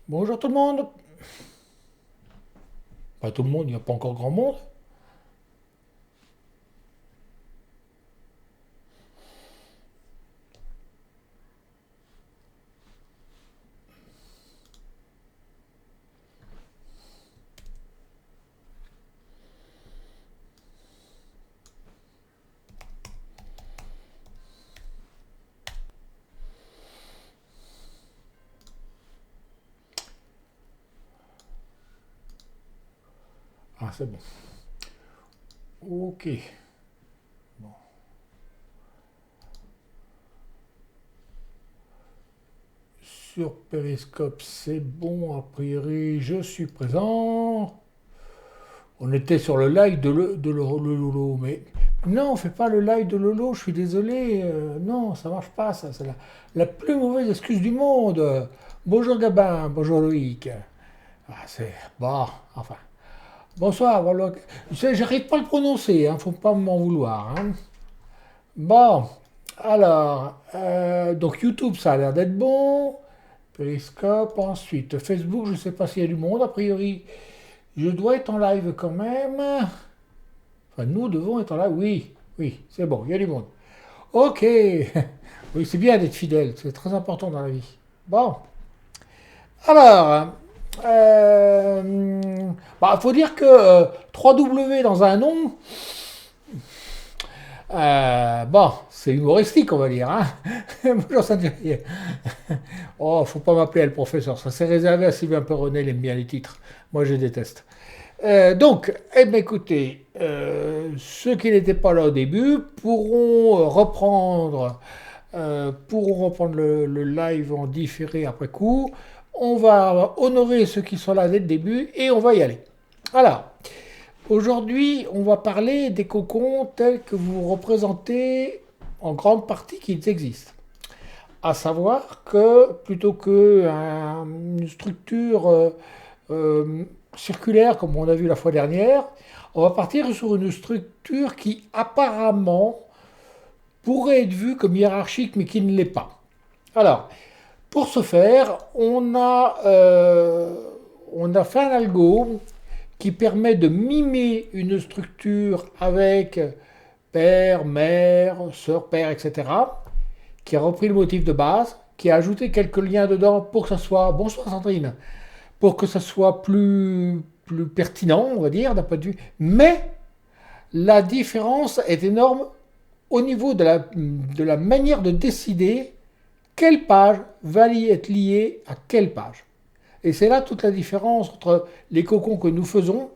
Bonjour tout le monde. Pas tout le monde, il n'y a pas encore grand monde. Ah, c'est bon. Ok. Bon. Sur Periscope, c'est bon. A priori, je suis présent. On était sur le live de Lolo, mais non, on fait pas le live de Lolo. Je suis désolé. Non, ça marche pas. Ça, c'est la plus mauvaise excuse du monde. Bonjour Gabin. Bonjour Loïc. Ah, c'est bon. Enfin. Bonsoir. Voilà. J'arrive pas à le prononcer. Faut pas m'en vouloir. Bon, alors, donc YouTube, ça a l'air d'être bon. Periscope, ensuite Facebook, je ne sais pas s'il y a du monde. A priori, je dois être en live quand même. Enfin, nous devons être en live. Oui, oui, c'est bon, il y a du monde. Ok. Oui, c'est bien d'être fidèle, c'est très important dans la vie. Bon, alors, faut dire que 3W dans un nom, c'est humoristique, on va dire. Hein. Bonjour, Sanjay. Oh, faut pas m'appeler le professeur, ça c'est réservé à Sylvain Perronnet, il aime bien les titres. Moi, je déteste. Donc, eh bien, écoutez, ceux qui n'étaient pas là au début pourront reprendre le live en différé après coup. On va honorer ceux qui sont là dès le début et on va y aller. Alors, aujourd'hui, on va parler des cocons tels que vous représentez en grande partie qu'ils existent. À savoir que plutôt qu'une structure euh, circulaire comme on a vu la fois dernière, on va partir sur une structure qui apparemment pourrait être vue comme hiérarchique mais qui ne l'est pas. Alors, pour ce faire, on a fait un algo qui permet de mimer une structure avec père, mère, sœur, père, etc., qui a repris le motif de base, qui a ajouté quelques liens dedans pour que ça soit, bonsoir Sandrine, pour que ça soit plus pertinent, on va dire, d'un point de vue. Mais la différence est énorme au niveau de la manière de décider quelle page va être liée à quelle page. Et c'est là toute la différence entre les cocons que nous faisons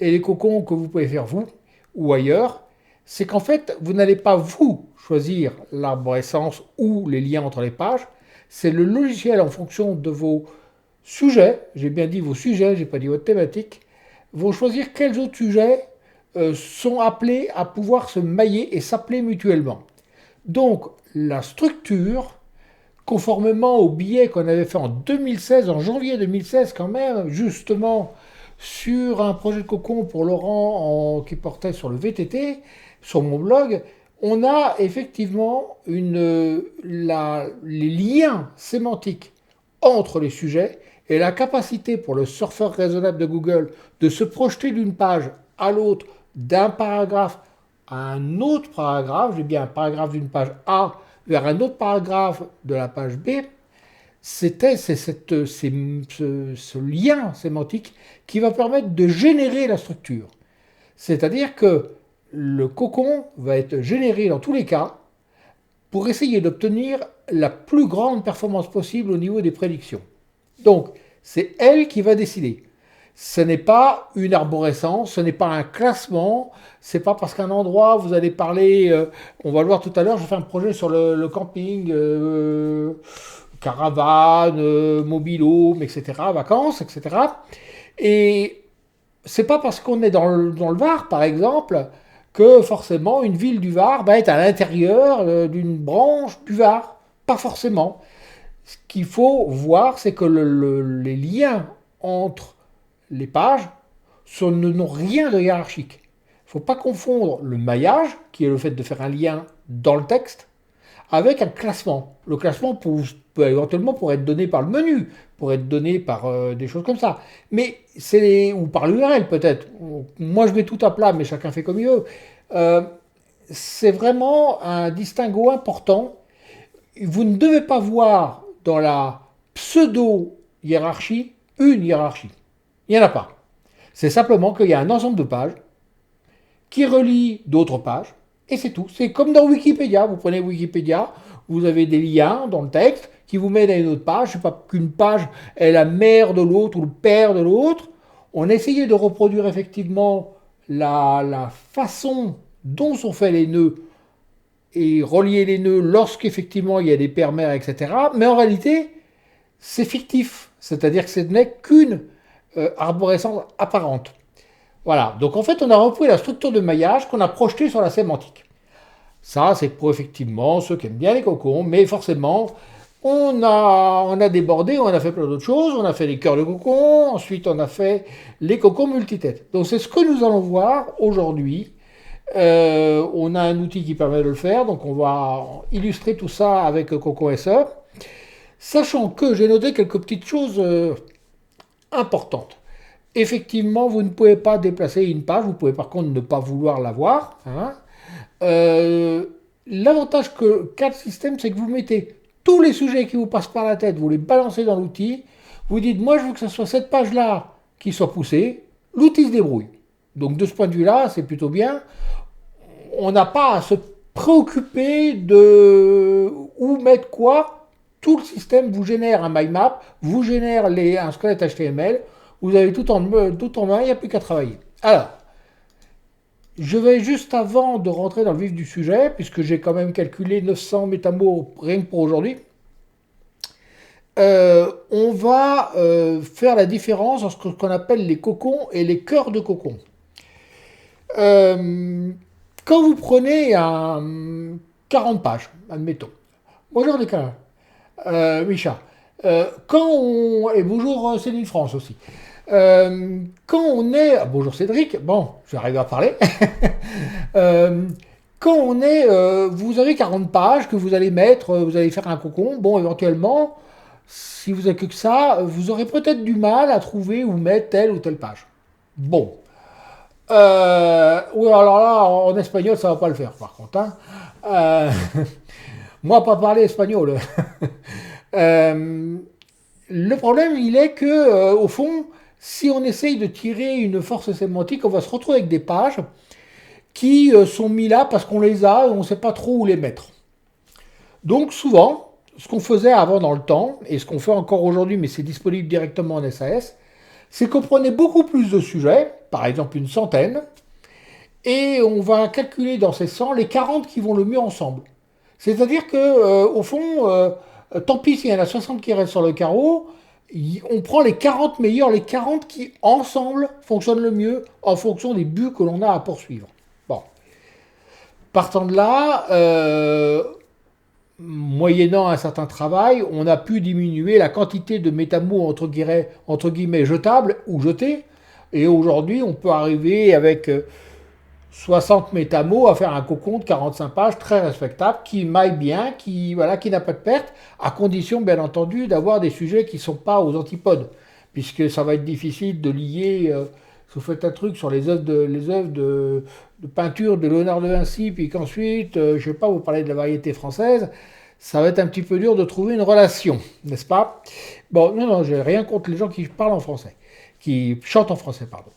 et les cocons que vous pouvez faire vous ou ailleurs. C'est qu'en fait, vous n'allez pas vous choisir l'arborescence ou les liens entre les pages. C'est le logiciel en fonction de vos sujets, j'ai bien dit vos sujets, j'ai pas dit votre thématique, vont choisir quels autres sujets sont appelés à pouvoir se mailler et s'appeler mutuellement. Donc la structure, conformément au billet qu'on avait fait en 2016, en janvier 2016 quand même, justement sur un projet de cocon pour Laurent qui portait sur le VTT, sur mon blog, on a effectivement les liens sémantiques entre les sujets et la capacité pour le surfeur raisonnable de Google de se projeter d'une page à l'autre, d'un paragraphe à un autre paragraphe, j'ai bien un paragraphe d'une page A vers un autre paragraphe de la page B, c'est ce lien sémantique qui va permettre de générer la structure. C'est-à-dire que le cocon va être généré dans tous les cas pour essayer d'obtenir la plus grande performance possible au niveau des prédictions. Donc, c'est elle qui va décider. Ce n'est pas une arborescence, ce n'est pas un classement, c'est pas parce qu'un endroit vous allez parler, on va le voir tout à l'heure, je fais un projet sur le camping, caravane, mobile-home, etc., vacances, etc. Et c'est pas parce qu'on est dans le Var, par exemple, que forcément une ville du Var va être à l'intérieur d'une branche du Var. Pas forcément. Ce qu'il faut voir, c'est que les liens entre les pages n'ont rien de hiérarchique. Il ne faut pas confondre le maillage, qui est le fait de faire un lien dans le texte, avec un classement. Le classement peut éventuellement pourrait être donné par le menu, pourrait être donné par des choses comme ça. Mais ou par l'URL peut-être. Moi je mets tout à plat, mais chacun fait comme il veut. Euh, c'est vraiment un distinguo important. Vous ne devez pas voir dans la pseudo-hiérarchie une hiérarchie. Il n'y en a pas. C'est simplement qu'il y a un ensemble de pages qui relie d'autres pages, et c'est tout. C'est comme dans Wikipédia. Vous prenez Wikipédia, vous avez des liens dans le texte qui vous mènent à une autre page. Je ne sais pas qu'une page est la mère de l'autre ou le père de l'autre. On a essayé de reproduire effectivement la façon dont sont faits les nœuds et relier les nœuds lorsqu'effectivement il y a des pères-mères, etc. Mais en réalité, c'est fictif. C'est-à-dire que ce n'est qu'une arborescence apparente. Voilà, donc en fait on a repris la structure de maillage qu'on a projetée sur la sémantique. Ça c'est pour effectivement ceux qui aiment bien les cocons, mais forcément on a débordé, on a fait plein d'autres choses, on a fait les cœurs de cocon, ensuite on a fait les cocons multitêtes. Donc c'est ce que nous allons voir aujourd'hui. On a un outil qui permet de le faire, donc on va illustrer tout ça avec Cocon SE, sachant que j'ai noté quelques petites choses importantes. Effectivement, vous ne pouvez pas déplacer une page, vous pouvez par contre ne pas vouloir la voir. Hein. L'avantage qu'a le système, c'est que vous mettez tous les sujets qui vous passent par la tête, vous les balancez dans l'outil, vous dites, moi je veux que ce soit cette page-là qui soit poussée, l'outil se débrouille. Donc de ce point de vue-là, c'est plutôt bien. On n'a pas à se préoccuper de où mettre quoi. Tout le système vous génère un mind map, vous génère un squelette HTML, vous avez tout en main, il n'y a plus qu'à travailler. Alors, je vais juste avant de rentrer dans le vif du sujet, puisque j'ai quand même calculé 900 métamots rien que pour aujourd'hui, on va faire la différence entre ce qu'on appelle les cocons et les cœurs de cocon. Quand vous prenez 40 pages, admettons. Bonjour Nicolas, Micha. Et bonjour Céline France aussi. Quand on est... bonjour Cédric, bon, j'arrive à parler. Quand on est... vous avez 40 pages que vous allez mettre, vous allez faire un cocon, bon, éventuellement, si vous n'avez que ça, vous aurez peut-être du mal à trouver ou mettre telle ou telle page. Bon. Oui, alors là, en espagnol, ça va pas le faire, par contre. Hein. Moi, pas parler espagnol. Le problème, il est que, au fond, si on essaye de tirer une force sémantique, on va se retrouver avec des pages qui sont mises là parce qu'on les a et on ne sait pas trop où les mettre. Donc, souvent, ce qu'on faisait avant dans le temps, et ce qu'on fait encore aujourd'hui, mais c'est disponible directement en SAS, c'est qu'on prenait beaucoup plus de sujets, par exemple une centaine, et on va calculer dans ces 100 les 40 qui vont le mieux ensemble. C'est-à-dire que, au fond, tant pis s'il y en a 60 qui restent sur le carreau, on prend les 40 meilleurs, les 40 qui, ensemble, fonctionnent le mieux en fonction des buts que l'on a à poursuivre. Bon. Partant de là, moyennant un certain travail, on a pu diminuer la quantité de métamots entre guillemets jetables ou jetés. Et aujourd'hui, on peut arriver avec 60 métamots à faire un cocon de 45 pages très respectable, qui maille bien, qui n'a pas de perte, à condition, bien entendu, d'avoir des sujets qui ne sont pas aux antipodes, puisque ça va être difficile de lier. Si vous faites un truc sur les œuvres de peinture de Léonard de Vinci, puis qu'ensuite, je ne sais pas, vous parlez de la variété française, ça va être un petit peu dur de trouver une relation, n'est-ce pas? Bon, non, j'ai rien contre les gens qui parlent en français, qui chantent en français, pardon.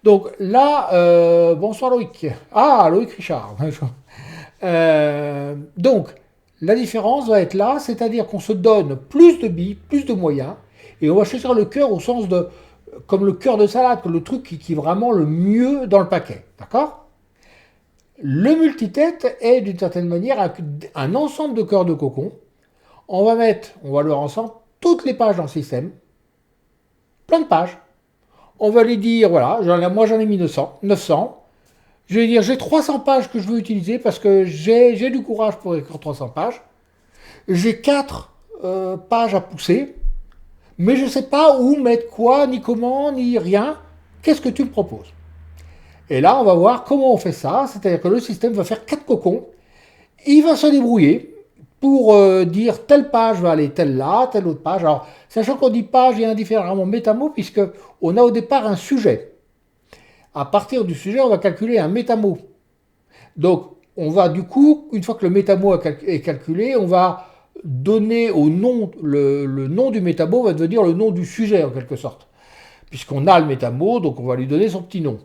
Donc là, bonsoir Loïc. Ah, Loïc Richard. Donc, la différence va être là, c'est-à-dire qu'on se donne plus de billes, plus de moyens, et on va choisir le cœur au sens de, comme le cœur de salade, le truc qui est vraiment le mieux dans le paquet. D'accord? Le multitête est d'une certaine manière un ensemble de cœurs de cocon. On va leur ensemble toutes les pages dans le système, plein de pages. On va les dire, voilà, moi j'en ai mis 900. Je vais dire, j'ai 300 pages que je veux utiliser parce que j'ai du courage pour écrire 300 pages. J'ai 4 pages à pousser, mais je ne sais pas où mettre quoi, ni comment, ni rien. Qu'est-ce que tu me proposes? Et là, on va voir comment on fait ça. C'est-à-dire que le système va faire 4 cocons. Il va se débrouiller pour dire telle page va aller telle là, telle autre page. Alors, sachant qu'on dit page et indifféremment métamot, puisque on a au départ un sujet. À partir du sujet, on va calculer un métamot. Donc, on va du coup, une fois que le métamot est calculé, on va donner au nom, le nom du métamot va devenir le nom du sujet en quelque sorte. Puisqu'on a le métamot, donc on va lui donner son petit nom.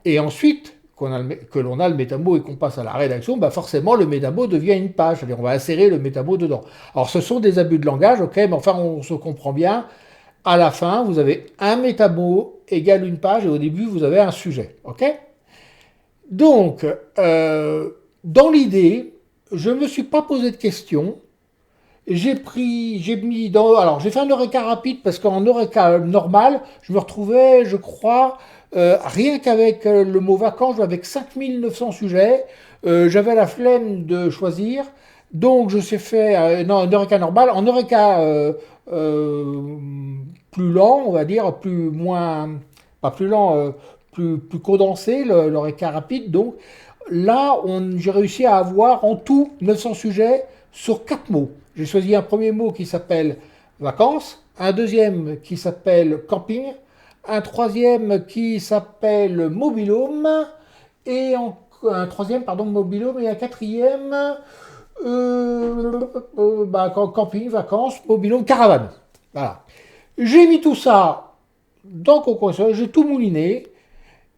Et ensuite, que l'on a le métamot et qu'on passe à la rédaction, bah forcément le métamot devient une page, c'est-à-dire on va insérer le métamot dedans. Alors ce sont des abus de langage, ok, mais enfin on se comprend bien. À la fin, vous avez un métamot égale une page et au début vous avez un sujet, ok. Donc, dans l'idée, je ne me suis pas posé de questions. J'ai fait un Eureka rapide parce qu'en Eureka normal, je me retrouvais, je crois, rien qu'avec le mot vacances, avec 5900 sujets, j'avais la flemme de choisir, donc je suis fait, non, en Eureka normal, en Eureka plus lent, on va dire, pas plus lent, plus condensé, l'Eureka rapide, donc là, j'ai réussi à avoir en tout 900 sujets sur 4 mots. J'ai choisi un premier mot qui s'appelle vacances, un deuxième qui s'appelle camping, un troisième qui s'appelle mobilhome, et un troisième, pardon, mobilhome, et un quatrième, camping, vacances, mobilhome, caravane. Voilà. J'ai mis tout ça dans Concours, j'ai tout mouliné,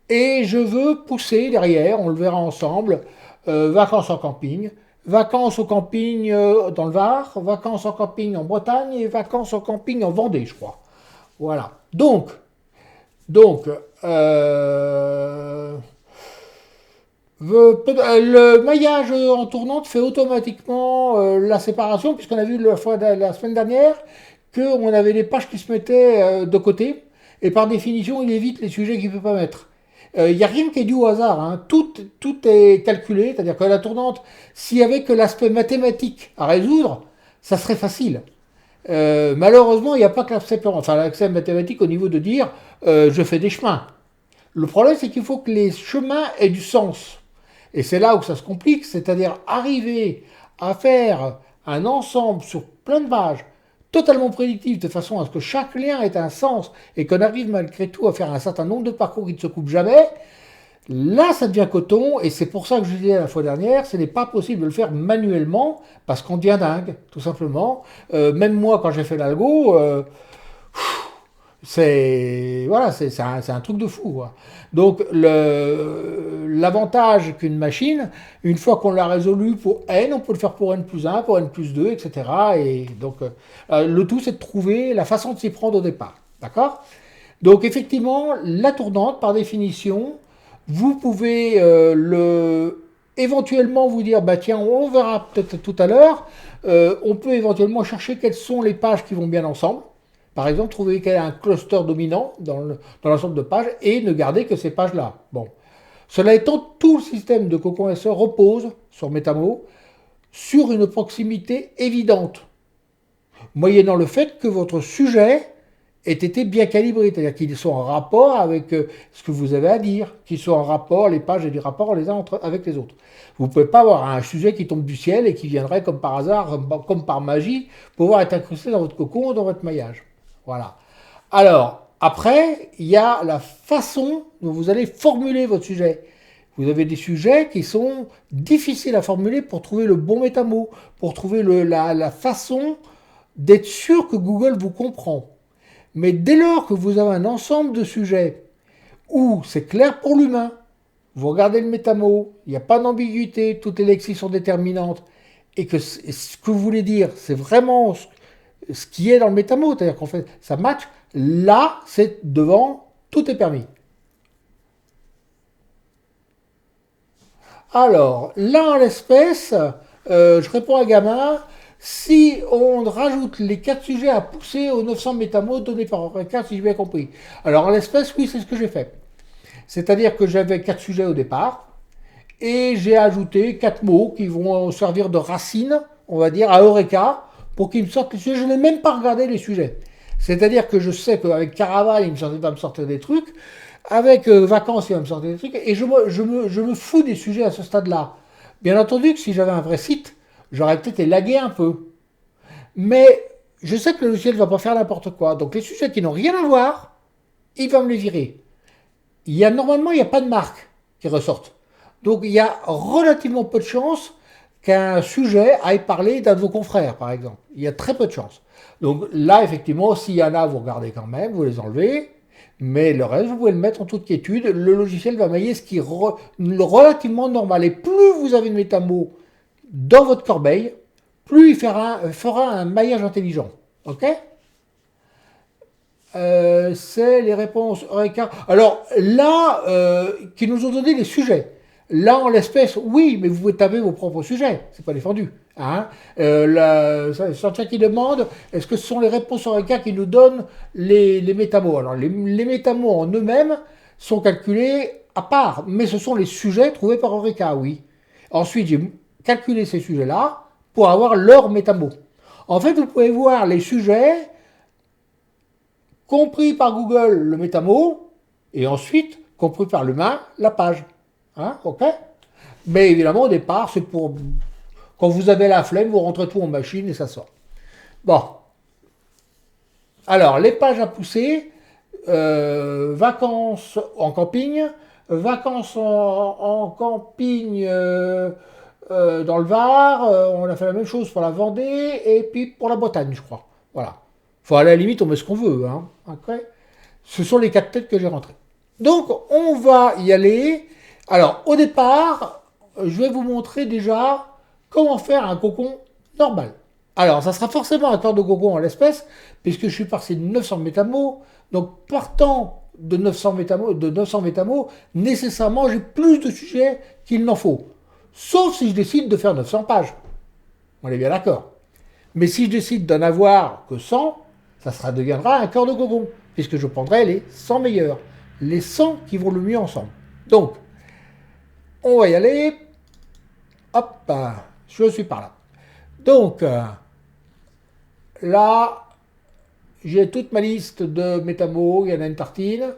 et je veux pousser derrière, on le verra ensemble, vacances en camping, vacances au camping dans le Var, vacances en camping en Bretagne et vacances en camping en Vendée, je crois. Voilà. Donc le maillage en tournante fait automatiquement la séparation, puisqu'on a vu la semaine dernière qu'on avait des pages qui se mettaient de côté, et par définition, il évite les sujets qu'il ne peut pas mettre. Il n'y a rien qui est dû au hasard, hein. Tout est calculé, c'est-à-dire que la tournante, s'il n'y avait que l'aspect mathématique à résoudre, ça serait facile. Malheureusement, il n'y a pas que l'aspect mathématique au niveau de dire je fais des chemins. Le problème, c'est qu'il faut que les chemins aient du sens. Et c'est là où ça se complique, c'est-à-dire arriver à faire un ensemble sur plein de pages totalement prédictif, de façon à ce que chaque lien ait un sens et qu'on arrive malgré tout à faire un certain nombre de parcours qui ne se coupent jamais, là ça devient coton, et c'est pour ça que je disais la fois dernière, ce n'est pas possible de le faire manuellement, parce qu'on devient dingue, tout simplement. Même moi, quand j'ai fait l'algo, c'est un truc de fou, quoi. Donc l'avantage qu'une machine, une fois qu'on l'a résolu pour n, on peut le faire pour n plus 1, pour n plus 2, etc. Et donc le tout, c'est de trouver la façon de s'y prendre au départ. D'accord. Donc effectivement, la tournante, par définition, vous pouvez éventuellement vous dire, bah tiens, on verra peut-être tout à l'heure, on peut éventuellement chercher quelles sont les pages qui vont bien ensemble. Par exemple, trouver quel est un cluster dominant dans l'ensemble de pages et ne garder que ces pages-là. Bon. Cela étant, tout le système de Cocon SE repose sur Metamo sur une proximité évidente, moyennant le fait que votre sujet ait été bien calibré, c'est-à-dire qu'il soit en rapport avec ce que vous avez à dire, qu'il soit en rapport, les pages et les rapports les uns avec les autres. Vous ne pouvez pas avoir un sujet qui tombe du ciel et qui viendrait comme par hasard, comme par magie, pouvoir être incrusté dans votre cocon ou dans votre maillage. Voilà. Alors, après, il y a la façon dont vous allez formuler votre sujet. Vous avez des sujets qui sont difficiles à formuler pour trouver le bon métamot, pour trouver la façon d'être sûr que Google vous comprend. Mais dès lors que vous avez un ensemble de sujets où c'est clair pour l'humain, vous regardez le métamot, il n'y a pas d'ambiguïté, toutes les lexiques sont déterminantes, et que ce que vous voulez dire, c'est vraiment ce qui est dans le métamot, c'est-à-dire qu'en fait, ça match, là, c'est devant, tout est permis. Alors, là, en l'espèce, je réponds à Gamin, si on rajoute les 4 sujets à pousser aux 900 métamots donnés par Eureka, si j'ai bien compris. Alors, en l'espèce, oui, c'est ce que j'ai fait. C'est-à-dire que j'avais 4 sujets au départ, et j'ai ajouté 4 mots qui vont servir de racine, on va dire, à Eureka, pour qu'il me sorte les sujets. Je n'ai même pas regardé les sujets. C'est-à-dire que je sais qu'avec Caravane, il va me sortir des trucs, avec vacances, il va me sortir des trucs, et je me fous des sujets à ce stade-là. Bien entendu que si j'avais un vrai site, j'aurais peut-être élagué un peu. Mais je sais que le logiciel ne va pas faire n'importe quoi. Donc les sujets qui n'ont rien à voir, il va me les virer. Normalement, il n'y a pas de marque qui ressortent. Donc il y a relativement peu de chances qu'un sujet aille parler d'un de vos confrères, par exemple. Il y a très peu de chances. Donc là, effectivement, s'il y en a, vous regardez quand même, vous les enlevez. Mais le reste, vous pouvez le mettre en toute quiétude. Le logiciel va mailler ce qui est relativement normal. Et plus vous avez de métamo dans votre corbeille, plus il fera un maillage intelligent. OK? C'est les réponses Eureka. Alors là, qui nous ont donné les sujets. Là, en l'espèce, oui, mais vous pouvez taper vos propres sujets. C'est pas défendu. Hein. Santien qui demande, est-ce que ce sont les réponses Eureka qui nous donnent les métamos? Alors, les métamos en eux-mêmes sont calculés à part, mais ce sont les sujets trouvés par Eureka, oui. Ensuite, j'ai calculé ces sujets-là pour avoir leur métamo. En fait, vous pouvez voir les sujets compris par Google le métamo, et ensuite compris par l'humain la page. Hein, ok. Mais évidemment, au départ, c'est pour... Quand vous avez la flemme, vous rentrez tout en machine et ça sort. Bon. Alors, les pages à pousser, vacances en camping, vacances en camping dans le Var, on a fait la même chose pour la Vendée, et puis pour la Bretagne, je crois. Voilà. Faut à la limite, on met ce qu'on veut. Hein. Okay. Ce sont les 4 têtes que j'ai rentrées. Donc, on va y aller. Alors, au départ, je vais vous montrer déjà comment faire un cocon normal. Alors, ça sera forcément un corps de cocon en l'espèce, puisque je suis passé de 900 métamos. Donc, partant de 900 métamos, nécessairement, j'ai plus de sujets qu'il n'en faut. Sauf si je décide de faire 900 pages. On est bien d'accord. Mais si je décide d'en avoir que 100, ça deviendra un corps de cocon, puisque je prendrai les 100 meilleurs, les 100 qui vont le mieux ensemble. Donc, on va y aller. Hop, je suis par là. Donc, là, j'ai toute ma liste de métamos, il y en a une tartine.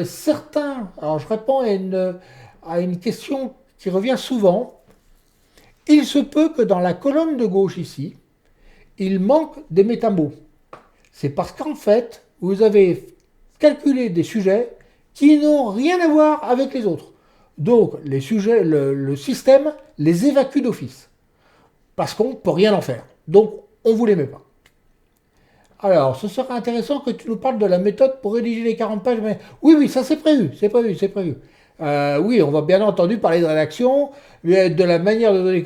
Certains, alors je réponds à une question qui revient souvent. Il se peut que dans la colonne de gauche ici, il manque des métamos. C'est parce qu'en fait, vous avez calculé des sujets qui n'ont rien à voir avec les autres. Donc, les sujets, le système les évacue d'office. Parce qu'on ne peut rien en faire. Donc, on ne vous les met pas. Alors, ce serait intéressant que tu nous parles de la méthode pour rédiger les 40 pages. Mais... Oui, ça c'est prévu, c'est prévu. Oui, on va bien entendu parler de rédaction, de la manière de donner...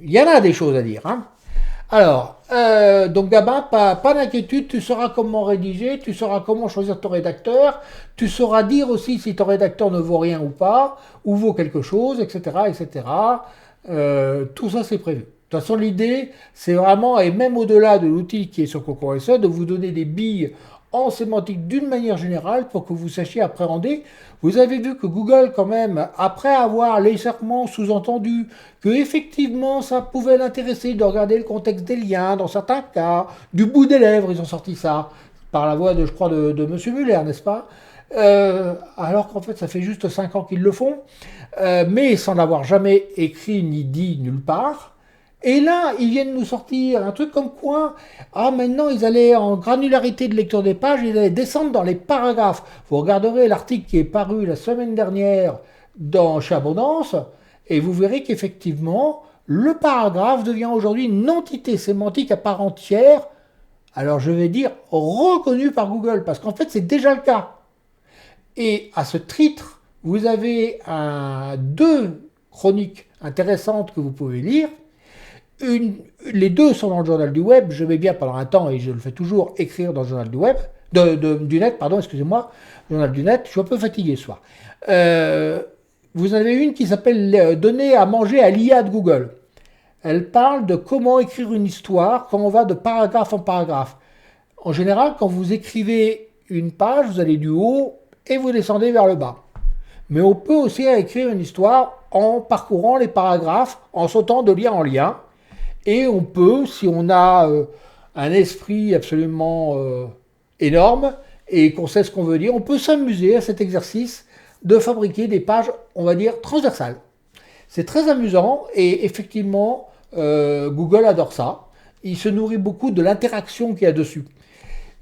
Il y en a des choses à dire. Hein. Alors, donc Gabin, pas d'inquiétude, tu sauras comment rédiger, tu sauras comment choisir ton rédacteur, tu sauras dire aussi si ton rédacteur ne vaut rien ou pas, ou vaut quelque chose, etc. etc. Tout ça c'est prévu. De toute façon, l'idée, c'est vraiment, et même au-delà de l'outil qui est sur Cocon SE, de vous donner des billes en sémantique d'une manière générale pour que vous sachiez appréhender. Vous avez vu que Google, quand même, après avoir légèrement sous-entendu que effectivement ça pouvait l'intéresser de regarder le contexte des liens dans certains cas, du bout des lèvres, ils ont sorti ça, par la voix de, je crois, de Monsieur Muller, n'est-ce pas alors qu'en fait ça fait juste 5 ans qu'ils le font, mais sans l'avoir jamais écrit ni dit nulle part. Et là, ils viennent nous sortir un truc comme quoi, maintenant, ils allaient en granularité de lecture des pages, ils allaient descendre dans les paragraphes. Vous regarderez l'article qui est paru la semaine dernière chez Abondance, et vous verrez qu'effectivement, le paragraphe devient aujourd'hui une entité sémantique à part entière, alors je vais dire reconnue par Google, parce qu'en fait, c'est déjà le cas. Et à ce titre, vous avez deux chroniques intéressantes que vous pouvez lire. Les deux sont dans le journal du web. Je vais bien pendant un temps, et je le fais toujours, écrire dans le journal du web, du net, pardon, excusez-moi, journal du net. Je suis un peu fatigué ce soir. Vous en avez une qui s'appelle Donner à manger à l'IA de Google. Elle parle de comment écrire une histoire quand on va de paragraphe en paragraphe. En général, quand vous écrivez une page, vous allez du haut et vous descendez vers le bas. Mais on peut aussi écrire une histoire en parcourant les paragraphes, en sautant de lien en lien. Et on peut, si on a un esprit absolument énorme et qu'on sait ce qu'on veut dire, on peut s'amuser à cet exercice de fabriquer des pages, on va dire, transversales. C'est très amusant et effectivement, Google adore ça. Il se nourrit beaucoup de l'interaction qu'il y a dessus.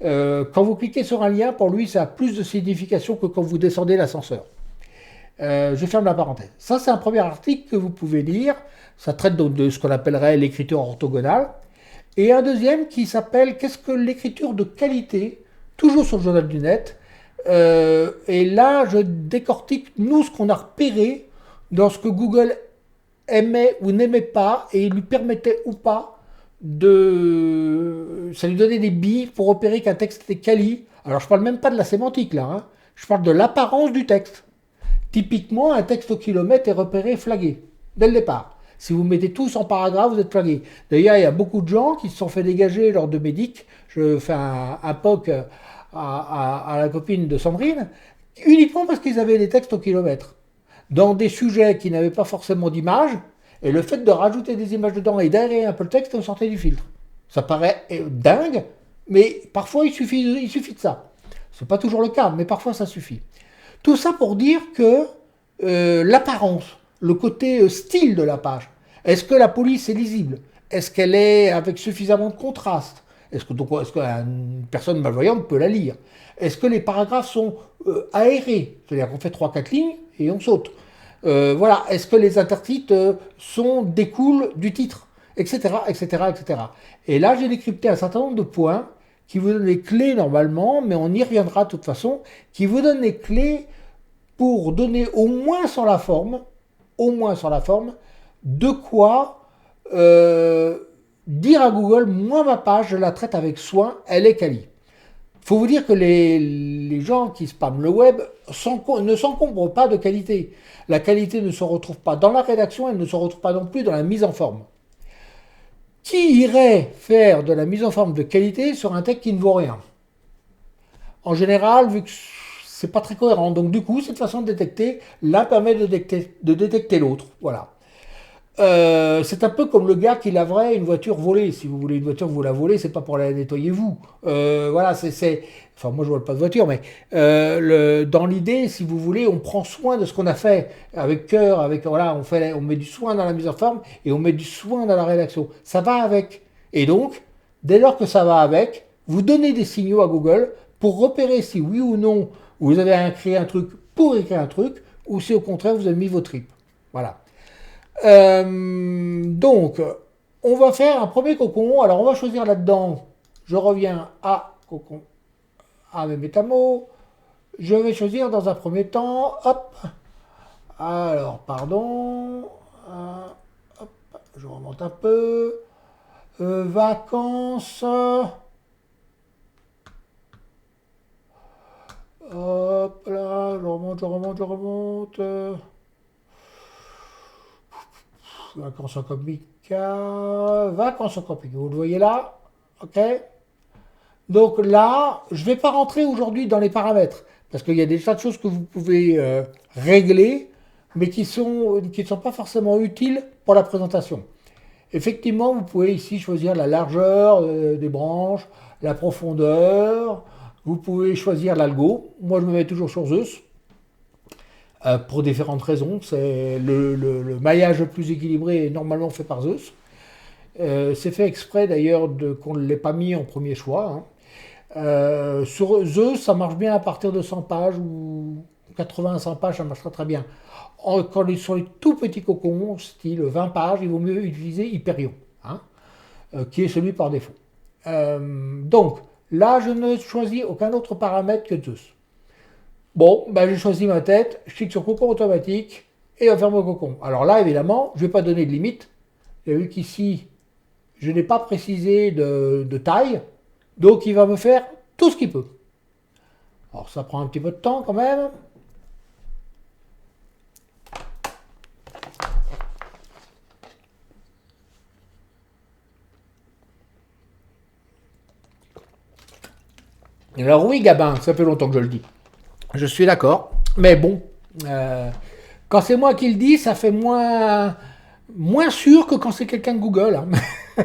Quand vous cliquez sur un lien, pour lui, ça a plus de signification que quand vous descendez l'ascenseur. Je ferme la parenthèse. Ça, c'est un premier article que vous pouvez lire. Ça traite donc de ce qu'on appellerait l'écriture orthogonale. Et un deuxième qui s'appelle Qu'est-ce que l'écriture de qualité, toujours sur le journal du net. Et là, je décortique, nous, ce qu'on a repéré dans ce que Google aimait ou n'aimait pas, et il lui permettait ou pas de... Ça lui donnait des billes pour repérer qu'un texte était quali. Alors, je parle même pas de la sémantique, là. Hein. Je parle de l'apparence du texte. Typiquement, un texte au kilomètre est repéré flagué, dès le départ. Si vous mettez tous en paragraphe, vous êtes flagué. D'ailleurs, il y a beaucoup de gens qui se sont fait dégager lors de Médic. Je fais un POC à la copine de Sandrine, uniquement parce qu'ils avaient des textes au kilomètre. Dans des sujets qui n'avaient pas forcément d'image, et le fait de rajouter des images dedans et d'aérer un peu le texte, on sortait du filtre. Ça paraît dingue, mais parfois il suffit de ça. C'est pas toujours le cas, mais parfois ça suffit. Tout ça pour dire que l'apparence, le côté style de la page, est-ce que la police est lisible? Est-ce qu'elle est avec suffisamment de contraste? Est-ce qu'une personne malvoyante peut la lire? Est-ce que les paragraphes sont aérés? C'est-à-dire qu'on fait trois quatre lignes et on saute. Voilà. Est-ce que les intertitres découlent du titre? Etc. etc. etc. Et là, j'ai décrypté un certain nombre de points qui vous donnent les clés normalement, mais on y reviendra de toute façon, qui vous donnent les clés pour donner au moins sur la forme, de quoi dire à Google, moi ma page, je la traite avec soin, elle est quali. Il faut vous dire que les gens qui spamment le web ne s'encombrent pas de qualité. La qualité ne se retrouve pas dans la rédaction, elle ne se retrouve pas non plus dans la mise en forme. Qui irait faire de la mise en forme de qualité sur un texte qui ne vaut rien? En général, vu que c'est pas très cohérent, donc du coup, cette façon de détecter, l'un permet de détecter l'autre. Voilà. C'est un peu comme le gars qui laverait une voiture volée. Si vous voulez une voiture, vous la volez, c'est pas pour la nettoyer vous. Voilà, Enfin, moi je vole pas de voiture, mais dans l'idée, si vous voulez, on prend soin de ce qu'on a fait avec cœur, voilà, on met du soin dans la mise en forme et on met du soin dans la rédaction. Ça va avec. Et donc, dès lors que ça va avec, vous donnez des signaux à Google pour repérer si oui ou non vous avez créé un truc pour écrire un truc, ou si au contraire vous avez mis vos tripes. Voilà. Donc, on va faire un premier cocon. Alors, on va choisir là-dedans. Je reviens à cocon, à mes métamos. Je vais choisir dans un premier temps. Hop. Alors, pardon. Hop. Je remonte un peu. Vacances. Hop là. Je remonte. Vacances en Comica, vacances en Comica, vous le voyez là, ok. Donc là, je ne vais pas rentrer aujourd'hui dans les paramètres, parce qu'il y a des tas de choses que vous pouvez régler, mais qui ne sont pas forcément utiles pour la présentation. Effectivement, vous pouvez ici choisir la largeur des branches, la profondeur, vous pouvez choisir l'algo. Moi, je me mets toujours sur Zeus. Pour différentes raisons. C'est le maillage le plus équilibré est normalement fait par Zeus. C'est fait exprès d'ailleurs qu'on ne l'ait pas mis en premier choix. Hein. Sur Zeus, ça marche bien à partir de 100 pages ou 80 à 100 pages, ça marchera très bien. Quand ils sont les tout petits cocons, style 20 pages, il vaut mieux utiliser Hyperion, hein, qui est celui par défaut. Donc là, je ne choisis aucun autre paramètre que Zeus. Bon, ben j'ai choisi ma tête, je clique sur cocon automatique et on ferme le cocon. Alors là, évidemment, je ne vais pas donner de limite. Vous avez vu qu'ici, je n'ai pas précisé de taille, donc il va me faire tout ce qu'il peut. Alors ça prend un petit peu de temps quand même. Alors oui, Gabin, ça fait longtemps que je le dis. Je suis d'accord, mais bon, quand c'est moi qui le dis, ça fait moins sûr que quand c'est quelqu'un de Google. Hein.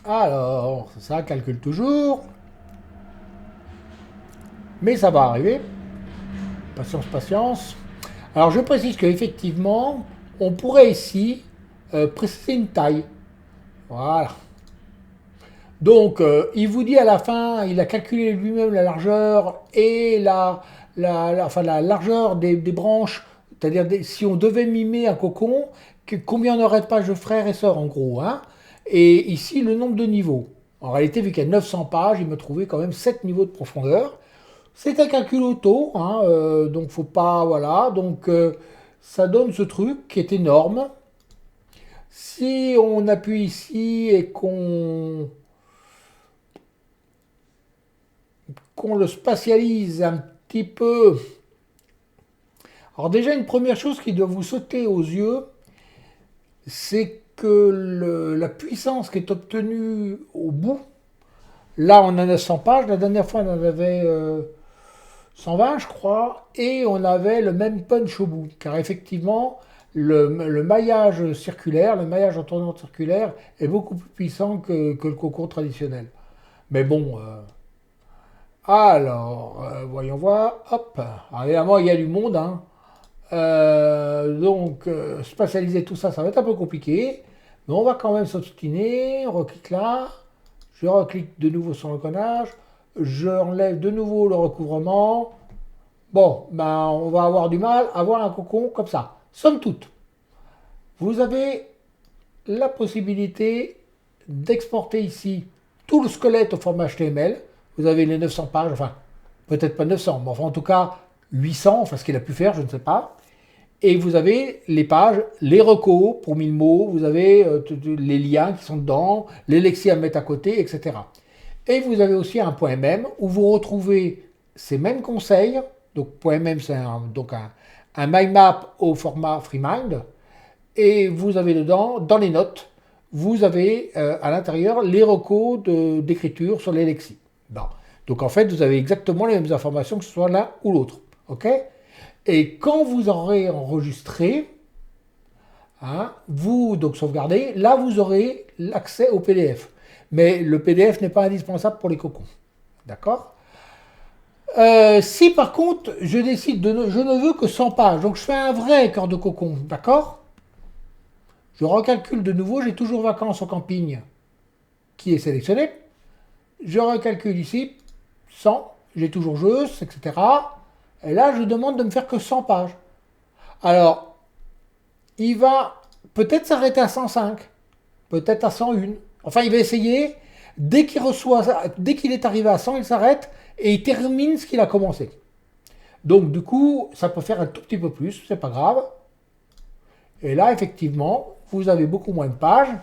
Alors, ça calcule toujours. Mais ça va arriver. Patience, patience. Alors je précise qu'effectivement, on pourrait ici préciser une taille. Voilà. Donc il vous dit à la fin, il a calculé lui-même la largeur et la largeur des branches. C'est-à-dire si on devait mimer un cocon, combien on aurait de pages de frères et sœurs en gros. Hein, et ici le nombre de niveaux. En réalité, vu qu'il y a 900 pages, il me trouvait quand même 7 niveaux de profondeur. C'est un calcul auto, hein, donc faut pas, voilà, donc ça donne ce truc qui est énorme. Si on appuie ici et qu'on le spatialise un petit peu, alors déjà une première chose qui doit vous sauter aux yeux, c'est que la puissance qui est obtenue au bout, là on en a 900 pages, la dernière fois on en avait 120 je crois, et on avait le même punch au bout, car effectivement le maillage circulaire, le maillage en tournant circulaire est beaucoup plus puissant que le cocon traditionnel. Mais bon, alors, voyons voir, hop, alors évidemment il y a du monde, hein. Donc spatialiser tout ça, ça va être un peu compliqué, mais on va quand même s'obstiner, on reclique là, je reclique de nouveau sur l'engrenage, j'enlève de nouveau le recouvrement. Bon, ben on va avoir du mal à avoir un cocon comme ça. Somme toute, vous avez la possibilité d'exporter ici tout le squelette au format HTML. Vous avez les 900 pages, enfin peut-être pas 900, mais enfin en tout cas 800, enfin ce qu'il a pu faire, je ne sais pas. Et vous avez les pages, les recos pour 1000 mots, vous avez les liens qui sont dedans, les lexis à mettre à côté, etc. Et vous avez aussi un point .mm où vous retrouvez ces mêmes conseils. Donc .mm c'est un MyMap au format FreeMind. Et vous avez dedans, dans les notes, vous avez à l'intérieur les recos d'écriture sur les lexis. Bon. Donc en fait, vous avez exactement les mêmes informations que ce soit l'un ou l'autre. OK ? Et quand vous aurez enregistré, hein, vous donc sauvegardez, là vous aurez l'accès au PDF. Mais le PDF n'est pas indispensable pour les cocons. D'accord ? Si par contre je décide je ne veux que 100 pages, donc je fais un vrai cœur de cocon, d'accord ? Je recalcule de nouveau, j'ai toujours vacances au camping qui est sélectionné. Je recalcule ici, 100, j'ai toujours jeux, etc. Et là, je demande de me faire que 100 pages. Alors, il va peut-être s'arrêter à 105, peut-être à 101. Enfin, il va essayer. Dès qu'il est arrivé à 100, il s'arrête et il termine ce qu'il a commencé. Donc, du coup, ça peut faire un tout petit peu plus, c'est pas grave. Et là, effectivement, vous avez beaucoup moins de pages.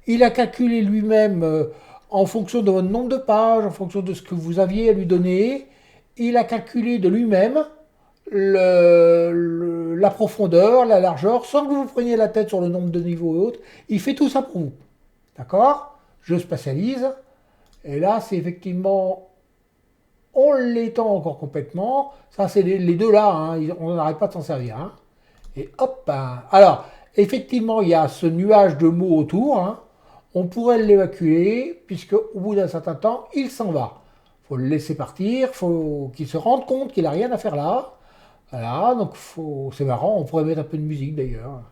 Il a calculé lui-même en fonction de votre nombre de pages, en fonction de ce que vous aviez à lui donner. Il a calculé de lui-même la profondeur, la largeur, sans que vous vous preniez la tête sur le nombre de niveaux et autres. Il fait tout ça pour vous. D'accord ? Je spatialise. Et là, c'est effectivement, on l'étend encore complètement. Ça, c'est les deux là. Hein, on n'arrête pas de s'en servir. Hein. Et hop. Hein. Alors, effectivement, il y a ce nuage de mots autour. Hein. On pourrait l'évacuer, puisque au bout d'un certain temps, il s'en va. Il faut le laisser partir, il faut qu'il se rende compte qu'il n'a rien à faire là. Voilà, donc c'est marrant, on pourrait mettre un peu de musique d'ailleurs.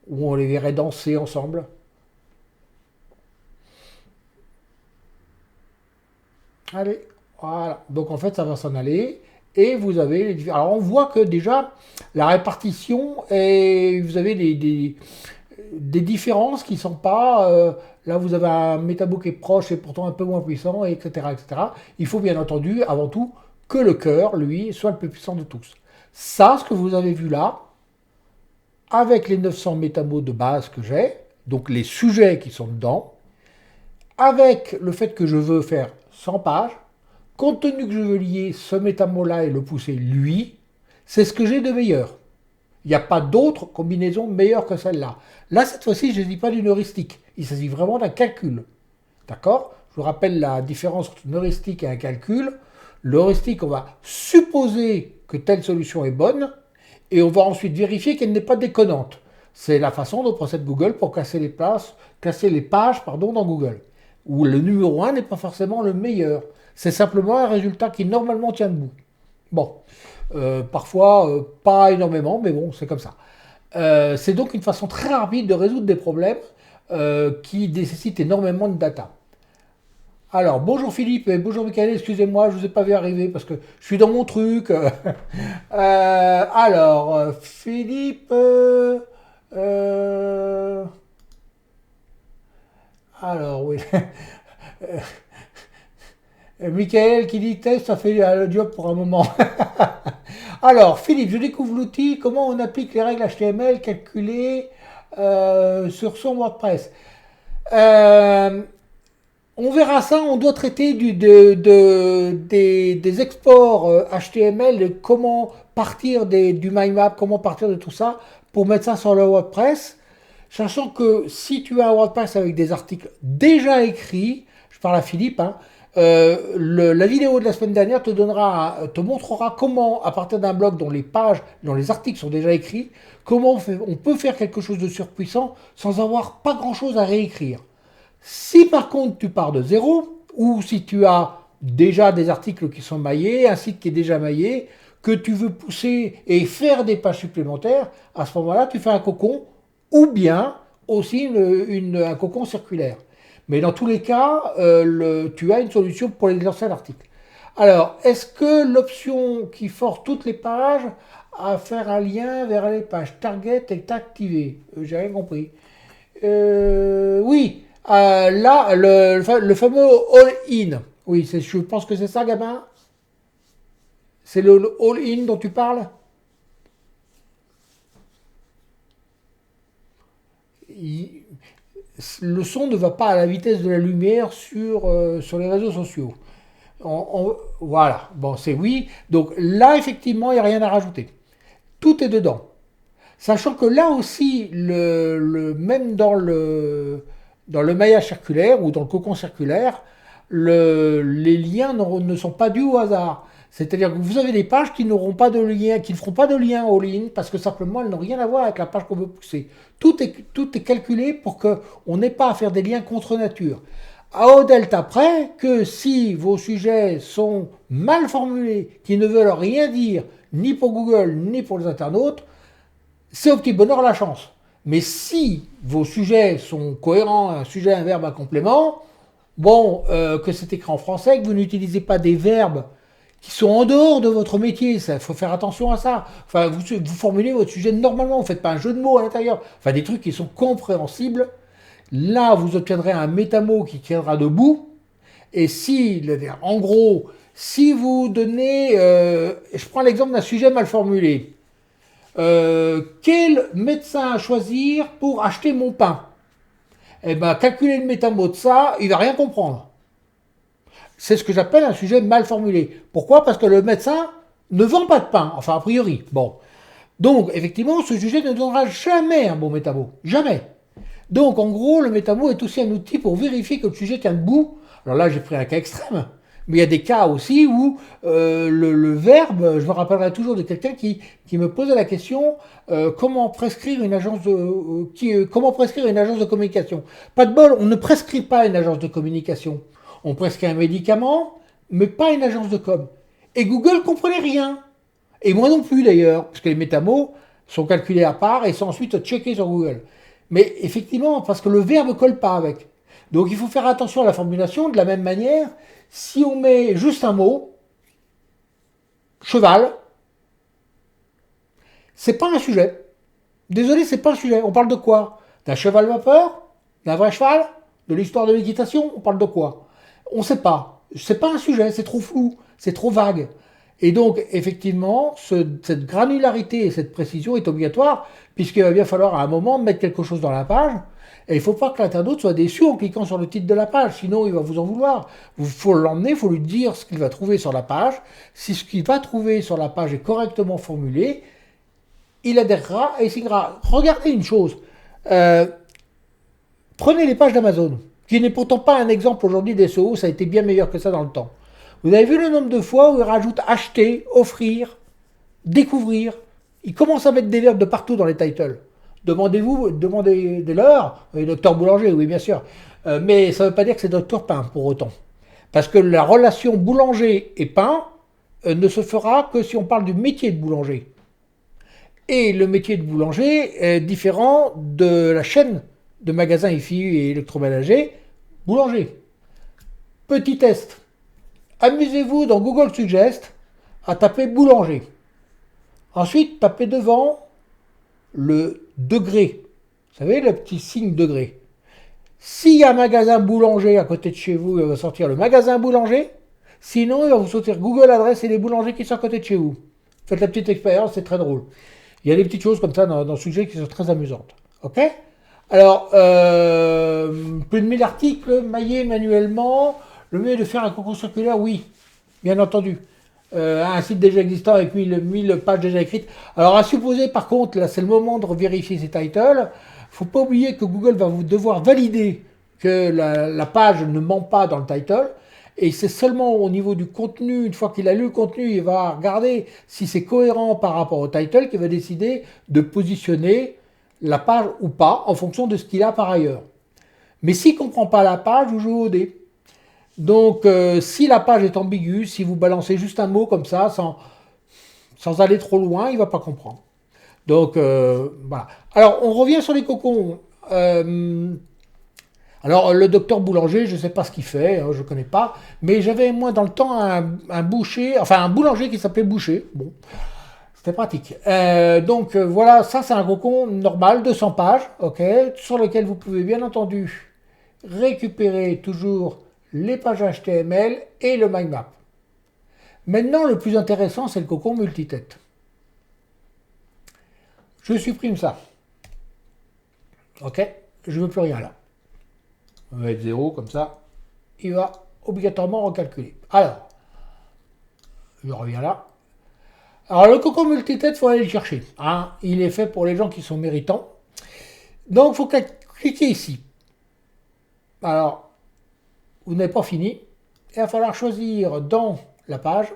Où on les verrait danser ensemble. Allez, voilà. Donc en fait, ça va s'en aller. Et vous avez les. Alors on voit que déjà, la répartition, et vous avez des différences qui ne sont pas. Là, vous avez un métabo qui est proche et pourtant un peu moins puissant, etc., etc. Il faut bien entendu, avant tout, que le cœur, lui, soit le plus puissant de tous. Ça, ce que vous avez vu là, avec les 900 métabos de base que j'ai, donc les sujets qui sont dedans, avec le fait que je veux faire 100 pages, compte tenu que je veux lier ce métamo-là et le pousser lui, c'est ce que j'ai de meilleur. Il n'y a pas d'autre combinaison meilleure que celle-là. Là, cette fois-ci, je ne dis pas d'une heuristique. Il s'agit vraiment d'un calcul. D'accord ? Je vous rappelle la différence entre une heuristique et un calcul. L'heuristique, on va supposer que telle solution est bonne et on va ensuite vérifier qu'elle n'est pas déconnante. C'est la façon dont procède Google pour casser les pages pardon, dans Google. Où le numéro 1 n'est pas forcément le meilleur. C'est simplement un résultat qui normalement tient debout. Bon, parfois pas énormément, mais bon, c'est comme ça. C'est donc une façon très rapide de résoudre des problèmes qui nécessitent énormément de data. Alors, bonjour Philippe et bonjour Michael, excusez-moi, je ne vous ai pas vu arriver parce que je suis dans mon truc. Philippe... oui. Michael qui dit test, ça fait le job pour un moment. Alors, Philippe, je découvre l'outil, comment on applique les règles HTML calculées sur son WordPress. On verra ça, on doit traiter des exports HTML, comment partir du MyMap, comment partir de tout ça, pour mettre ça sur le WordPress. Sachant que si tu as un WordPress avec des articles déjà écrits, je parle à Philippe, hein, la vidéo de la semaine dernière te montrera comment, à partir d'un blog dont les articles sont déjà écrits, comment on peut faire quelque chose de surpuissant sans avoir pas grand chose à réécrire. Si par contre tu pars de zéro, ou si tu as déjà des articles qui sont maillés, un site qui est déjà maillé, que tu veux pousser et faire des pages supplémentaires, à ce moment-là tu fais un cocon, ou bien aussi un cocon circulaire. Mais dans tous les cas, tu as une solution pour les lancer l'article. Alors, est-ce que l'option qui force toutes les pages à faire un lien vers les pages target est activée? J'ai rien compris. Oui. Là, le fameux all-in. Oui, je pense que c'est ça, Gabin. C'est le all-in dont tu parles. Le son ne va pas à la vitesse de la lumière sur les réseaux sociaux. Voilà, bon, c'est oui. Donc là, effectivement, il n'y a rien à rajouter. Tout est dedans. Sachant que là aussi, même dans le maillage circulaire ou dans le cocon circulaire, les liens ne sont pas dus au hasard. C'est-à-dire que vous avez des pages qui n'auront pas de lien, qui ne feront pas de lien all-in parce que simplement elles n'ont rien à voir avec la page qu'on veut pousser. Tout est calculé pour qu'on n'ait pas à faire des liens contre nature. Au delta près que si vos sujets sont mal formulés, qui ne veulent rien dire ni pour Google ni pour les internautes, c'est au petit bonheur la chance. Mais si vos sujets sont cohérents, un sujet, un verbe, un complément, bon, que c'est écrit en français, que vous n'utilisez pas des verbes qui sont en dehors de votre métier, il faut faire attention à ça. Enfin, vous formulez votre sujet normalement, vous ne faites pas un jeu de mots à l'intérieur, enfin des trucs qui sont compréhensibles. Là, vous obtiendrez un métamot qui tiendra debout. Et en gros, si vous donnez, je prends l'exemple d'un sujet mal formulé. Quel médecin choisir pour acheter mon pain? Eh bien, calculer le métamot de ça, il va rien comprendre. C'est ce que j'appelle un sujet mal formulé. Pourquoi? Parce que le médecin ne vend pas de pain, enfin a priori. Bon. Donc, effectivement, ce sujet ne donnera jamais un bon métamot. Jamais. Donc, en gros, le métamot est aussi un outil pour vérifier que le sujet tient debout. Alors là, j'ai pris un cas extrême. Mais il y a des cas aussi où le verbe, je me rappellerai toujours de quelqu'un qui me posait la question comment prescrire une agence de communication. Pas de bol, on ne prescrit pas une agence de communication. On prescrit un médicament, mais pas une agence de com. Et Google comprenait rien. Et moi non plus d'ailleurs, parce que les métamots sont calculés à part et sont ensuite checkés sur Google. Mais effectivement, parce que le verbe ne colle pas avec. Donc il faut faire attention à la formulation. De la même manière, si on met juste un mot, cheval, c'est pas un sujet. Désolé, c'est pas un sujet. On parle de quoi? D'un cheval vapeur? D'un vrai cheval? De l'histoire de l'équitation? On parle de quoi? On ne sait pas. C'est pas un sujet, c'est trop flou, c'est trop vague. Et donc, effectivement, cette granularité et cette précision est obligatoire, puisqu'il va bien falloir à un moment mettre quelque chose dans la page. Et il ne faut pas que l'internaute soit déçu en cliquant sur le titre de la page, sinon il va vous en vouloir. Il faut l'emmener, il faut lui dire ce qu'il va trouver sur la page. Si ce qu'il va trouver sur la page est correctement formulé, il adhérera et signera. Regardez une chose. Prenez les pages d'Amazon, qui n'est pourtant pas un exemple aujourd'hui d'SEO, ça a été bien meilleur que ça dans le temps. Vous avez vu le nombre de fois où il rajoute acheter, offrir, découvrir. Il commence à mettre des verbes de partout dans les titles. demandez-leur, docteur Boulanger, oui bien sûr, mais ça ne veut pas dire que c'est docteur Pain pour autant. Parce que la relation boulanger et pain ne se fera que si on parle du métier de boulanger. Et le métier de boulanger est différent de la chaîne de magasins IFI et électroménager boulanger. Petit test. Amusez-vous dans Google Suggest à taper boulanger. Ensuite, tapez devant le degré. Vous savez, le petit signe degré. S'il y a un magasin boulanger à côté de chez vous, il va sortir le magasin boulanger. Sinon, il va vous sortir Google Adresse et les boulangers qui sont à côté de chez vous. Faites la petite expérience, c'est très drôle. Il y a des petites choses comme ça dans ce sujet qui sont très amusantes. Ok? Alors, plus de 1000 articles maillés manuellement. Le mieux est de faire un concours circulaire, oui, bien entendu. Un site déjà existant avec 1000 pages déjà écrites. Alors, à supposer, par contre, là, c'est le moment de vérifier ces titles. Faut pas oublier que Google va vous devoir valider que la page ne ment pas dans le title. Et c'est seulement au niveau du contenu, une fois qu'il a lu le contenu, il va regarder si c'est cohérent par rapport au title, qu'il va décider de positionner la page ou pas, en fonction de ce qu'il a par ailleurs. Mais s'il ne comprend pas la page, vous jouez au dé. Donc, si la page est ambiguë, si vous balancez juste un mot comme ça, sans aller trop loin, il ne va pas comprendre. Donc, voilà. Alors, on revient sur les cocons. Alors, le docteur Boulanger, je ne sais pas ce qu'il fait, je ne connais pas, mais j'avais, moi, dans le temps, un boulanger qui s'appelait Boucher. Bon, c'était pratique. Voilà, ça, c'est un cocon normal, 200 pages, ok, sur lequel vous pouvez, bien entendu, récupérer toujours les pages HTML et le mind map. Maintenant, le plus intéressant, c'est le cocon multitête. Je supprime ça. Ok, je ne veux plus rien là. On va mettre 0 comme ça. Il va obligatoirement recalculer. Alors, je reviens là. Alors, le cocon multitête, il faut aller le chercher. Hein. Il est fait pour les gens qui sont méritants. Donc, il faut cliquer ici. Alors, vous n'avez pas fini. Il va falloir choisir dans la page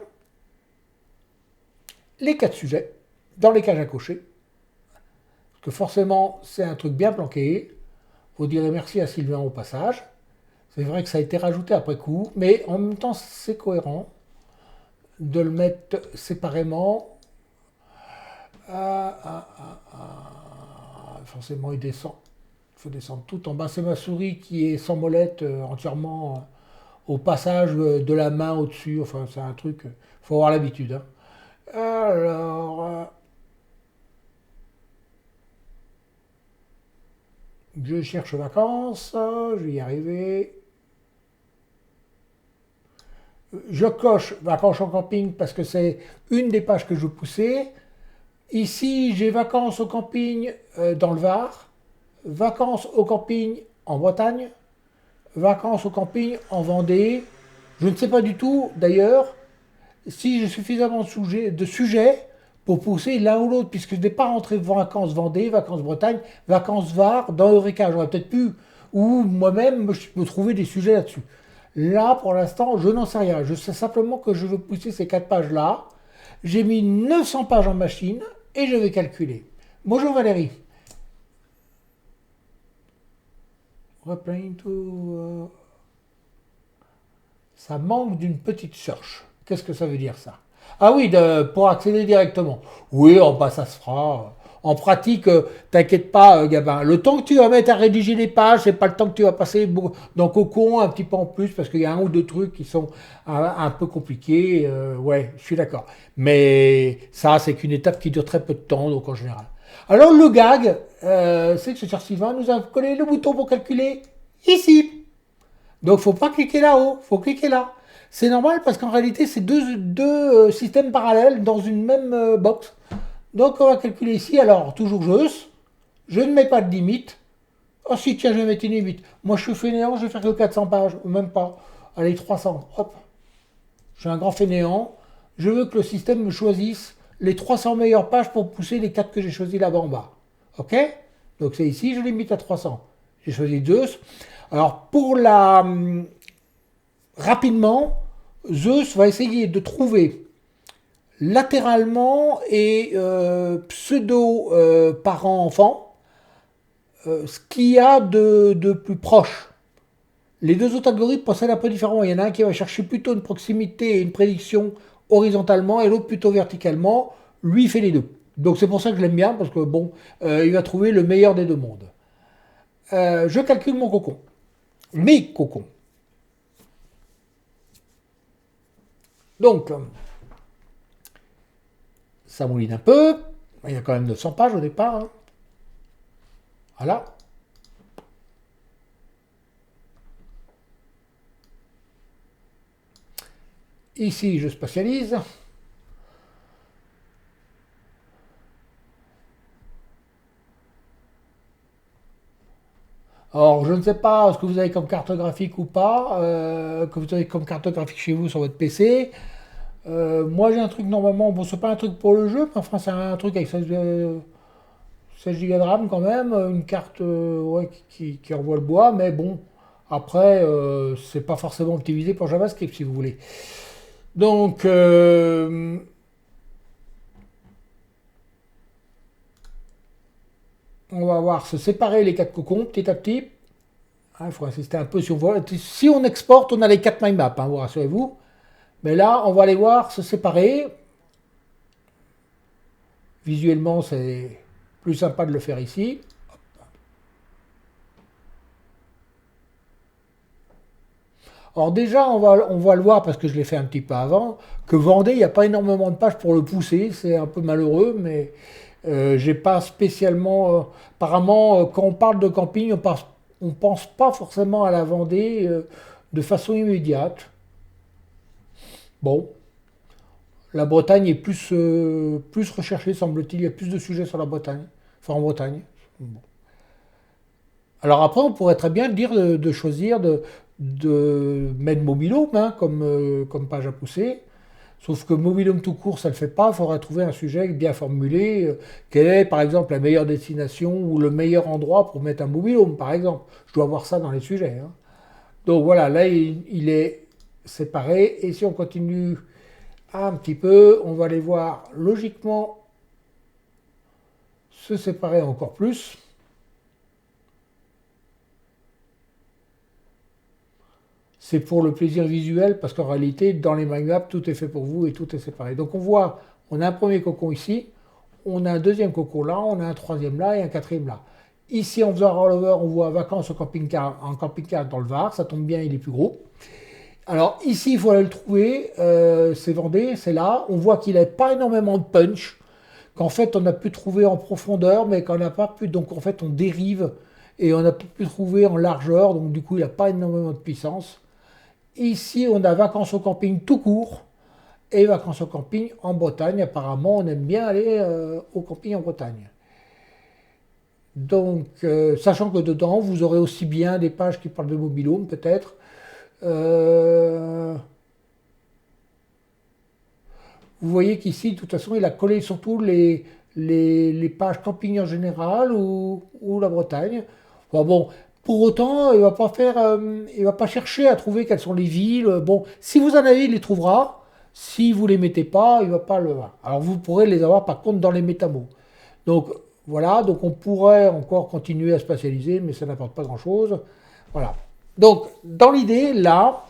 les 4 sujets, dans les cages à cocher. Parce que forcément, c'est un truc bien planqué. Vous direz merci à Sylvain au passage. C'est vrai que ça a été rajouté après coup, mais en même temps, c'est cohérent de le mettre séparément. Forcément, il descend. Il faut descendre tout en bas. C'est ma souris qui est sans molette entièrement au passage de la main au-dessus. Enfin, c'est un truc, il faut avoir l'habitude. Hein. Alors, je cherche vacances, je vais y arriver. Je coche vacances en camping parce que c'est une des pages que je veux pousser. Ici, j'ai vacances au camping dans le Var, vacances au camping en Bretagne, vacances au camping en Vendée. Je ne sais pas du tout, d'ailleurs, si j'ai suffisamment de sujets pour pousser l'un ou l'autre, puisque je n'ai pas rentré vacances Vendée, vacances Bretagne, vacances Var dans Eureka. J'aurais peut-être pu, ou moi-même, me trouver des sujets là-dessus. Là, pour l'instant, je n'en sais rien. Je sais simplement que je veux pousser ces 4 pages-là. J'ai mis 900 pages en machine et je vais calculer. Bonjour Valérie. Replaying to... Ça manque d'une petite search. Qu'est-ce que ça veut dire ça? Ah oui, pour accéder directement. Oui, en bas ça se fera. En pratique, t'inquiète pas, Gabin. Le temps que tu vas mettre à rédiger les pages, c'est pas le temps que tu vas passer dans Cocon un petit peu en plus, parce qu'il y a un ou deux trucs qui sont un peu compliqués. Ouais, je suis d'accord. Mais ça, c'est qu'une étape qui dure très peu de temps, donc en général. Alors le gag, c'est que ce cher Sylvain nous a collé le bouton pour calculer ici. Donc faut pas cliquer là-haut, faut cliquer là. C'est normal parce qu'en réalité, c'est deux systèmes parallèles dans une même box. Donc on va calculer ici, alors toujours je ne mets pas de limite. Oh si, tiens, je vais mettre une limite. Moi je suis fainéant, je vais faire que 400 pages, ou même pas. Allez, 300, hop. Je suis un grand fainéant. Je veux que le système me choisisse les 300 meilleures pages pour pousser les 4 que j'ai choisis là-bas en bas. Ok? Donc c'est ici, je limite à 300. J'ai choisi Zeus. Alors pour rapidement, Zeus va essayer de trouver latéralement et pseudo parent-enfant, ce qu'il y a de plus proche. Les deux autres algorithmes procèdent un peu différemment. Il y en a un qui va chercher plutôt une proximité et une prédiction horizontalement et l'autre plutôt verticalement. Lui, il fait les deux. Donc c'est pour ça que je l'aime bien, parce que bon, il va trouver le meilleur des deux mondes. Je calcule mon cocon. Mes cocons. Donc, ça mouline un peu. Il y a quand même 900 pages au départ, hein. Voilà. Ici, je spatialise. Alors, je ne sais pas ce que vous avez comme carte graphique ou pas, que vous avez comme carte graphique chez vous sur votre PC. Moi, j'ai un truc normalement, bon, c'est pas un truc pour le jeu, mais enfin, c'est un truc avec 16 Go de RAM quand même, une carte ouais, qui envoie le bois, mais bon, après, c'est pas forcément optimisé pour JavaScript si vous voulez. Donc, on va voir se séparer les quatre cocons petit à petit. Il faut insister un peu si on voit. Si on exporte, on a les quatre mind maps, hein, vous rassurez-vous. Mais là, on va les voir se séparer. Visuellement, c'est plus sympa de le faire ici. Alors déjà, on va le voir, parce que je l'ai fait un petit peu avant, que Vendée, il n'y a pas énormément de pages pour le pousser. C'est un peu malheureux, mais j'ai pas spécialement... apparemment, quand on parle de camping, on pense pas forcément à la Vendée de façon immédiate. Bon, la Bretagne est plus recherchée, semble-t-il. Il y a plus de sujets sur la Bretagne. Enfin, en Bretagne. Bon. Alors après, on pourrait très bien dire de choisir de mettre Mobilhome hein, comme page à pousser. Sauf que Mobilhome tout court, ça ne le fait pas. Il faudra trouver un sujet bien formulé. Quelle est, par exemple, la meilleure destination ou le meilleur endroit pour mettre un Mobilhome, par exemple. Je dois voir ça dans les sujets, hein. Donc voilà, là, il est séparé. Et si on continue un petit peu, on va les voir logiquement se séparer encore plus. C'est pour le plaisir visuel, parce qu'en réalité, dans les mind maps, tout est fait pour vous et tout est séparé. Donc on voit, on a un premier cocon ici, on a un deuxième cocon là, on a un troisième là et un quatrième là. Ici, en faisant un rollover, on voit vacances au camping-car, en camping-car dans le Var, ça tombe bien, il est plus gros. Alors ici, il faut aller le trouver, c'est Vendée, c'est là. On voit qu'il n'a pas énormément de punch, qu'en fait on a pu trouver en profondeur, mais qu'on n'a pas pu, donc en fait on dérive et on n'a pas pu trouver en largeur, donc du coup il n'a pas énormément de puissance. Ici, on a vacances au camping tout court et vacances au camping en Bretagne. Apparemment, on aime bien aller au camping en Bretagne. Donc, sachant que dedans, vous aurez aussi bien des pages qui parlent de mobilhome, peut-être. Vous voyez qu'ici, de toute façon, il a collé surtout les pages camping en général ou la Bretagne. Bon, pour autant, il va pas chercher à trouver quelles sont les villes. Bon, si vous en avez, il les trouvera. Si vous les mettez pas, il va pas le. Alors vous pourrez les avoir par contre dans les métamos. Donc voilà, donc on pourrait encore continuer à spatialiser, mais ça n'apporte pas grand-chose. Voilà. Donc dans l'idée, là,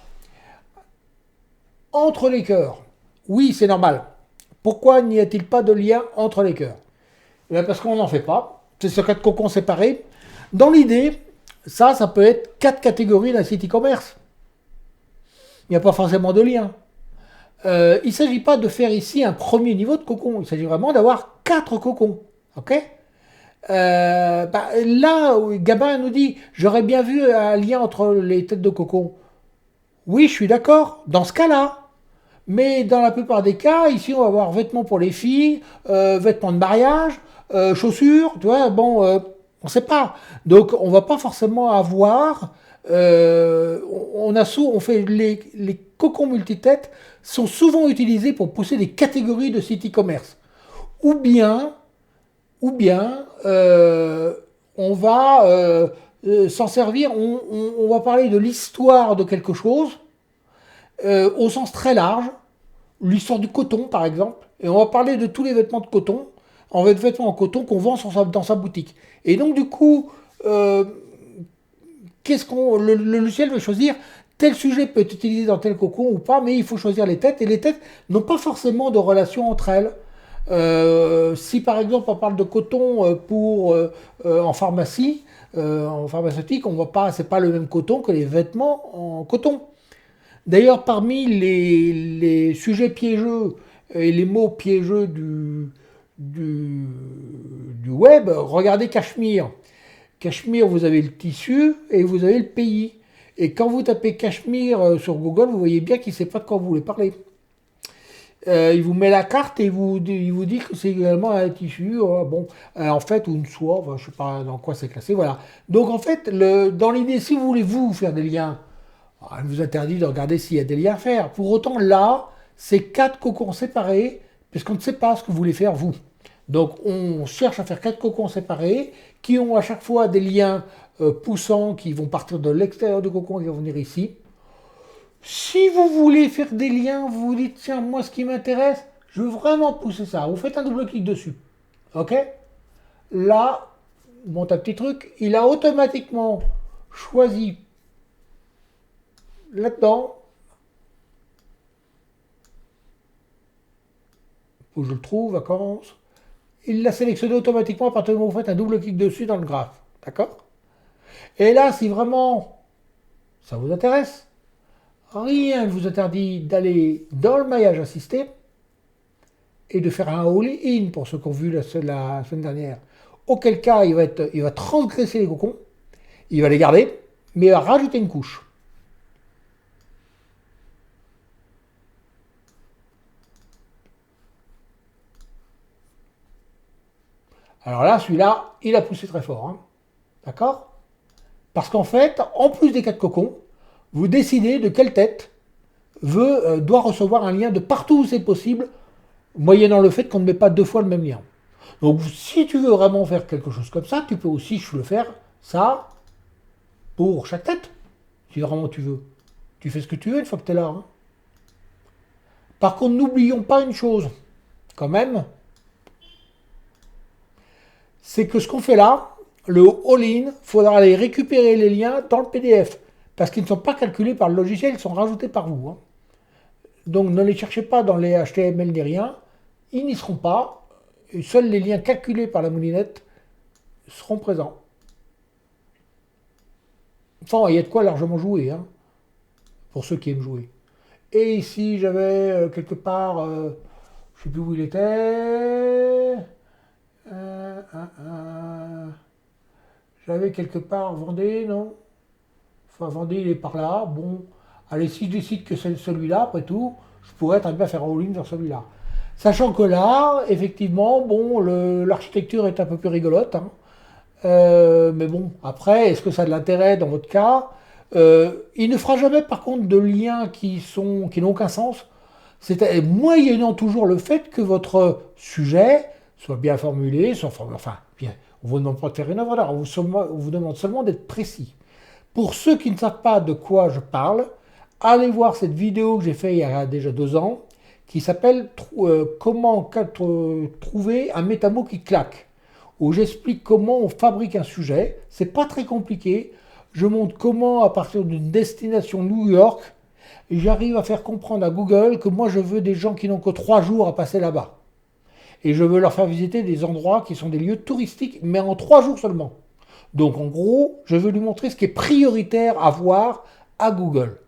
entre les cœurs, oui, c'est normal. Pourquoi n'y a-t-il pas de lien entre les cœurs? Eh bien, parce qu'on n'en fait pas. C'est sur quatre cocons séparés. Dans l'idée, ça peut être quatre catégories d'un site e-commerce. Il n'y a pas forcément de lien. Il ne s'agit pas de faire ici un premier niveau de cocon. Il s'agit vraiment d'avoir quatre cocons. Ok. Là, Gabin nous dit, j'aurais bien vu un lien entre les têtes de cocon. Oui, je suis d'accord. Dans ce cas-là. Mais dans la plupart des cas, ici, on va avoir vêtements pour les filles, vêtements de mariage, chaussures, tu vois, bon, on ne sait pas. Donc, on ne va pas forcément avoir... on fait les cocons multitêtes sont souvent utilisés pour pousser des catégories de sites e-commerce. Ou bien, on va s'en servir, on va parler de l'histoire de quelque chose au sens très large, l'histoire du coton par exemple, et on va parler de tous les vêtements de coton, vêtements en coton qu'on vend dans sa boutique. Et donc du coup, euh, le logiciel va choisir tel sujet peut être utilisé dans tel cocon ou pas, mais il faut choisir les têtes, et les têtes n'ont pas forcément de relation entre elles. Si par exemple on parle de coton en pharmacie, en pharmaceutique, on voit pas, c'est pas le même coton que les vêtements en coton. D'ailleurs, parmi les sujets piégeux et les mots piégeux du, du web, regardez Cachemire. Cachemire, vous avez le tissu et vous avez le pays. Et quand vous tapez Cachemire sur Google, vous voyez bien qu'il ne sait pas de quoi vous voulez parler. Il vous met la carte et il vous dit que c'est également un tissu, en fait, ou une soie, enfin, je ne sais pas dans quoi c'est classé, voilà. Donc en fait, dans l'idée, si vous voulez vous faire des liens, elle vous interdit de regarder s'il y a des liens à faire. Pour autant, là, c'est 4 cocons séparés, puisqu'on ne sait pas ce que vous voulez faire vous. Donc on cherche à faire 4 cocons séparés, qui ont à chaque fois des liens poussants, qui vont partir de l'extérieur du cocon et qui vont venir ici. Si vous voulez faire des liens, vous vous dites, tiens, moi ce qui m'intéresse, je veux vraiment pousser ça. Vous faites un double clic dessus. OK? Là, mon petit truc, il a automatiquement choisi là-dedans, où je le trouve, vacances, il l'a sélectionné automatiquement à partir du moment où vous faites un double clic dessus dans le graphe. D'accord? Et là, si vraiment ça vous intéresse, rien ne vous interdit d'aller dans le maillage assisté et de faire un all-in pour ceux qui ont vu la semaine dernière. Auquel cas, il va transgresser les cocons, il va les garder, mais il va rajouter une couche. Alors là, celui-là, il a poussé très fort. Hein. D'accord? Parce qu'en fait, en plus des 4 cocons, vous décidez de quelle tête doit recevoir un lien de partout où c'est possible, moyennant le fait qu'on ne met pas 2 fois le même lien. Donc si tu veux vraiment faire quelque chose comme ça, tu peux aussi le faire, ça, pour chaque tête. Si vraiment tu veux. Tu fais ce que tu veux une fois que tu es là. Hein. Par contre, n'oublions pas une chose, quand même, c'est que ce qu'on fait là, le all-in, il faudra aller récupérer les liens dans le PDF. Parce qu'ils ne sont pas calculés par le logiciel, ils sont rajoutés par vous. Hein. Donc ne les cherchez pas dans les HTML ni rien, ils n'y seront pas. Et seuls les liens calculés par la moulinette seront présents. Enfin, il y a de quoi largement jouer, hein, pour ceux qui aiment jouer. Et ici, j'avais quelque part, je ne sais plus où il était. J'avais quelque part Vendée, non? Enfin, Vendée, il est par là. Bon, allez, si je décide que c'est celui-là, après tout, je pourrais très bien faire un all-in vers celui-là. Sachant que là, effectivement, bon, l'architecture est un peu plus rigolote. Hein. Mais bon, après, est-ce que ça a de l'intérêt dans votre cas? Il ne fera jamais, par contre, de liens qui n'ont aucun sens. C'est moyennant toujours le fait que votre sujet soit bien formulé, enfin, bien, on vous demande pas de faire une œuvre d'art, on vous demande seulement d'être précis. Pour ceux qui ne savent pas de quoi je parle, allez voir cette vidéo que j'ai faite il y a déjà 2 ans, qui s'appelle Comment trouver un métamo qui claque, où j'explique comment on fabrique un sujet. C'est pas très compliqué. Je montre comment, à partir d'une destination New York, j'arrive à faire comprendre à Google que moi je veux des gens qui n'ont que 3 jours à passer là-bas. Et je veux leur faire visiter des endroits qui sont des lieux touristiques, mais en 3 jours seulement. Donc en gros, je veux lui montrer ce qui est prioritaire à voir à Google.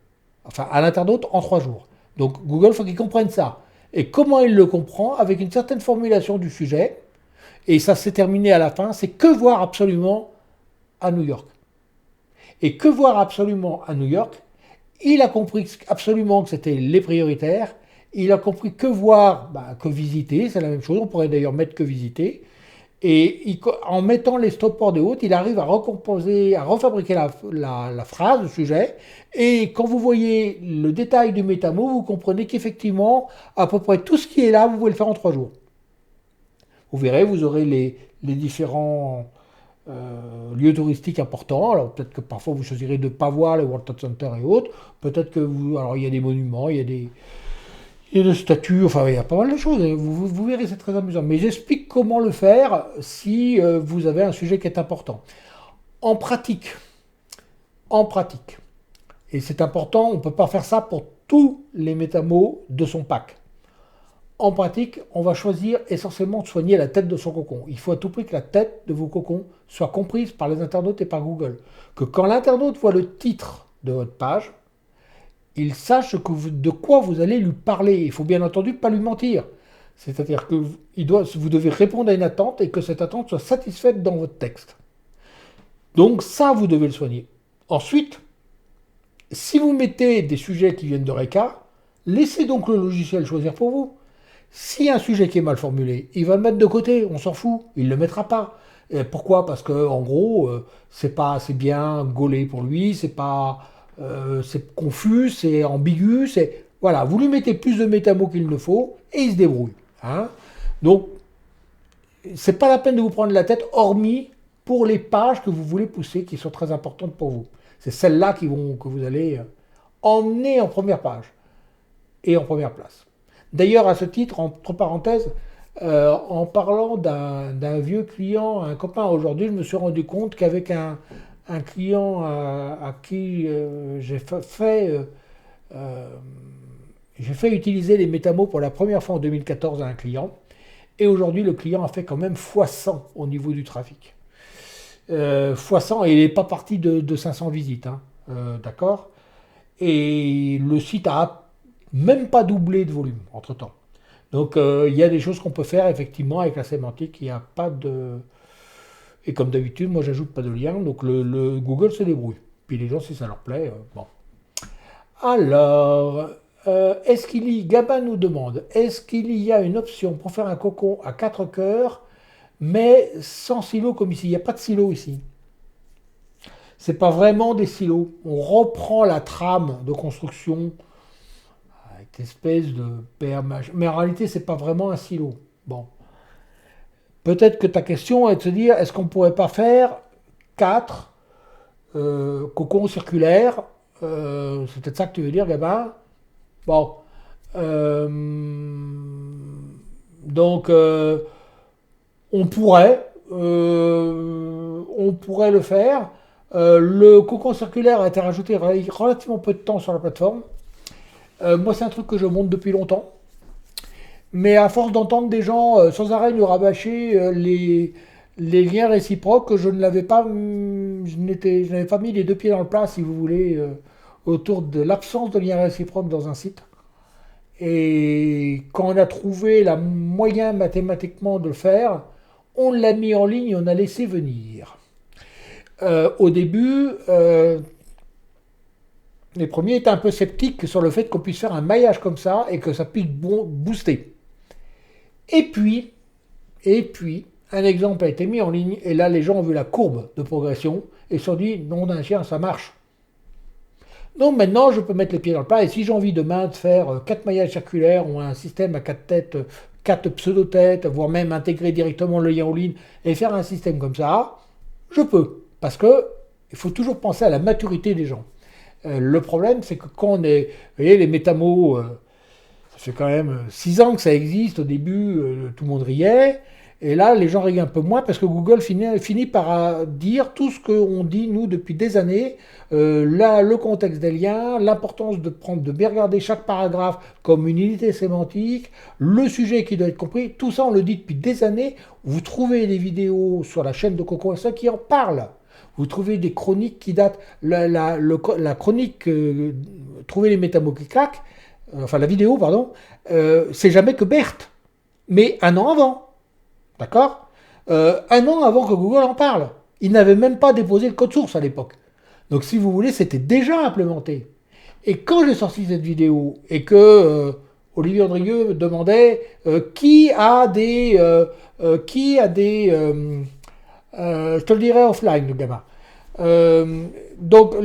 Enfin, à l'internaute en 3 jours. Donc Google, il faut qu'il comprenne ça. Et comment il le comprend? Avec une certaine formulation du sujet. Et ça s'est terminé à la fin, c'est que voir absolument à New York. Et que voir absolument à New York? Il a compris absolument que c'était les prioritaires. Il a compris que voir, que visiter, c'est la même chose. On pourrait d'ailleurs mettre que visiter. Et en mettant les stop des hautes, il arrive à recomposer, à refabriquer la phrase, le sujet. Et quand vous voyez le détail du métamo, vous comprenez qu'effectivement, à peu près tout ce qui est là, vous pouvez le faire en 3 jours. Vous verrez, vous aurez les différents lieux touristiques importants. Alors peut-être que parfois vous choisirez de ne pas voir les World Trade Center et autres. Peut-être que alors il y a des monuments, il y a des statues, enfin il y a pas mal de choses. Vous verrez, c'est très amusant. Mais j'explique comment le faire si vous avez un sujet qui est important. En pratique, en pratique, et c'est important, on ne peut pas faire ça pour tous les métamots de son pack. En pratique, on va choisir essentiellement de soigner la tête de son cocon. Il faut à tout prix que la tête de vos cocons soit comprise par les internautes et par Google. Que quand l'internaute voit le titre de votre page, il sache de quoi vous allez lui parler. Il faut bien entendu pas lui mentir. C'est-à-dire que vous devez répondre à une attente et que cette attente soit satisfaite dans votre texte. Donc ça, vous devez le soigner. Ensuite, si vous mettez des sujets qui viennent de RECA, laissez donc le logiciel choisir pour vous. S'il y a un sujet qui est mal formulé, il va le mettre de côté, on s'en fout, il ne le mettra pas. Et pourquoi? Parce que en gros, c'est pas assez bien gaulé pour lui, c'est confus, c'est ambigu, voilà, vous lui mettez plus de métamots qu'il ne faut et il se débrouille. Hein. Donc, c'est pas la peine de vous prendre la tête, hormis pour les pages que vous voulez pousser, qui sont très importantes pour vous. C'est celles-là que vous allez emmener en première page et en première place. D'ailleurs, à ce titre, entre parenthèses, en parlant d'un vieux client, un copain aujourd'hui, je me suis rendu compte qu'avec un client à qui j'ai fait utiliser les métamots pour la première fois en 2014 à un client, et aujourd'hui le client a fait quand même x100 au niveau du trafic. x100, et il n'est pas parti de 500 visites, hein, d'accord? Et le site a même pas doublé de volume entre-temps. Donc il y a des choses qu'on peut faire effectivement avec la sémantique, il n'y a pas de... Et comme d'habitude, moi j'ajoute pas de lien, donc le Google se débrouille. Puis les gens, si ça leur plaît, bon. Alors, Gabin nous demande, est-ce qu'il y a une option pour faire un cocon à 4 cœurs, mais sans silo comme ici? Il n'y a pas de silo ici. C'est pas vraiment des silos. On reprend la trame de construction avec espèce de PMH. Mais en réalité, c'est pas vraiment un silo. Bon. Peut-être que ta question est de se dire, est-ce qu'on ne pourrait pas faire 4 cocons circulaires? C'est peut-être ça que tu veux dire, Gabin. Bon. Donc, on pourrait le faire. Le cocon circulaire a été rajouté relativement peu de temps sur la plateforme. Moi, c'est un truc que je monte depuis longtemps. Mais à force d'entendre des gens sans arrêt nous rabâcher les liens réciproques, je n'avais pas mis les deux pieds dans le plat, si vous voulez, autour de l'absence de liens réciproques dans un site. Et quand on a trouvé le moyen mathématiquement de le faire, on l'a mis en ligne et on a laissé venir. Au début, les premiers étaient un peu sceptiques sur le fait qu'on puisse faire un maillage comme ça et que ça puisse booster. Et puis, un exemple a été mis en ligne et là, les gens ont vu la courbe de progression et se sont dit, nom d'un chien, ça marche. Donc maintenant, je peux mettre les pieds dans le plat et si j'ai envie demain de faire 4 maillages circulaires ou un système à 4 têtes, 4 pseudo-têtes, voire même intégrer directement le lien en ligne et faire un système comme ça, je peux. Parce que il faut toujours penser à la maturité des gens. Le problème, c'est que quand on est... Vous voyez, les métamots, ça fait quand même 6 ans que ça existe. Au début, tout le monde riait. Et là, les gens rient un peu moins parce que Google finit par dire tout ce qu'on dit, nous, depuis des années. Là, le contexte des liens, l'importance de bien regarder chaque paragraphe comme une unité sémantique, le sujet qui doit être compris. Tout ça, on le dit depuis des années. Vous trouvez des vidéos sur la chaîne de Coco SA qui en parlent. Vous trouvez des chroniques qui datent, la chronique Trouver les métamots qui claquent, enfin la vidéo, pardon, c'est jamais que Berthe, mais un an avant, d'accord, un an avant que Google en parle. Il n'avait même pas déposé le code source à l'époque. Donc si vous voulez, c'était déjà implémenté. Et quand j'ai sorti cette vidéo et que Olivier Andrieux demandait qui a des je te le dirai offline, le gamin. Donc,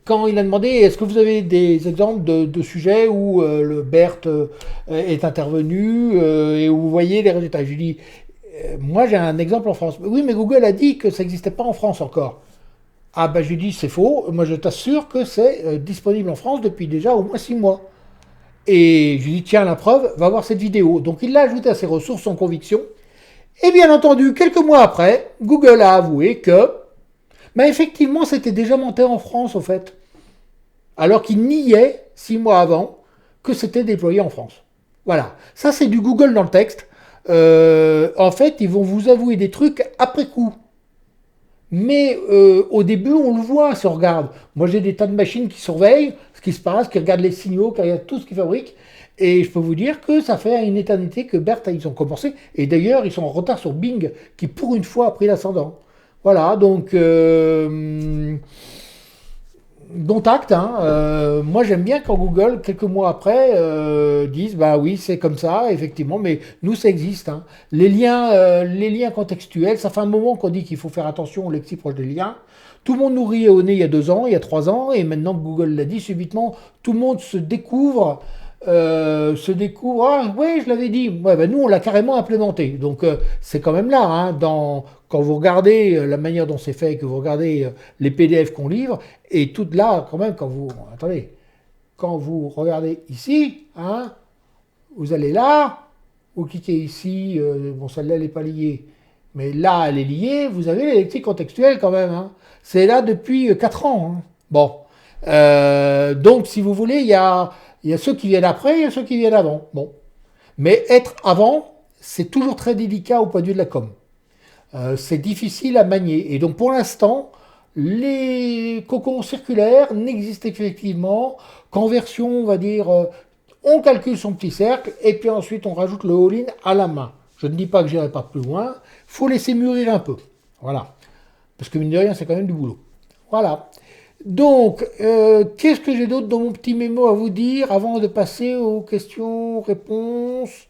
quand il a demandé, est-ce que vous avez des exemples de sujets où le BERT est intervenu et où vous voyez les résultats? Je lui dis, moi j'ai un exemple en France. Oui, mais Google a dit que ça n'existait pas en France encore. Ah ben je lui dis, c'est faux. Moi je t'assure que c'est disponible en France depuis déjà au moins 6 mois. Et je lui dis, tiens, la preuve, va voir cette vidéo. Donc il l'a ajouté à ses ressources sans conviction. Et bien entendu, quelques mois après, Google a avoué que, effectivement, c'était déjà monté en France, au fait. Alors qu'il niait, 6 mois avant, que c'était déployé en France. Voilà. Ça, c'est du Google dans le texte. En fait, ils vont vous avouer des trucs après coup. Mais au début, on le voit si on regarde. Moi, j'ai des tas de machines qui surveillent ce qui se passe, qui regardent les signaux, qui regardent tout ce qu'ils fabriquent. Et je peux vous dire que ça fait une éternité que BERT, ils ont commencé. Et d'ailleurs, ils sont en retard sur Bing, qui pour une fois a pris l'ascendant. Voilà, donc dont acte. Hein. Moi, j'aime bien quand Google, quelques mois après, disent bah oui, c'est comme ça, effectivement, mais nous, ça existe. Hein. Les liens contextuels, ça fait un moment qu'on dit qu'il faut faire attention au lexique proche des liens. Tout le monde nous riait au nez il y a 2 ans, il y a 3 ans, et maintenant que Google l'a dit, subitement, tout le monde se découvre, ah oui, je l'avais dit. Ouais, ben nous, on l'a carrément implémenté. Donc, c'est quand même là, hein, quand vous regardez la manière dont c'est fait, que vous regardez les PDF qu'on livre, et tout là, quand même, attendez, quand vous regardez ici, hein, vous allez là, vous cliquez ici, bon, celle-là, elle n'est pas liée, mais là, elle est liée, vous avez les lexiques contextuels quand même, hein. C'est là depuis 4 ans. Hein. Bon. Donc, si vous voulez, il y a ceux qui viennent après, il y a ceux qui viennent avant. Bon. Mais être avant, c'est toujours très délicat au point de vue de la com. C'est difficile à manier. Et donc pour l'instant, les cocons circulaires n'existent effectivement qu'en version, on va dire, on calcule son petit cercle et puis ensuite on rajoute le all-in à la main. Je ne dis pas que j'irai pas plus loin, il faut laisser mûrir un peu. Voilà. Parce que mine de rien, c'est quand même du boulot. Voilà. Donc, qu'est-ce que j'ai d'autre dans mon petit mémo à vous dire avant de passer aux questions-réponses.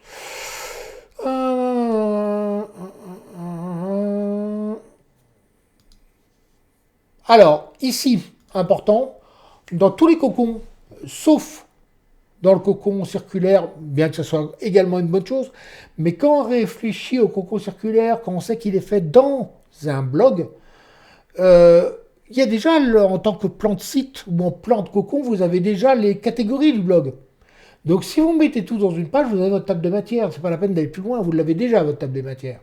Alors, ici, important, dans tous les cocons, sauf dans le cocon circulaire, bien que ce soit également une bonne chose, mais quand on réfléchit au cocon circulaire, quand on sait qu'il est fait dans un blog, il y a déjà, en tant que plan de site ou en plan de cocon, vous avez déjà les catégories du blog. Donc si vous mettez tout dans une page, vous avez votre table de matière. C'est pas la peine d'aller plus loin, vous l'avez déjà, votre table de matière.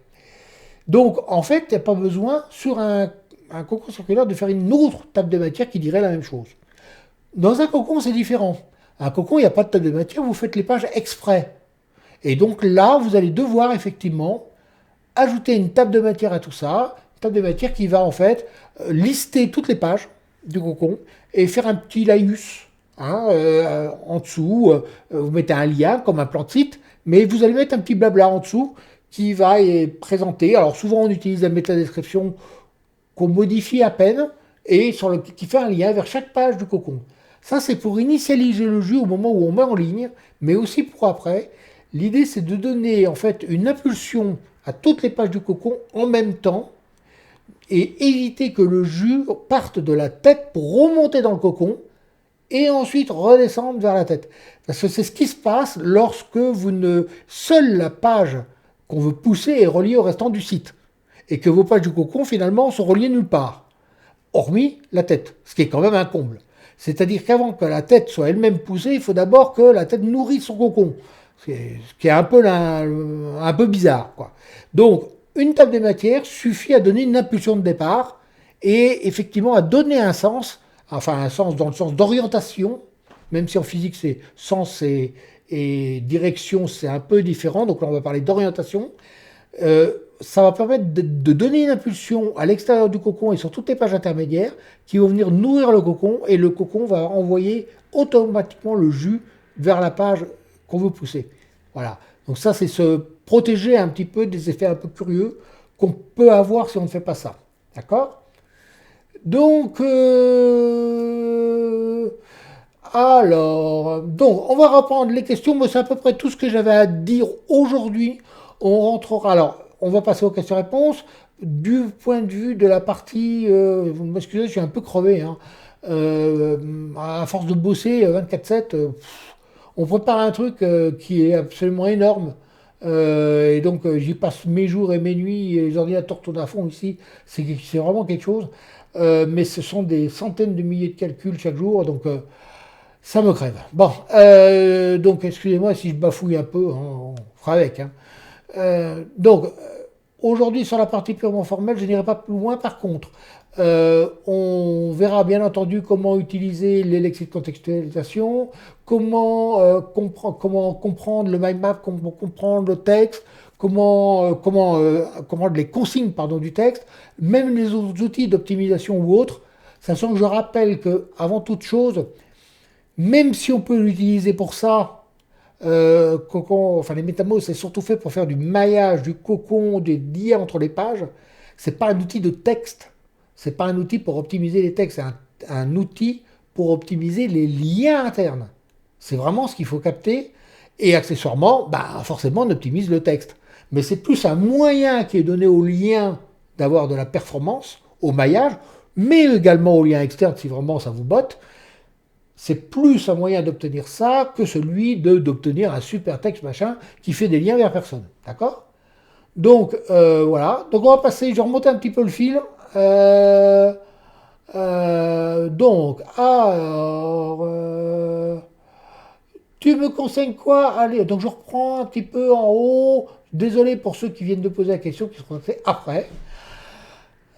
Donc en fait, il n'y a pas besoin, sur un cocon circulaire, de faire une autre table de matière qui dirait la même chose. Dans un cocon, c'est différent. Un cocon, il n'y a pas de table de matière, vous faites les pages exprès. Et donc là, vous allez devoir effectivement ajouter une table de matière à tout ça, une table de matière qui va en fait lister toutes les pages du cocon et faire un petit laïus. Hein, en dessous, vous mettez un lien comme un plan de site, mais vous allez mettre un petit blabla en dessous qui va présenter. Alors souvent on utilise la métadescription qu'on modifie à peine et qui fait un lien vers chaque page du cocon. Ça c'est pour initialiser le jeu au moment où on met en ligne, mais aussi pour après. L'idée c'est de donner en fait une impulsion à toutes les pages du cocon en même temps et éviter que le jus parte de la tête pour remonter dans le cocon et ensuite redescendre vers la tête. Parce que c'est ce qui se passe lorsque seule la page qu'on veut pousser est reliée au restant du site. Et que vos pages du cocon, finalement, sont reliées nulle part. Hormis la tête, ce qui est quand même un comble. C'est-à-dire qu'avant que la tête soit elle-même poussée, il faut d'abord que la tête nourrisse son cocon. Ce qui est un peu bizarre, quoi. Donc, une table des matières suffit à donner une impulsion de départ et effectivement à donner un sens dans le sens d'orientation, même si en physique c'est sens et direction c'est un peu différent, donc là on va parler d'orientation. Ça va permettre de donner une impulsion à l'extérieur du cocon et sur toutes les pages intermédiaires qui vont venir nourrir le cocon et le cocon va envoyer automatiquement le jus vers la page qu'on veut pousser. Voilà. Donc ça c'est se protéger un petit peu des effets un peu curieux qu'on peut avoir si on ne fait pas ça. D'accord ? Donc, on va reprendre les questions, mais c'est à peu près tout ce que j'avais à dire aujourd'hui. On rentrera, alors, on va passer aux questions-réponses. Du point de vue de la partie, vous m'excusez, je suis un peu crevé, hein. À force de bosser 24/7, on prépare un truc qui est absolument énorme. Et donc, j'y passe mes jours et mes nuits, et les ordinateurs tournent à fond ici. C'est vraiment quelque chose. Mais ce sont des centaines de milliers de calculs chaque jour, donc ça me crève. Bon, donc excusez-moi si je bafouille un peu, hein, on fera avec. Hein. Donc, Aujourd'hui, sur la partie purement formelle, je n'irai pas plus loin. Par contre, on verra bien entendu comment utiliser les lexiques de contextualisation, comment comprendre le mind map, comment comprendre le texte, comment les consignes pardon, du texte, même les autres outils d'optimisation ou autres. Sachant que je rappelle que, avant toute chose, même si on peut l'utiliser pour ça, enfin les métamos, c'est surtout fait pour faire du maillage, du cocon, des liens entre les pages. C'est pas un outil de texte. C'est pas un outil pour optimiser les textes. C'est un outil pour optimiser les liens internes. C'est vraiment ce qu'il faut capter. Et accessoirement, bah, forcément, on optimise le texte. Mais c'est plus un moyen qui est donné au lien d'avoir de la performance, au maillage, mais également au lien externe si vraiment ça vous botte. C'est plus un moyen d'obtenir ça que celui d'obtenir un super texte machin qui fait des liens vers personne. D'accord? Donc voilà. Donc on va passer, je vais remonter un petit peu le fil. Donc, alors, tu me conseilles quoi? Allez, donc je reprends un petit peu en haut. Désolé pour ceux qui viennent de poser la question, qui seront faits après.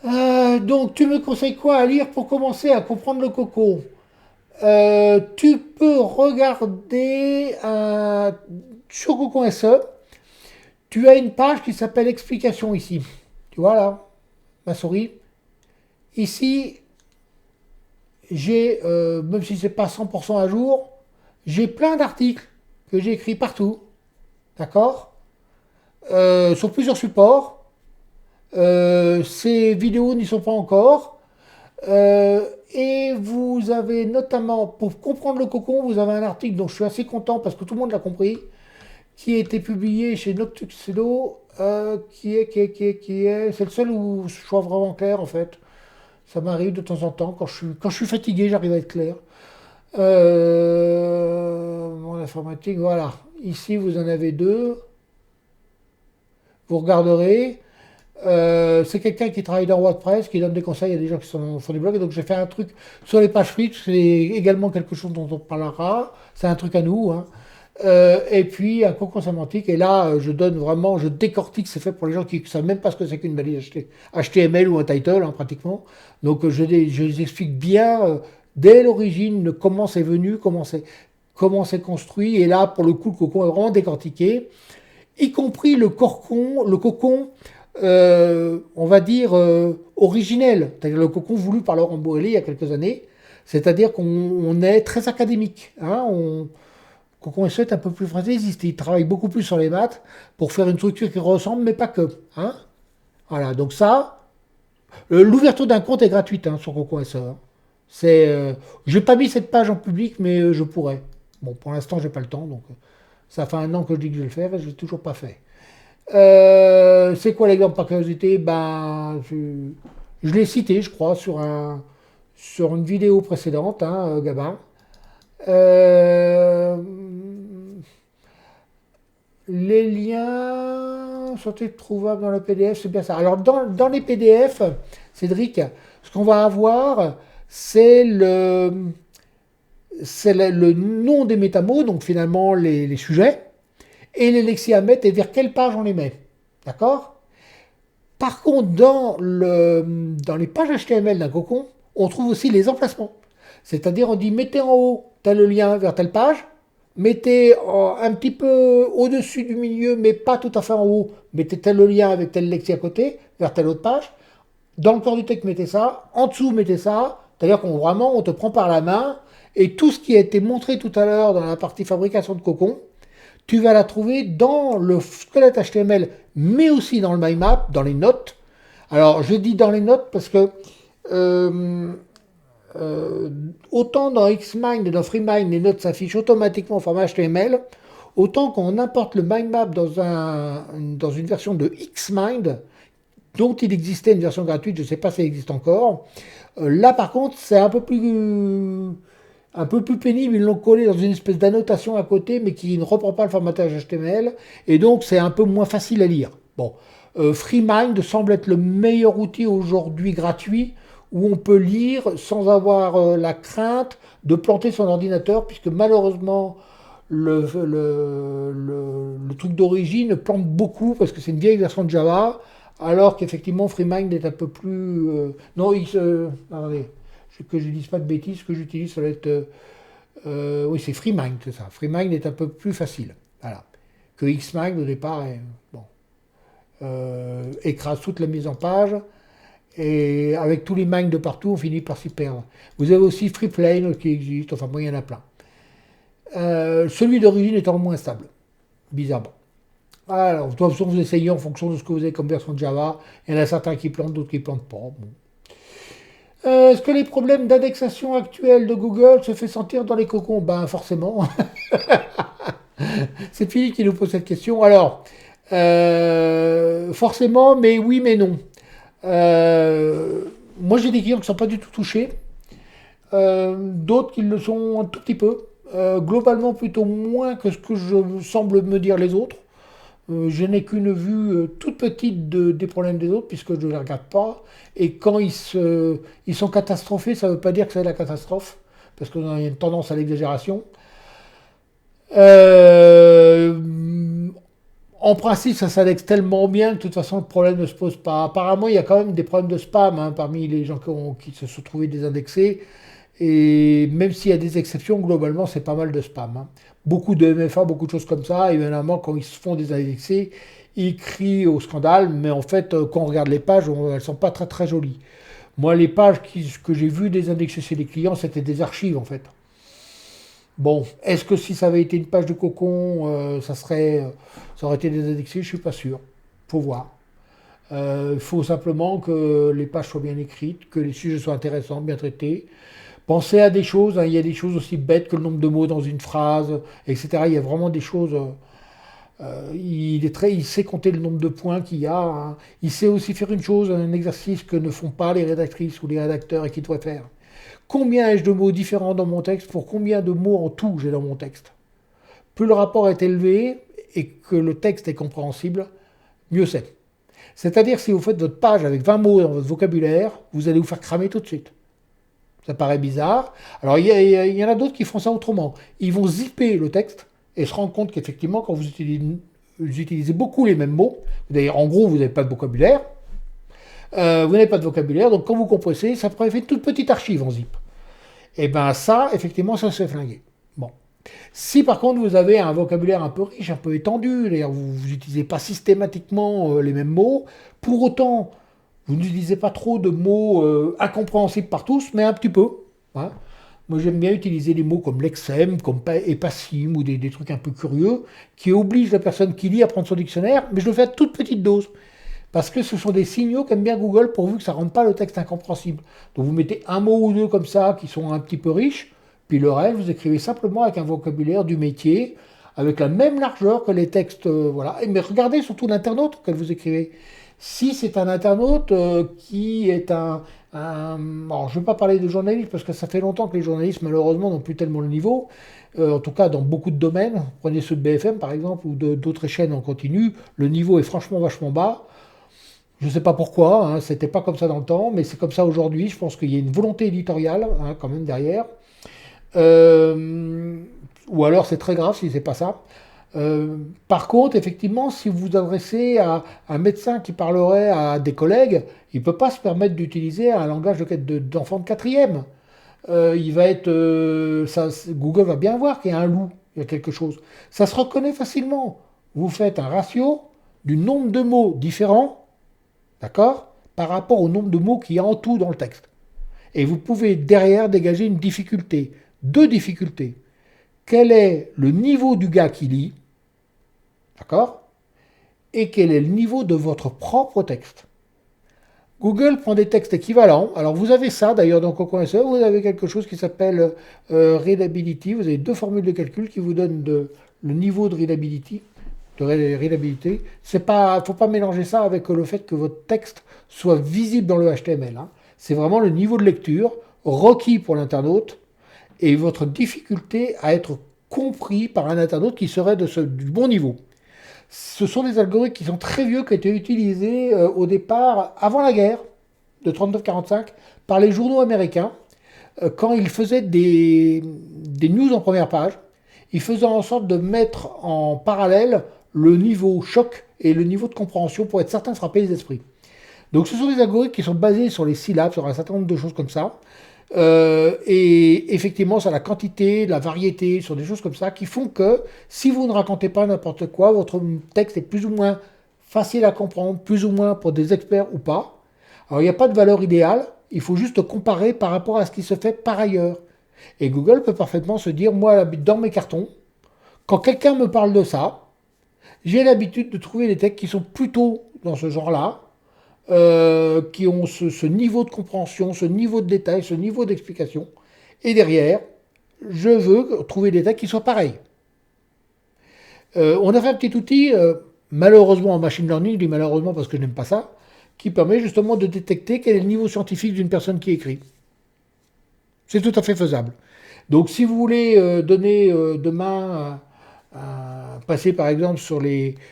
Donc, tu me conseilles quoi à lire pour commencer à comprendre le coco? Tu peux regarder sur Cocon SE, tu as une page qui s'appelle Explication ici. Tu vois là, ma souris. Ici, j'ai, même si c'est pas 100% à jour, j'ai plein d'articles que j'ai écrits partout, d'accord, sur plusieurs supports. Ces vidéos n'y sont pas encore. Et vous avez notamment, pour comprendre le cocon, vous avez un article dont je suis assez content parce que tout le monde l'a compris, qui a été publié chez Noctuxedo, c'est le seul où je suis vraiment clair en fait. Ça m'arrive de temps en temps, quand je suis fatigué, j'arrive à être clair. Mon informatique, voilà. Ici, vous en avez deux. Vous regarderez. C'est quelqu'un qui travaille dans WordPress, qui donne des conseils à des gens qui font des blogs. Et donc j'ai fait un truc sur les pages frites, c'est également quelque chose dont on parlera. C'est un truc à nous. Hein. Et puis un cocon sémantique. Et là, je donne vraiment, je décortique. C'est fait pour les gens qui ne savent même pas ce que c'est qu'une balise HTML ou un title, hein, pratiquement. Donc je les explique bien dès l'origine comment c'est venu, comment c'est construit. Et là, pour le coup, le cocon est vraiment décortiqué, y compris le cocon on va dire, originel, c'est-à-dire le cocon voulu par Laurent Bourrelli il y a quelques années, c'est-à-dire qu'on est très académique. Hein, Cocon SE est un peu plus fantaisiste, il travaille beaucoup plus sur les maths pour faire une structure qui ressemble, mais pas que. Hein. Voilà, donc ça, l'ouverture d'un compte est gratuite hein, sur Cocon SE. Hein. J'ai pas mis cette page en public, mais je pourrais. Bon, pour l'instant, j'ai pas le temps, donc ça fait un an que je dis que je vais le faire et je l'ai toujours pas fait. C'est quoi l'exemple par curiosité? Ben, je l'ai cité, je crois, sur une vidéo précédente, hein, Gabin. Euh, les liens sont-ils trouvables dans le PDF? C'est bien ça. Alors, dans les PDF, Cédric, ce qu'on va avoir, c'est le nom des métamots, donc finalement les sujets et les lexiamètres et vers quelle page on les met. D'accord? Par contre, dans les pages HTML d'un cocon, on trouve aussi les emplacements. C'est-à-dire, on dit mettez en haut tel lien vers telle page, mettez un petit peu au-dessus du milieu, mais pas tout à fait en haut, mettez tel lien avec tel lexi à côté, vers telle autre page. Dans le corps du texte, mettez ça. En dessous, mettez ça. C'est-à-dire qu'on vraiment, on te prend par la main et tout ce qui a été montré tout à l'heure dans la partie fabrication de cocon, tu vas la trouver dans le squelette HTML, mais aussi dans le mind map, dans les notes. Alors, je dis dans les notes parce que euh, autant dans Xmind et dans FreeMind, les notes s'affichent automatiquement au format HTML, autant quand on importe le mind map dans une version de Xmind, dont il existait une version gratuite, je ne sais pas si elle existe encore, là par contre, c'est un peu plus pénible, ils l'ont collé dans une espèce d'annotation à côté, mais qui ne reprend pas le formatage HTML, et donc c'est un peu moins facile à lire. Bon, FreeMind semble être le meilleur outil aujourd'hui gratuit, où on peut lire sans avoir la crainte de planter son ordinateur, puisque malheureusement, le truc d'origine plante beaucoup, parce que c'est une vieille version de Java, alors qu'effectivement FreeMind est un peu plus... non, attendez, que je ne dise pas de bêtises, ce que j'utilise, ça va être... oui, c'est FreeMind, c'est ça. FreeMind est un peu plus facile, voilà, que Xmind au départ, bon, écrase toute la mise en page, et avec tous les minds de partout, on finit par s'y perdre. Vous avez aussi FreePlane qui existe, enfin bon, il y en a plein. Celui d'origine étant le moins stable, bizarrement. Alors, de toute façon, vous essayez en fonction de ce que vous avez comme version de Java. Il y en a certains qui plantent, d'autres qui plantent pas. Bon. Est-ce que les problèmes d'indexation actuels de Google se fait sentir dans les cocons? Ben forcément. C'est Philippe qui nous pose cette question. Alors, forcément, mais oui, mais non. Moi, j'ai des clients qui ne sont pas du tout touchés. D'autres qui le sont un tout petit peu. Globalement, plutôt moins que ce que je semble me dire les autres. Je n'ai qu'une vue toute petite des problèmes des autres, puisque je ne les regarde pas. Et quand ils sont catastrophés, ça ne veut pas dire que c'est la catastrophe, parce qu'il y a une tendance à l'exagération. En principe, ça s'indexe tellement bien que de toute façon, le problème ne se pose pas. Apparemment, il y a quand même des problèmes de spam parmi les gens qui se sont trouvés désindexés. Et même s'il y a des exceptions, globalement, c'est pas mal de spam. Beaucoup de MFA, beaucoup de choses comme ça. Évidemment, quand ils se font désindexer, ils crient au scandale. Mais en fait, quand on regarde les pages, elles sont pas très très jolies. Moi, les pages que j'ai vues désindexées chez les clients, c'était des archives en fait. Bon, est-ce que si ça avait été une page de cocon, ça aurait été désindexé? Je suis pas sûr. Faut voir. Il faut simplement que les pages soient bien écrites, que les sujets soient intéressants, bien traités. Pensez à des choses, hein, il y a des choses aussi bêtes que le nombre de mots dans une phrase, etc. Il y a vraiment des choses. Il sait compter le nombre de points qu'il y a, hein. Il sait aussi faire une chose, un exercice que ne font pas les rédactrices ou les rédacteurs et qu'il doit faire. Combien ai-je de mots différents dans mon texte pour combien de mots en tout j'ai dans mon texte? Plus le rapport est élevé et que le texte est compréhensible, mieux c'est. C'est-à-dire si vous faites votre page avec 20 mots dans votre vocabulaire, vous allez vous faire cramer tout de suite. Ça paraît bizarre. Alors il y en a d'autres qui font ça autrement. Ils vont zipper le texte et se rendre compte qu'effectivement quand vous utilisez beaucoup les mêmes mots, d'ailleurs en gros vous n'avez pas de vocabulaire, vous n'avez pas de vocabulaire, donc quand vous compressez, ça fait une toute petite archive en zip. Et bien ça, effectivement, ça se fait flinguer. Bon. Si par contre vous avez un vocabulaire un peu riche, un peu étendu, d'ailleurs vous n'utilisez pas systématiquement les mêmes mots, pour autant vous n'utilisez pas trop de mots incompréhensibles par tous, mais un petit peu. Hein. Moi j'aime bien utiliser des mots comme lexème, comme épassim, ou des trucs un peu curieux, qui obligent la personne qui lit à prendre son dictionnaire, mais je le fais à toute petite dose. Parce que ce sont des signaux qu'aime bien Google pourvu que ça ne rende pas le texte incompréhensible. Donc vous mettez un mot ou deux comme ça qui sont un petit peu riches, puis le reste, vous écrivez simplement avec un vocabulaire du métier, avec la même largeur que les textes. Voilà. Mais regardez surtout l'internaute que vous écrivez. Si c'est un internaute qui est alors, je ne vais pas parler de journalisme parce que ça fait longtemps que les journalistes, malheureusement, n'ont plus tellement le niveau. En tout cas, dans beaucoup de domaines. Prenez ceux de BFM, par exemple, ou d'autres chaînes en continu. Le niveau est franchement vachement bas. Je ne sais pas pourquoi, hein, c'était pas comme ça dans le temps, mais c'est comme ça aujourd'hui. Je pense qu'il y a une volonté éditoriale hein, quand même derrière. Ou alors c'est très grave si c'est pas ça. Par contre, effectivement, si vous vous adressez à un médecin qui parlerait à des collègues, il ne peut pas se permettre d'utiliser un langage d'enfant de quatrième. Il va être, Google va bien voir qu'il y a un loup, il y a quelque chose. Ça se reconnaît facilement. Vous faites un ratio du nombre de mots différents, d'accord, par rapport au nombre de mots qu'il y a en tout dans le texte. Et vous pouvez derrière dégager une difficulté, deux difficultés. Quel est le niveau du gars qui lit, d'accord, et quel est le niveau de votre propre texte. Google prend des textes équivalents. Alors vous avez ça d'ailleurs dans Cocon SEO, vous avez quelque chose qui s'appelle readability. Vous avez deux formules de calcul qui vous donnent le niveau de readability. C'est pas, faut pas mélanger ça avec le fait que votre texte soit visible dans le HTML. Hein. C'est vraiment le niveau de lecture requis pour l'internaute et votre difficulté à être compris par un internaute qui serait du bon niveau. Ce sont des algorithmes qui sont très vieux, qui ont été utilisés au départ, avant la guerre de 39-45, par les journaux américains, quand ils faisaient des news en première page. Ils faisaient en sorte de mettre en parallèle le niveau choc et le niveau de compréhension pour être certain de frapper les esprits. Donc ce sont des algorithmes qui sont basés sur les syllabes, sur un certain nombre de choses comme ça. Et effectivement, sur la quantité, la variété, sur des choses comme ça, qui font que si vous ne racontez pas n'importe quoi, votre texte est plus ou moins facile à comprendre, plus ou moins pour des experts ou pas. Alors il n'y a pas de valeur idéale, il faut juste comparer par rapport à ce qui se fait par ailleurs. Et Google peut parfaitement se dire, moi, dans mes cartons, quand quelqu'un me parle de ça, j'ai l'habitude de trouver des textes qui sont plutôt dans ce genre-là, qui ont ce niveau de compréhension, ce niveau de détail, ce niveau d'explication. Et derrière, je veux trouver des textes qui soient pareils. On a fait un petit outil, malheureusement en machine learning, je dis malheureusement parce que je n'aime pas ça, qui permet justement de détecter quel est le niveau scientifique d'une personne qui écrit. C'est tout à fait faisable. Donc si vous voulez donner demain, passer par exemple sur les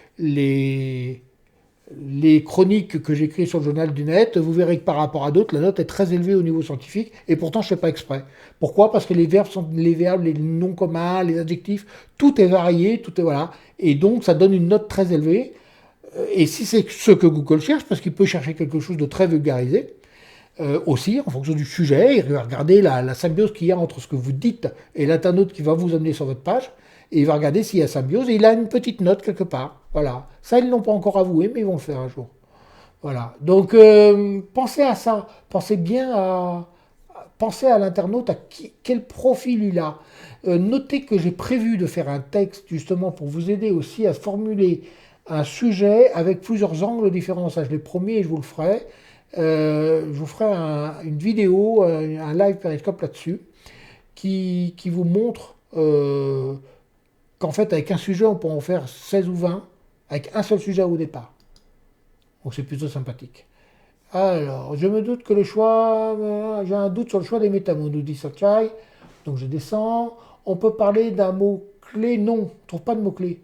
chroniques que j'écris sur le journal du net, vous verrez que par rapport à d'autres, la note est très élevée au niveau scientifique, et pourtant je ne fais pas exprès. Pourquoi? Parce que les verbes sont les verbes, les noms communs, les adjectifs, tout est varié, tout est voilà, et donc ça donne une note très élevée. Et si c'est ce que Google cherche, parce qu'il peut chercher quelque chose de très vulgarisé, aussi, en fonction du sujet, il va regarder la symbiose qu'il y a entre ce que vous dites et l'internaute qui va vous amener sur votre page, et il va regarder s'il y a symbiose, et il a une petite note quelque part. Voilà. Ça, ils ne l'ont pas encore avoué, mais ils vont le faire un jour. Voilà. Donc, pensez à ça. Pensez bien pensez à l'internaute, quel profil il a. Notez que j'ai prévu de faire un texte, justement, pour vous aider aussi à formuler un sujet avec plusieurs angles différents. Ça, je l'ai promis et je vous le ferai. Je vous ferai une vidéo, un live Periscope là-dessus, qui vous montre qu'en fait, avec un sujet, on peut en faire 16 ou 20, avec un seul sujet au départ. Donc c'est plutôt sympathique. Alors, je me doute que le choix, j'ai un doute sur le choix des métamots, nous dit Sakai. Donc je descends. On peut parler d'un mot-clé? Non, on ne trouve pas de mot-clé.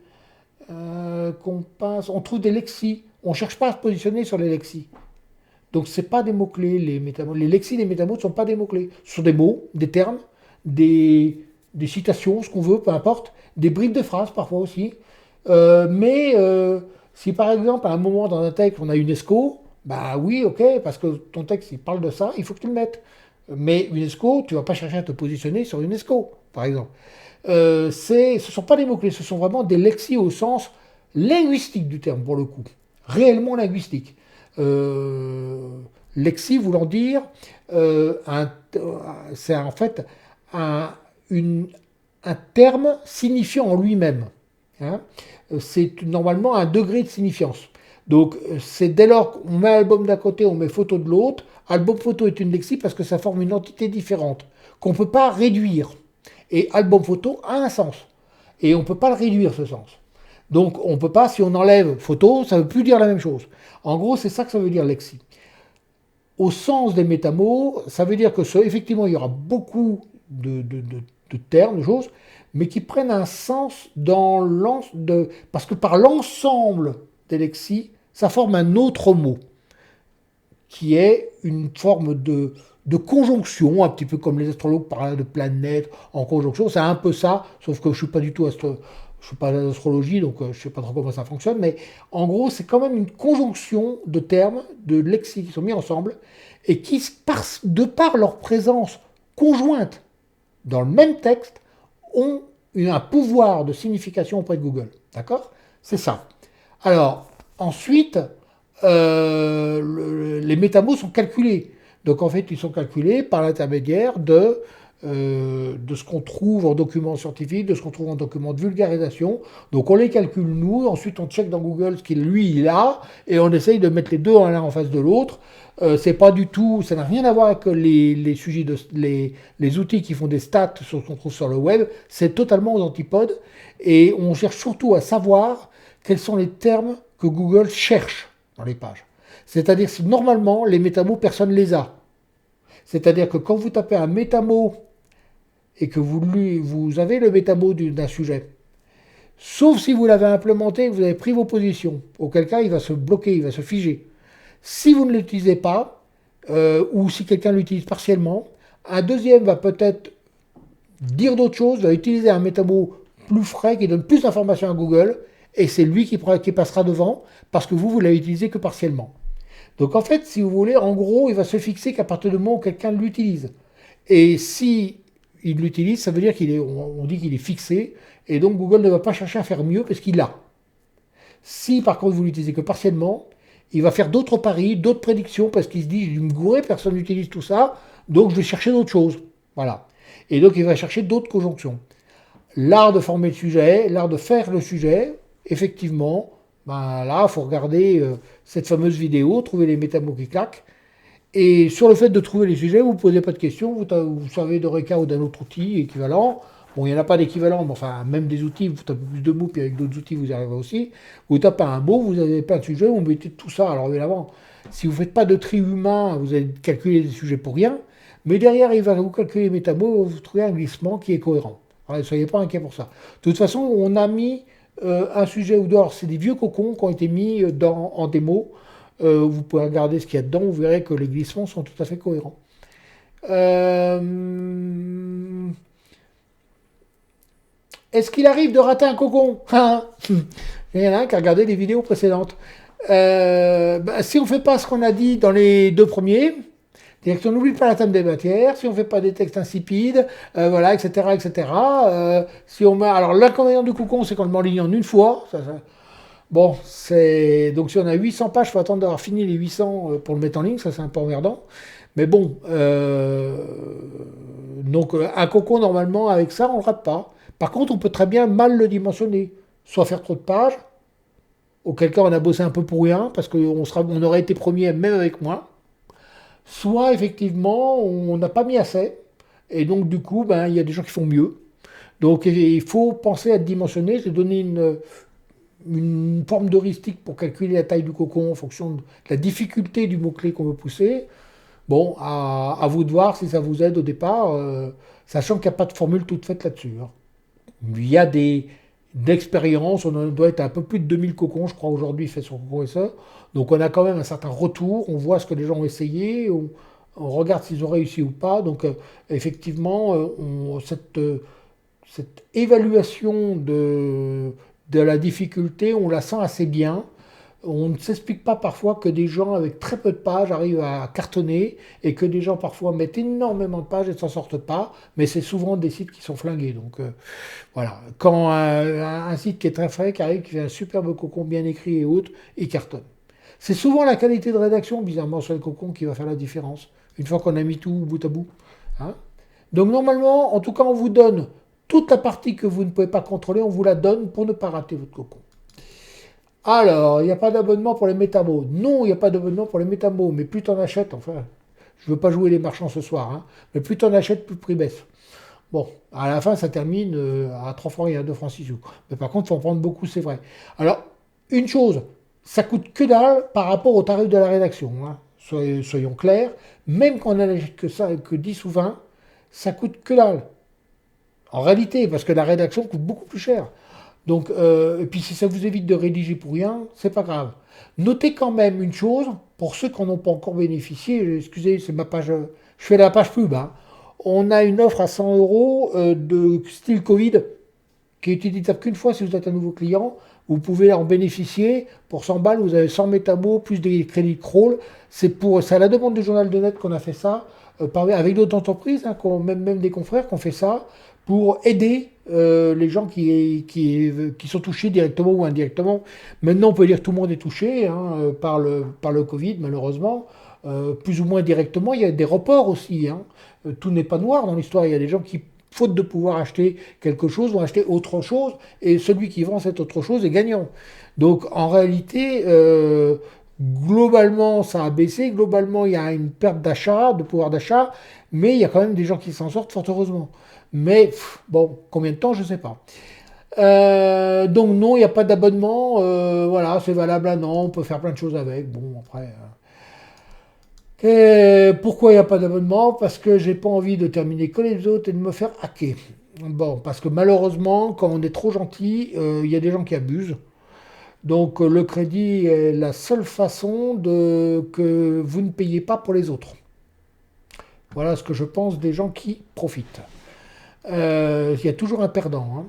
On trouve des lexis. On ne cherche pas à se positionner sur les lexis. Donc ce n'est pas des mots-clés, les métamots. Les lexis des métamots ne sont pas des mots-clés. Ce sont des mots, des termes, des citations, ce qu'on veut, peu importe, des bribes de phrases parfois aussi. Mais si par exemple à un moment dans un texte on a UNESCO, bah oui, ok, parce que ton texte il parle de ça, il faut que tu le mettes. Mais UNESCO, tu vas pas chercher à te positionner sur UNESCO, par exemple. Ce ne sont pas des mots-clés, ce sont vraiment des lexis au sens linguistique du terme, pour le coup. Réellement linguistique. Lexis voulant dire, c'est en fait un, un terme signifiant en lui-même. Hein. C'est normalement un degré de signifiance. Donc c'est dès lors qu'on met album d'un côté, on met photo de l'autre, album photo est une lexie parce que ça forme une entité différente, qu'on ne peut pas réduire. Et album photo a un sens. Et on ne peut pas le réduire ce sens. Donc on ne peut pas, si on enlève photo, ça ne veut plus dire la même chose. En gros, c'est ça que ça veut dire lexie. Au sens des métamots, ça veut dire que effectivement, il y aura beaucoup de termes, de choses, mais qui prennent un sens dans parce que par l'ensemble des lexies, ça forme un autre mot, qui est une forme de conjonction, un petit peu comme les astrologues parlent de planètes en conjonction, c'est un peu ça, sauf que je ne suis pas du tout je suis pas d'astrologie, donc je ne sais pas trop comment ça fonctionne, mais en gros, c'est quand même une conjonction de termes, de lexies qui sont mis ensemble, et qui, de par leur présence conjointe dans le même texte, ont un pouvoir de signification auprès de Google. D'accord? C'est ça. Alors, ensuite, les métamots sont calculés. Donc, en fait, ils sont calculés par l'intermédiaire de ce qu'on trouve en document scientifique, de ce qu'on trouve en document de vulgarisation. Donc, on les calcule nous, ensuite on check dans Google ce qu'il lui il a, et on essaye de mettre les deux l'un en face de l'autre. C'est pas du tout, ça n'a rien à voir avec les sujets les outils qui font des stats sur ce qu'on trouve sur le web. C'est totalement aux antipodes, et on cherche surtout à savoir quels sont les termes que Google cherche dans les pages. C'est-à-dire que normalement, les métamots, personne ne les a. C'est-à-dire que quand vous tapez un métamot et que vous avez le métamot d'un sujet, sauf si vous l'avez implémenté et que vous avez pris vos positions, auquel cas il va se bloquer, il va se figer. Si vous ne l'utilisez pas, ou si quelqu'un l'utilise partiellement, un deuxième va peut-être dire d'autres choses, va utiliser un métamot plus frais qui donne plus d'informations à Google, et c'est lui qui passera devant, parce que vous l'avez utilisé que partiellement. Donc en fait, si vous voulez, en gros, il va se fixer qu'à partir du moment où quelqu'un l'utilise. Et si il l'utilise, ça veut dire on dit qu'il est fixé, et donc Google ne va pas chercher à faire mieux parce qu'il l'a. Si par contre vous l'utilisez que partiellement, il va faire d'autres paris, d'autres prédictions, parce qu'il se dit, je vais me gourer, personne n'utilise tout ça, donc je vais chercher d'autres choses. Voilà. Et donc il va chercher d'autres conjonctions. L'art de former le sujet, l'art de faire le sujet, effectivement, ben là, il faut regarder cette fameuse vidéo, trouver les métamots qui claquent. Et sur le fait de trouver les sujets, vous ne posez pas de questions, vous savez d'Eureka ou d'un autre outil équivalent. Bon, il n'y en a pas d'équivalent, mais enfin, même des outils, vous tapez plus de mots, puis avec d'autres outils, vous y arrivez aussi. Vous tapez un mot, vous avez plein de sujets, vous mettez tout ça. Alors évidemment, si vous ne faites pas de tri humain, vous allez calculer des sujets pour rien. Mais derrière, il va vous calculer les métamots, vous trouvez un glissement qui est cohérent. Alors, ne soyez pas inquiets pour ça. De toute façon, on a mis un sujet ou dehors, c'est des vieux cocons qui ont été mis en démo. Vous pouvez regarder ce qu'il y a dedans, vous verrez que les glissements sont tout à fait cohérents. Est-ce qu'il arrive de rater un cocon? Il y en a un qui a regardé les vidéos précédentes. Si on ne fait pas ce qu'on a dit dans les deux premiers, c'est-à-dire qu'on n'oublie pas la table des matières, si on ne fait pas des textes insipides, voilà, etc., etc. Si on met, alors l'inconvénient du cocon, c'est qu'on le met en ligne en une fois. Bon, donc si on a 800 pages, il faut attendre d'avoir fini les 800 pour le mettre en ligne, ça c'est un peu emmerdant. Mais bon, donc un cocon normalement avec ça, on ne le rate pas. Par contre, on peut très bien mal le dimensionner, soit faire trop de pages, auquel cas on a bossé un peu pour rien, parce on aurait été premier même avec moins, soit effectivement on n'a pas mis assez, et donc du coup, ben, il y a des gens qui font mieux. Donc il faut penser à dimensionner, c'est donner une forme d'heuristique pour calculer la taille du cocon en fonction de la difficulté du mot-clé qu'on veut pousser. Bon, à vous de voir si ça vous aide au départ, sachant qu'il n'y a pas de formule toute faite là-dessus. Hein. Il y a d'expériences, on doit être à un peu plus de 2000 cocons, je crois, aujourd'hui, fait sur Cocon SE. Donc on a quand même un certain retour, on voit ce que les gens ont essayé, on regarde s'ils ont réussi ou pas. Donc effectivement, cette évaluation de la difficulté, on la sent assez bien. On ne s'explique pas parfois que des gens avec très peu de pages arrivent à cartonner et que des gens parfois mettent énormément de pages et ne s'en sortent pas, mais c'est souvent des sites qui sont flingués. Donc voilà, quand un site qui est très frais, qui arrive, qui fait un superbe cocon bien écrit et autres, il cartonne. C'est souvent la qualité de rédaction, bizarrement, sur le cocon qui va faire la différence, une fois qu'on a mis tout bout à bout. Hein. Donc normalement, en tout cas, on vous donne toute la partie que vous ne pouvez pas contrôler, on vous la donne pour ne pas rater votre cocon. Alors, il n'y a pas d'abonnement pour les métamos. Non, il n'y a pas d'abonnement pour les métamos, mais plus tu en achètes, enfin, je ne veux pas jouer les marchands ce soir, hein, mais plus tu en achètes, plus le prix baisse. Bon, à la fin, ça termine à 3 francs et à 2 francs 6 sous. Mais par contre, il faut en prendre beaucoup, c'est vrai. Alors, une chose, ça coûte que dalle par rapport au tarif de la rédaction. Hein. Soyons clairs, même quand on n'en achète que ça, que 10 ou 20, ça coûte que dalle. En réalité, parce que la rédaction coûte beaucoup plus cher. Donc, et puis si ça vous évite de rédiger pour rien, c'est pas grave. Notez quand même une chose, pour ceux qui n'en ont pas encore bénéficié, excusez, c'est ma page, je fais la page pub, hein. On a une offre à 100 euros de style Covid, qui est utilisable qu'une fois si vous êtes un nouveau client. Vous pouvez en bénéficier. Pour 100 balles, vous avez 100 métamos plus des crédits crawl. C'est à la demande du journal de net qu'on a fait ça, avec d'autres entreprises, hein, même des confrères qui ont fait ça, pour aider les gens qui sont touchés directement ou indirectement. Maintenant, on peut dire que tout le monde est touché hein, par le Covid, malheureusement. Plus ou moins directement, il y a des reports aussi. Hein. Tout n'est pas noir dans l'histoire. Il y a des gens qui, faute de pouvoir acheter quelque chose, vont acheter autre chose, et celui qui vend cette autre chose est gagnant. Donc, en réalité, globalement, ça a baissé. Globalement, il y a une perte d'achat, de pouvoir d'achat, mais il y a quand même des gens qui s'en sortent, fort heureusement. Mais bon, combien de temps, je ne sais pas. Donc non, il n'y a pas d'abonnement. Voilà, c'est valable un an, on peut faire plein de choses avec. Bon, après. Pourquoi il n'y a pas d'abonnement? Parce que j'ai pas envie de terminer que les autres et de me faire hacker. Bon, parce que malheureusement, quand on est trop gentil, il y a des gens qui abusent. Donc le crédit est la seule façon que vous ne payez pas pour les autres. Voilà ce que je pense des gens qui profitent. Il y a toujours un perdant.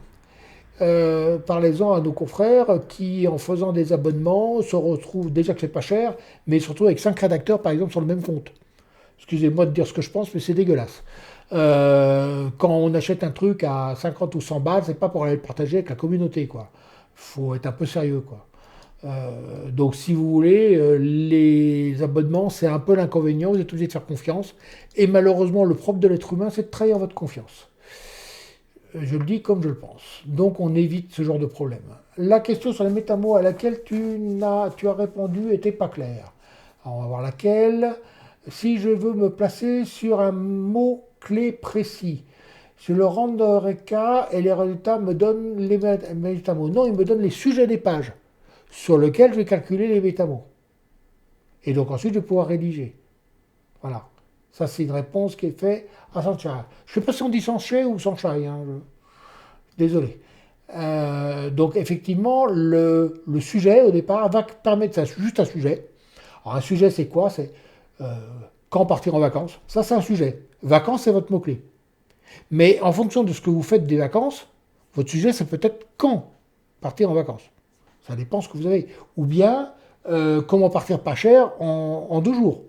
Hein. parlez-en à nos confrères qui, en faisant des abonnements, se retrouvent déjà que c'est pas cher, mais surtout avec 5 rédacteurs, par exemple, sur le même compte. Excusez-moi de dire ce que je pense, mais c'est dégueulasse. Quand on achète un truc à 50 ou 100 balles, c'est pas pour aller le partager avec la communauté, quoi. Faut être un peu sérieux, quoi. Donc, si vous voulez, les abonnements, c'est un peu l'inconvénient. Vous êtes obligé de faire confiance. Et malheureusement, le propre de l'être humain, c'est de trahir votre confiance. Je le dis comme je le pense. Donc, on évite ce genre de problème. La question sur les métamos à laquelle tu as répondu était pas claire. Alors, on va voir laquelle. Si je veux me placer sur un mot-clé précis, je le rendrai cas et les résultats me donnent les métamos. Non, il me donne les sujets des pages sur lesquels je vais calculer les métamos. Et donc ensuite, je vais pouvoir rédiger. Voilà. Ça, c'est une réponse qui est faite à Sunshine. Je ne sais pas si on dit Sunshine ou Sunshine. Hein, désolé. Donc effectivement, le sujet au départ va permettre ça, juste un sujet. Alors un sujet, c'est quoi? C'est quand partir en vacances. Ça, c'est un sujet. Vacances, c'est votre mot-clé. Mais en fonction de ce que vous faites des vacances, votre sujet, c'est peut-être quand partir en vacances. Ça dépend de ce que vous avez. Ou bien, comment partir pas cher en 2 jours.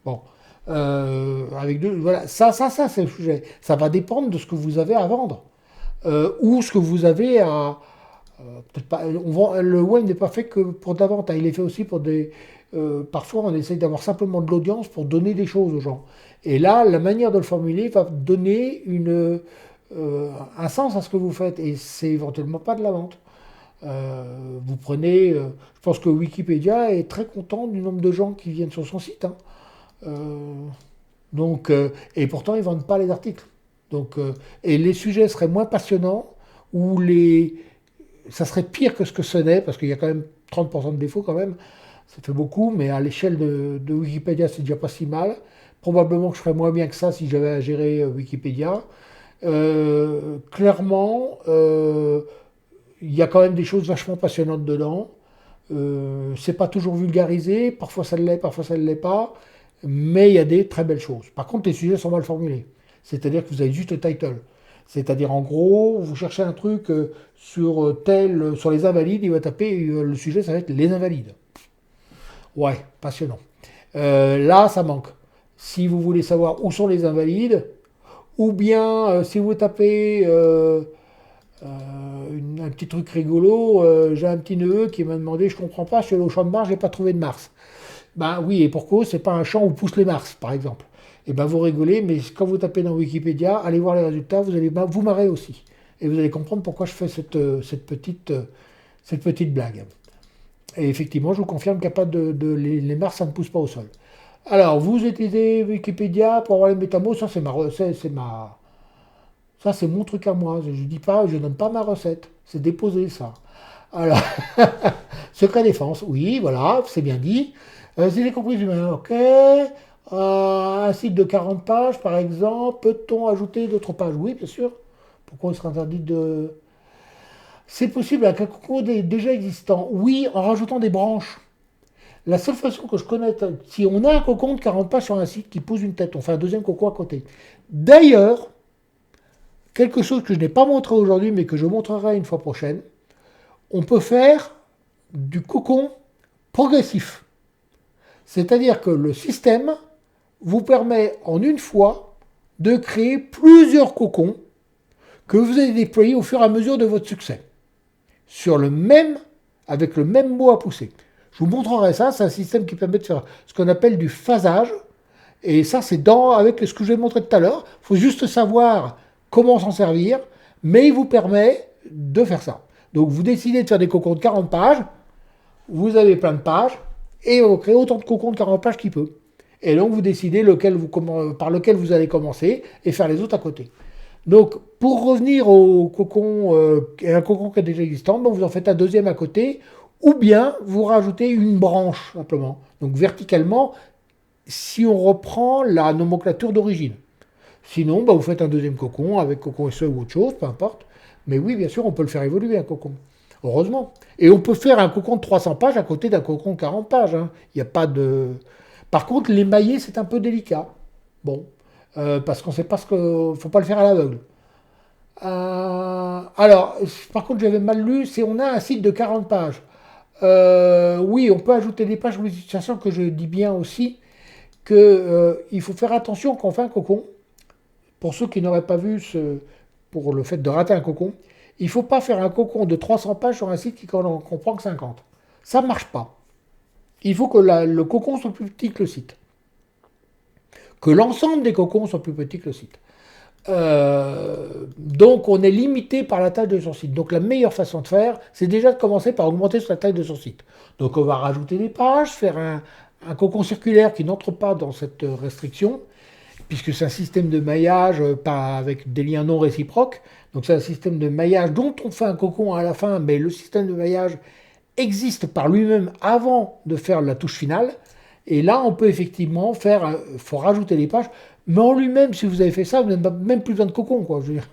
Bon. Avec deux, voilà. Ça, c'est le sujet. Ça va dépendre de ce que vous avez à vendre. Ou ce que vous avez à. Peut-être pas, le web n'est pas fait que pour de la vente. Hein. Il est fait aussi pour des. Parfois, on essaye d'avoir simplement de l'audience pour donner des choses aux gens. Et là, la manière de le formuler va donner un sens à ce que vous faites. Et c'est éventuellement pas de la vente. Vous prenez. Je pense que Wikipédia est très content du nombre de gens qui viennent sur son site. Hein. Euh, et pourtant, ils ne vendent pas les articles. Et les sujets seraient moins passionnants, ou ça serait pire que ce que ce n'est, parce qu'il y a quand même 30% de défauts quand même. Ça fait beaucoup, mais à l'échelle de Wikipédia, c'est déjà pas si mal. Probablement que je ferais moins bien que ça si j'avais à gérer Wikipédia. Clairement, il y a quand même des choses vachement passionnantes dedans. C'est pas toujours vulgarisé, parfois ça l'est, parfois ça ne l'est pas, mais il y a des très belles choses. Par contre, les sujets sont mal formulés. C'est-à-dire que vous avez juste le title. C'est-à-dire, en gros, vous cherchez un truc sur les invalides, il va taper, le sujet, ça va être les invalides. Ouais, passionnant. Là, ça manque. Si vous voulez savoir où sont les invalides, ou bien si vous tapez un petit truc rigolo, j'ai un petit neveu qui m'a demandé, je comprends pas, je suis allé au champ de Mars, j'ai pas trouvé de Mars. Ben oui, et pour cause, c'est pas un champ où poussent les Mars, par exemple. Et ben vous rigolez, mais quand vous tapez dans Wikipédia, allez voir les résultats, vous allez vous marrer aussi. Et vous allez comprendre pourquoi je fais cette petite blague. Et effectivement, je vous confirme qu'il n'y a pas les Mars, ça ne pousse pas au sol. Alors, vous utilisez Wikipédia pour avoir les métamos, ça ça c'est mon truc à moi. Je dis pas, je donne pas ma recette. C'est déposé ça. Alors, secret défense, oui, voilà, c'est bien dit. Si j'ai compris, ok. Un site de 40 pages, par exemple, peut-on ajouter d'autres pages? Oui, bien sûr. Pourquoi il serait interdit de... C'est possible avec un concours déjà existant. Oui, en rajoutant des branches. La seule façon que je connais, si on a un cocon de 40 pages sur un site qui pose une tête, on fait un deuxième cocon à côté. D'ailleurs, quelque chose que je n'ai pas montré aujourd'hui, mais que je montrerai une fois prochaine, on peut faire du cocon progressif. C'est-à-dire que le système vous permet en une fois de créer plusieurs cocons que vous allez déployer au fur et à mesure de votre succès. Avec le même mot à pousser. Je vous montrerai ça, c'est un système qui permet de faire ce qu'on appelle du phasage. Et ça, c'est avec ce que je vais montrer tout à l'heure. Il faut juste savoir comment s'en servir, mais il vous permet de faire ça. Donc vous décidez de faire des cocons de 40 pages, vous avez plein de pages, et vous créez autant de cocons de 40 pages qu'il peut. Et donc vous décidez par lequel vous allez commencer et faire les autres à côté. Donc pour revenir au cocon, un cocon qui est déjà existant, donc vous en faites un deuxième à côté, ou bien vous rajoutez une branche simplement. Donc verticalement, si on reprend la nomenclature d'origine. Sinon, vous faites un deuxième cocon avec cocon SE ou autre chose, peu importe. Mais oui, bien sûr, on peut le faire évoluer, un cocon. Heureusement. Et on peut faire un cocon de 300 pages à côté d'un cocon de 40 pages. Hein. Il n'y a pas de... Par contre, l'émailler, c'est un peu délicat. Bon. Parce qu'on ne sait pas faut pas le faire à l'aveugle. Alors, par contre, j'avais mal lu, c'est on a un site de 40 pages. Oui, on peut ajouter des pages, oui, sachant que je dis bien aussi que il faut faire attention quand on fait un cocon. Pour ceux qui n'auraient pas vu pour le fait de rater un cocon, il ne faut pas faire un cocon de 300 pages sur un site qui en comprend que 50. Ça ne marche pas. Il faut que le cocon soit plus petit que le site. Que l'ensemble des cocons soit plus petit que le site. Donc on est limité par la taille de son site. Donc la meilleure façon de faire, c'est déjà de commencer par augmenter la taille de son site. Donc on va rajouter des pages, faire un cocon circulaire qui n'entre pas dans cette restriction, puisque c'est un système de maillage pas avec des liens non réciproques. Donc c'est un système de maillage dont on fait un cocon à la fin, mais le système de maillage existe par lui-même avant de faire la touche finale. Et là, on peut effectivement faire, faut rajouter les pages, mais en lui-même, si vous avez fait ça, vous n'avez même plus besoin de cocon, quoi. Je veux dire.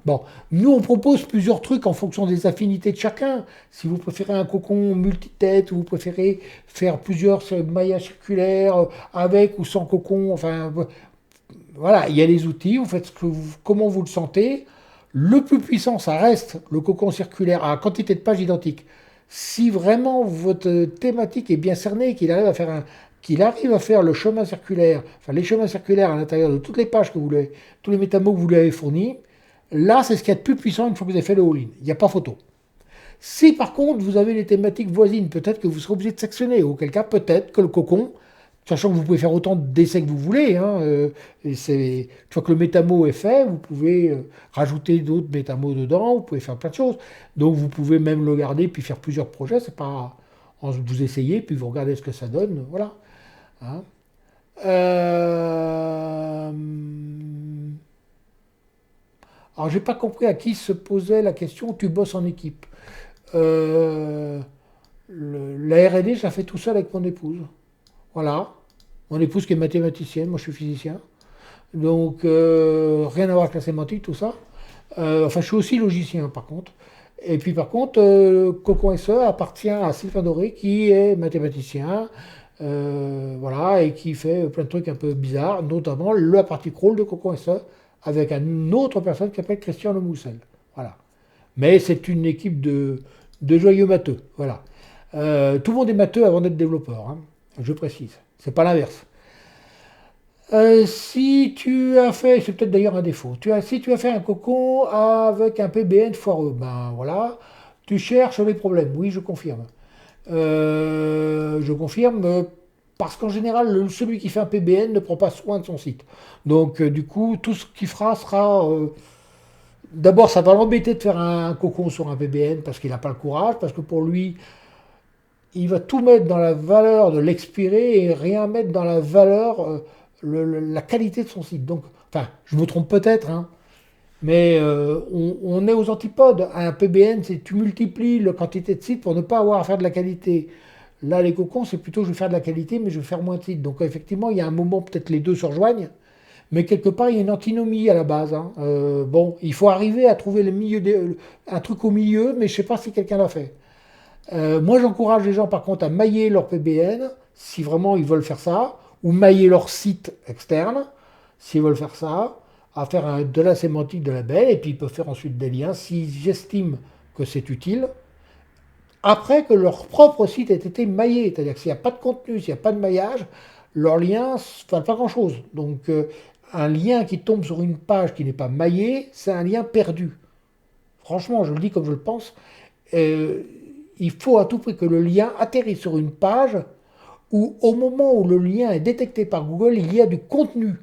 Bon, nous on propose plusieurs trucs en fonction des affinités de chacun. Si vous préférez un cocon multitête, ou vous préférez faire plusieurs maillages circulaires avec ou sans cocon, enfin voilà, il y a les outils, vous faites comment vous le sentez. Le plus puissant, ça reste le cocon circulaire à quantité de pages identiques. Si vraiment votre thématique est bien cernée, qu'il arrive à faire le chemin circulaire, enfin les chemins circulaires à l'intérieur de toutes les pages que vous voulez, tous les métamots que vous lui avez fournis, là c'est ce qu'il y a de plus puissant une fois que vous avez fait le all-in. Il n'y a pas photo. Si par contre vous avez les thématiques voisines, peut-être que vous serez obligé de sectionner, auquel cas peut-être que le cocon, sachant que vous pouvez faire autant d'essais que vous voulez, hein, une fois que le métamo est fait, vous pouvez rajouter d'autres métamos dedans, vous pouvez faire plein de choses. Donc vous pouvez même le garder puis faire plusieurs projets, c'est pas vous essayez puis vous regardez ce que ça donne, voilà. Hein. Euh... Alors j'ai pas compris à qui se posait la question, tu bosses en équipe. Euh, la R&D, je la fais tout seul avec mon épouse. Voilà. Mon épouse qui est mathématicienne, moi je suis physicien. Donc rien à voir avec la sémantique, tout ça. Enfin, je suis aussi logicien par contre. Et puis par contre, Cocon SE appartient à Sylvain Doré qui est mathématicien, voilà, et qui fait plein de trucs un peu bizarres, notamment la partie crawl de Cocon SE avec une autre personne qui s'appelle Christian Lemoussel. Voilà. Mais c'est une équipe de joyeux matheux. Voilà. Tout le monde est matheux avant d'être développeur, hein, je précise. C'est pas l'inverse. Si tu as fait, c'est peut-être d'ailleurs un défaut, si tu as fait un cocon avec un PBN foireux, ben voilà, tu cherches les problèmes. Oui, je confirme. Je confirme parce qu'en général, celui qui fait un PBN ne prend pas soin de son site. Donc, du coup, tout ce qu'il fera sera. D'abord, ça va l'embêter de faire un cocon sur un PBN parce qu'il n'a pas le courage, parce que pour lui, il va tout mettre dans la valeur de l'expiré et rien mettre dans la valeur, la qualité de son site. Donc, enfin, je me trompe peut-être, hein, mais on est aux antipodes. Un PBN, c'est tu multiplies la quantité de sites pour ne pas avoir à faire de la qualité. Là, les cocons, c'est plutôt je vais faire de la qualité, mais je vais faire moins de sites. Donc, effectivement, il y a un moment, peut-être les deux se rejoignent, mais quelque part, il y a une antinomie à la base. Hein. Bon, il faut arriver à trouver un truc au milieu, mais je ne sais pas si quelqu'un l'a fait. Moi, j'encourage les gens, par contre, à mailler leur PBN, si vraiment ils veulent faire ça, ou mailler leur site externe, s'ils veulent faire ça, à faire de la sémantique de label, et puis ils peuvent faire ensuite des liens, s'ils estiment que c'est utile, après que leur propre site ait été maillé. C'est-à-dire que s'il n'y a pas de contenu, s'il n'y a pas de maillage, leur lien ne fait pas grand-chose. Donc, un lien qui tombe sur une page qui n'est pas maillée, c'est un lien perdu. Franchement, je le dis comme je le pense. Euh, il faut à tout prix que le lien atterrisse sur une page où, au moment où le lien est détecté par Google, il y a du contenu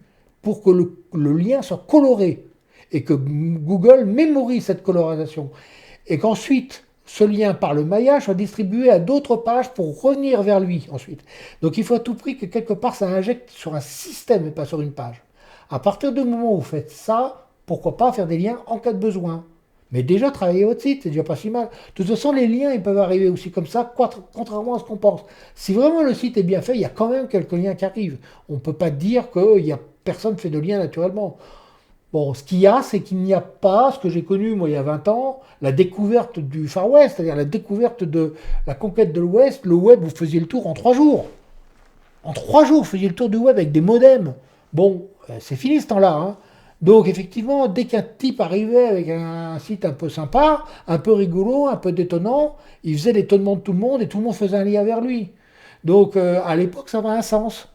pour que le lien soit coloré et que Google mémorise cette colorisation. Et qu'ensuite, ce lien par le maillage soit distribué à d'autres pages pour revenir vers lui ensuite. Donc il faut à tout prix que quelque part ça injecte sur un système et pas sur une page. À partir du moment où vous faites ça, pourquoi pas faire des liens en cas de besoin. Mais déjà, travailler votre site, c'est déjà pas si mal. De toute façon, les liens, ils peuvent arriver aussi comme ça, contrairement à ce qu'on pense. Si vraiment le site est bien fait, il y a quand même quelques liens qui arrivent. On ne peut pas dire que personne ne fait de liens naturellement. Bon, ce qu'il y a, c'est qu'il n'y a pas, ce que j'ai connu, moi, il y a 20 ans, la découverte du Far West, c'est-à-dire la découverte de la conquête de l'Ouest. Le web, vous faisiez le tour en 3 jours. En 3 jours, vous faisiez le tour du web avec des modems. Bon, c'est fini ce temps-là, hein. Donc effectivement, dès qu'un type arrivait avec un site un peu sympa, un peu rigolo, un peu détonnant, il faisait l'étonnement de tout le monde et tout le monde faisait un lien vers lui. Donc à l'époque, ça avait un sens.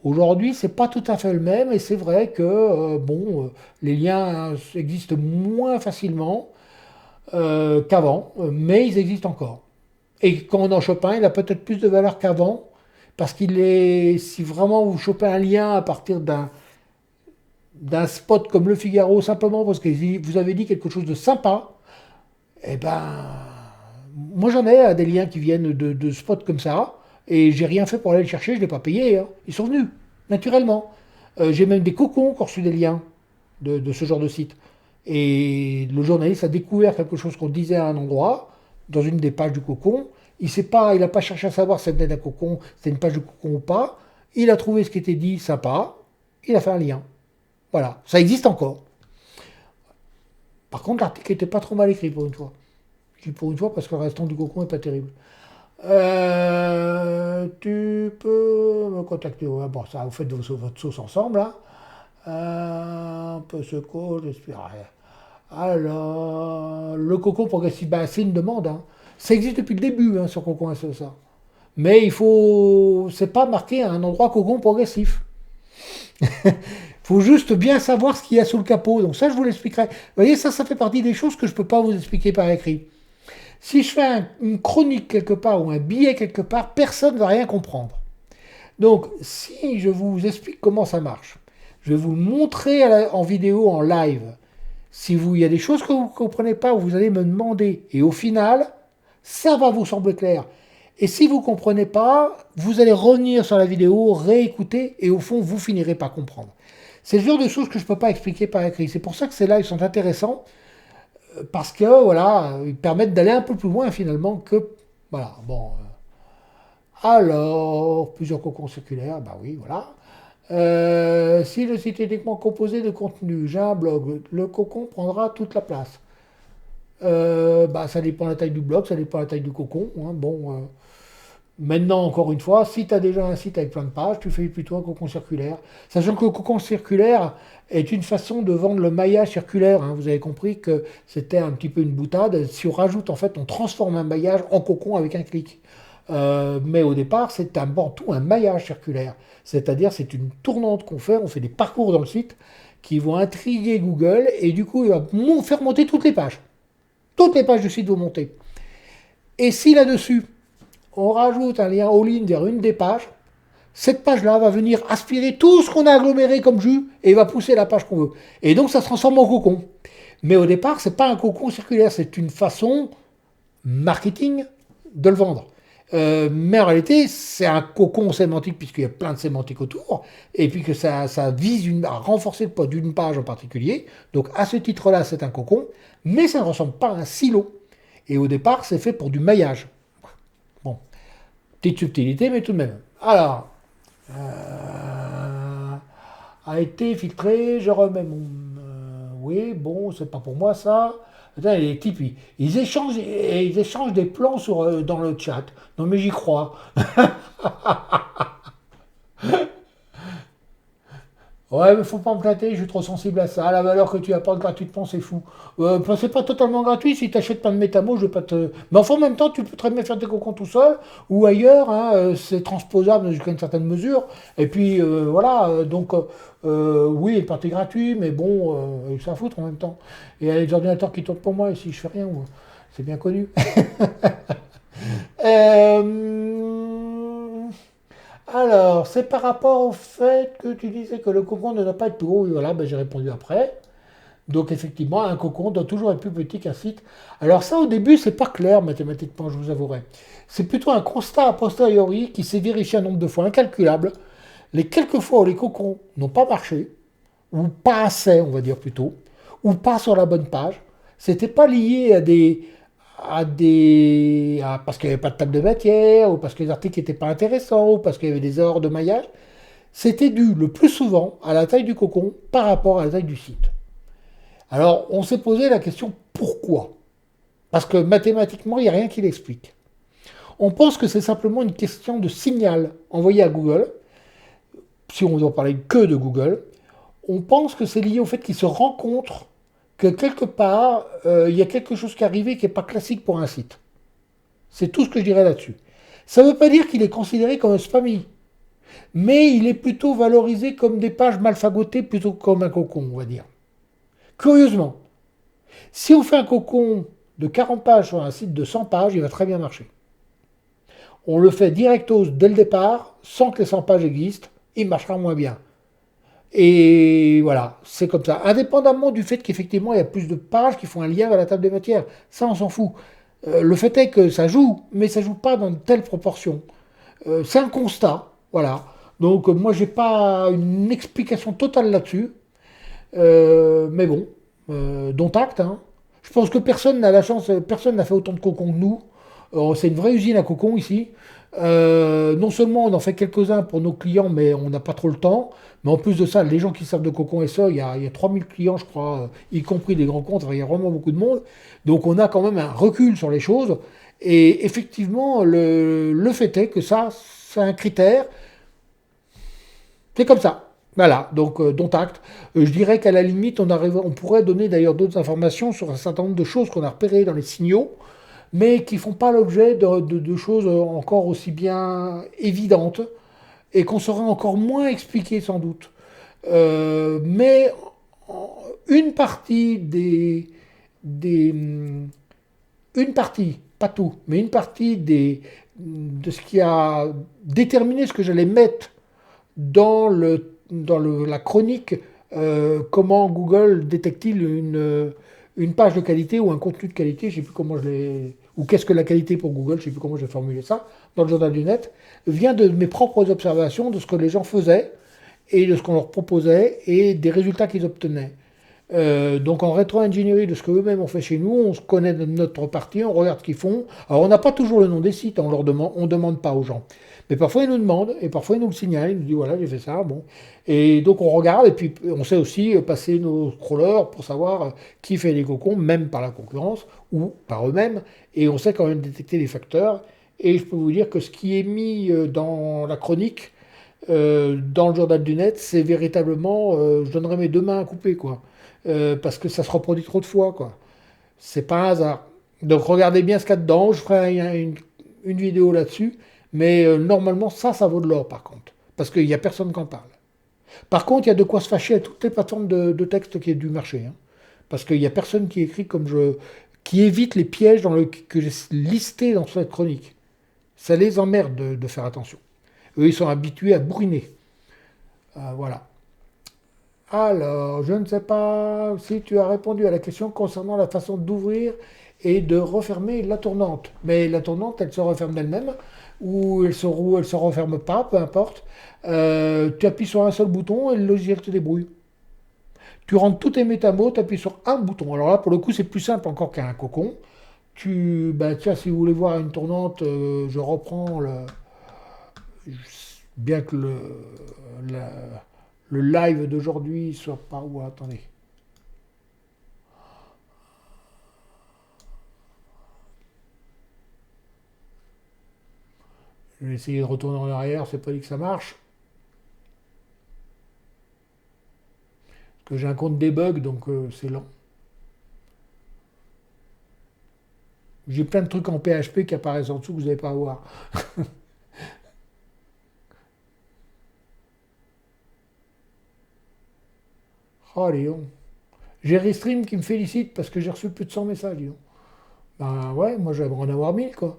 Aujourd'hui, c'est pas tout à fait le même et c'est vrai que les liens existent moins facilement qu'avant, mais ils existent encore. Et quand on en chope un, il a peut-être plus de valeur qu'avant parce qu'il est, si vraiment vous chopez un lien à partir d'un spot comme Le Figaro simplement parce que vous avez dit quelque chose de sympa, eh ben, moi j'en ai des liens qui viennent de spots comme ça et j'ai rien fait pour aller les chercher, je ne l'ai pas payé, hein. Ils sont venus naturellement. J'ai même des cocons qui ont reçu des liens de ce genre de site. Et le journaliste a découvert quelque chose qu'on disait à un endroit, dans une des pages du cocon. Il n'a pas cherché à savoir si c'était un cocon, si c'était une page de cocon ou pas. Il a trouvé ce qui était dit sympa, il a fait un lien. Voilà, ça existe encore. Par contre, l'article n'était pas trop mal écrit pour une fois. Je dis pour une fois parce que le restant du cocon n'est pas terrible. Tu peux me contacter. Ouais, bon, ça, vous faites votre sauce ensemble, là. Un peu secours, j'espère. Alors, le cocon progressif, bah, c'est une demande, hein. Ça existe depuis le début, hein, sur Cocon ça. Mais c'est pas marqué à un endroit cocon progressif. Faut juste bien savoir ce qu'il y a sous le capot. Donc ça, je vous l'expliquerai. Vous voyez, ça fait partie des choses que je ne peux pas vous expliquer par écrit. Si je fais une chronique quelque part ou un billet quelque part, personne ne va rien comprendre. Donc, si je vous explique comment ça marche, je vais vous le montrer en vidéo, en live. Il y a des choses que vous ne comprenez pas, vous allez me demander. Et au final, ça va vous sembler clair. Et si vous ne comprenez pas, vous allez revenir sur la vidéo, réécouter, et au fond, vous finirez par comprendre. C'est le genre de choses que je ne peux pas expliquer par écrit. C'est pour ça que ces lives sont intéressants, parce que, voilà, ils permettent d'aller un peu plus loin, finalement, que... Voilà, bon... Alors, plusieurs cocons circulaires, bah oui, voilà. Si le site est uniquement composé de contenu, j'ai un blog, le cocon prendra toute la place. Ça dépend de la taille du blog, ça dépend de la taille du cocon, hein. Maintenant, encore une fois, si tu as déjà un site avec plein de pages, tu fais plutôt un cocon circulaire. Sachant que le cocon circulaire est une façon de vendre le maillage circulaire, hein. Vous avez compris que c'était un petit peu une boutade. Si on rajoute, en fait, on transforme un maillage en cocon avec un clic. Mais au départ, c'est avant tout un maillage circulaire. C'est-à-dire, c'est une tournante qu'on fait, on fait des parcours dans le site qui vont intriguer Google et du coup, il va faire monter toutes les pages. Toutes les pages du site vont monter. Et si là-dessus, on rajoute un lien all-in vers une des pages, cette page-là va venir aspirer tout ce qu'on a aggloméré comme jus et va pousser la page qu'on veut. Et donc, ça se transforme en cocon. Mais au départ, c'est pas un cocon circulaire, c'est une façon marketing de le vendre. Mais en réalité, c'est un cocon sémantique puisqu'il y a plein de sémantiques autour, et puis que ça vise à renforcer le poids d'une page en particulier. Donc à ce titre-là, c'est un cocon, mais ça ne ressemble pas à un silo. Et au départ, c'est fait pour du maillage. Bon, petite subtilité, mais tout de même. Alors, a été filtré, je remets mon... oui, bon, c'est pas pour moi ça. Les types, ils échangent des plans dans le chat. Non mais j'y crois. Ouais, mais faut pas me flatter, je suis trop sensible à ça. La valeur que tu apportes gratuitement, c'est fou. C'est pas totalement gratuit, si tu achètes pas de métamo, je vais pas te... Mais enfin, en même temps, tu peux très bien faire tes cocons tout seul, ou ailleurs, hein, c'est transposable jusqu'à une certaine mesure. Et puis, voilà, oui, il est parti gratuit, mais bon, ça foutre en même temps. Et il y a les ordinateurs qui tournent pour moi, et si je fais rien, moi, c'est bien connu. Euh, alors, c'est par rapport au fait que tu disais que le cocon ne doit pas être plus gros. Oui, voilà, ben, j'ai répondu après. Donc, effectivement, un cocon doit toujours être plus petit qu'un site. Alors, ça, au début, c'est pas clair mathématiquement, je vous avouerai. C'est plutôt un constat a posteriori qui s'est vérifié un nombre de fois incalculable. Les quelques fois où les cocons n'ont pas marché, ou pas assez, on va dire plutôt, ou pas sur la bonne page, c'était pas lié parce qu'il n'y avait pas de table de matière, ou parce que les articles n'étaient pas intéressants, ou parce qu'il y avait des erreurs de maillage. C'était dû le plus souvent à la taille du cocon par rapport à la taille du site. Alors, on s'est posé la question pourquoi? Parce que mathématiquement, il n'y a rien qui l'explique. On pense que c'est simplement une question de signal envoyé à Google, si on doit parler que de Google. on pense que c'est lié au fait qu'ils se rencontrent, que quelque part, il y a quelque chose qui est arrivé qui n'est pas classique pour un site. C'est tout ce que je dirais là-dessus. Ça ne veut pas dire qu'il est considéré comme un spammy, mais il est plutôt valorisé comme des pages mal fagotées plutôt que comme un cocon, on va dire. Curieusement, si on fait un cocon de 40 pages sur un site de 100 pages, il va très bien marcher. On le fait directos dès le départ, sans que les 100 pages existent, il marchera moins bien. Et voilà, c'est comme ça. Indépendamment du fait qu'effectivement, il y a plus de pages qui font un lien vers la table des matières. Ça, on s'en fout. Le fait est que ça joue, mais ça joue pas dans de telles proportions. C'est un constat, voilà. Donc moi, j'ai pas une explication totale là-dessus. Mais bon, dont acte. Hein. Je pense que personne n'a la chance, personne n'a fait autant de cocons que nous. C'est une vraie usine à cocons ici. Non seulement on en fait quelques-uns pour nos clients, mais on n'a pas trop le temps. Mais en plus de ça, les gens qui servent de cocon SE, il y a 3000 clients, je crois, y compris des grands comptes. Enfin, il y a vraiment beaucoup de monde. Donc on a quand même un recul sur les choses. Et effectivement, le fait est que ça, c'est un critère. C'est comme ça. Voilà, donc dont acte. Je dirais qu'à la limite, on pourrait donner d'ailleurs d'autres informations sur un certain nombre de choses qu'on a repérées dans les signaux, mais qui ne font pas l'objet de choses encore aussi bien évidentes et qu'on saurait encore moins expliquer sans doute. Mais une partie des, une partie, pas tout, mais une partie de ce qui a déterminé ce que j'allais mettre la chronique, comment Google détecte-t-il une page de qualité ou un contenu de qualité, je ne sais plus comment je l'ai, ou qu'est-ce que la qualité pour Google, je ne sais plus comment j'ai formulé ça, dans le journal du net, vient de mes propres observations, de ce que les gens faisaient, et de ce qu'on leur proposait, et des résultats qu'ils obtenaient. Donc en rétro-ingénierie de ce qu'eux-mêmes ont fait chez nous, on se connaît de notre partie, on regarde ce qu'ils font. Alors on n'a pas toujours le nom des sites, on leur demande, on demande pas aux gens. Mais parfois ils nous demandent, et parfois ils nous le signalent, ils nous disent voilà j'ai fait ça, bon. Et donc on regarde, et puis on sait aussi passer nos scrollers pour savoir qui fait les cocons, même par la concurrence, ou par eux-mêmes, et on sait quand même détecter les facteurs. Et je peux vous dire que ce qui est mis dans la chronique, dans le journal du net, c'est véritablement, je donnerais mes deux mains à couper, quoi. Parce que ça se reproduit trop de fois, quoi. C'est pas un hasard. Donc regardez bien ce qu'il y a dedans, je ferai une vidéo là-dessus, mais normalement ça vaut de l'or par contre, parce qu'il n'y a personne qui en parle. Par contre, il y a de quoi se fâcher à toutes les plateformes de texte qui est du marché, hein. Parce qu'il n'y a personne qui écrit qui évite les pièges que j'ai listés dans cette chronique. Ça les emmerde de faire attention. Eux, ils sont habitués à bourriner. Voilà. Alors, je ne sais pas si tu as répondu à la question concernant la façon d'ouvrir et de refermer la tournante. Mais la tournante, elle se referme d'elle-même, ou elle se referme pas, peu importe. Tu appuies sur un seul bouton et le logiciel se débrouille. Tu rentres tous tes métamots, tu appuies sur un bouton. Alors là, pour le coup, c'est plus simple encore qu'un cocon. Tiens, si vous voulez voir une tournante, je reprends bien que la- le live d'aujourd'hui soit pas où, attendez. Je vais essayer de retourner en arrière, c'est pas dit que ça marche. Parce que j'ai un compte debug, donc c'est lent. J'ai plein de trucs en PHP qui apparaissent en dessous que vous n'allez pas voir. Oh, dis donc. J'ai Restream qui me félicite parce que j'ai reçu plus de 100 messages, dis donc. Ben ouais, moi j'aimerais en avoir 1000, quoi.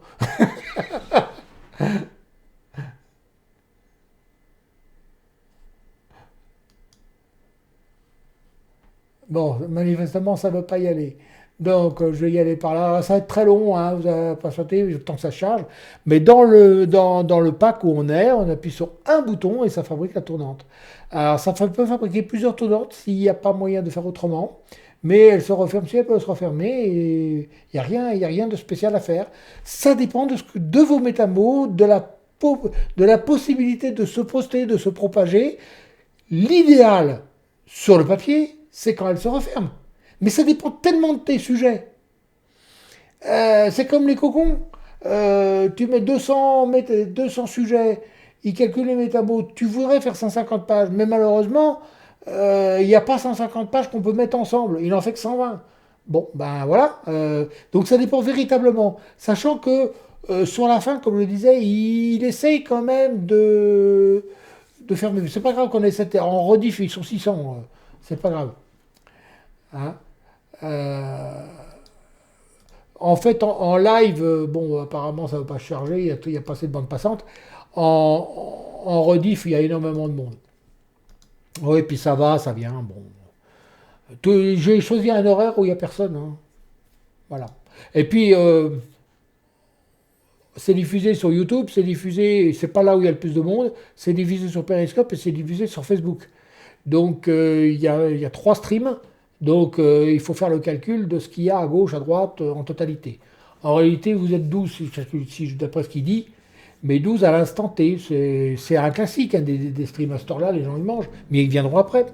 Bon, manifestement, ça ne veut pas y aller. Donc, je vais y aller par là. Ça va être très long, hein, vous allez patienter le temps que ça charge. Mais dans le pack où on appuie sur un bouton et ça fabrique la tournante. Alors, peut fabriquer plusieurs tournantes s'il n'y a pas moyen de faire autrement. Mais elle se referme si elle peut se refermer et il y a rien de spécial à faire. Ça dépend de vos métamos, de la possibilité de se poster, de se propager. L'idéal sur le papier, c'est quand elle se referme. Mais ça dépend tellement de tes sujets. C'est comme les cocons. Tu mets 200 sujets, ils calculent les métabos. Tu voudrais faire 150 pages, mais malheureusement, il n'y a pas 150 pages qu'on peut mettre ensemble, il n'en fait que 120. Bon, ben voilà. Donc ça dépend véritablement. Sachant que sur la fin, comme je le disais, il essaye quand même de faire mieux. C'est pas grave qu'on ait cette. En rediff, ils sont 600. C'est pas grave. Hein. Euh, En fait, en live, bon, apparemment, ça ne va pas charger, il y a pas assez de bande passante. En rediff, il y a énormément de monde. Oui, puis ça va, ça vient. Bon. J'ai choisi un horaire où il n'y a personne. Hein. Voilà. Et puis, c'est diffusé sur YouTube, c'est diffusé, c'est pas là où il y a le plus de monde, c'est diffusé sur Periscope et c'est diffusé sur Facebook. Donc, il y a 3 streams. Donc, il faut faire le calcul de ce qu'il y a à gauche, à droite, en totalité. En réalité, vous êtes 12, d'après ce qu'il dit, mais 12 à l'instant T. C'est un classique hein, des streams à cette heure-là, les gens ils mangent, mais ils viendront après.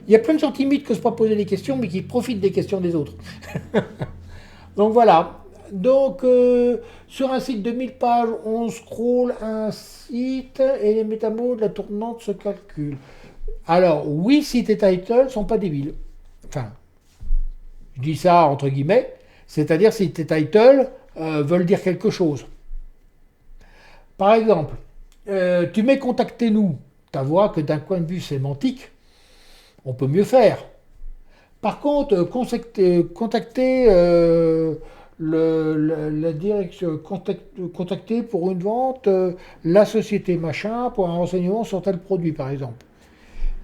Il y a plein de gens timides qui ne se pas poser des questions, mais qui profitent des questions des autres. Donc voilà. Donc, sur un site de 1000 pages, on scrolle un site et les métamots de la tournante se calculent. Alors, oui, site et title sont pas débiles. Enfin, je dis ça entre guillemets, c'est-à-dire si tes titles veulent dire quelque chose. Par exemple, tu mets contactez-nous, tu vois que d'un point de vue sémantique, on peut mieux faire. Par contre, contacter la direction, contacter pour une vente la société machin pour un renseignement sur tel produit, par exemple.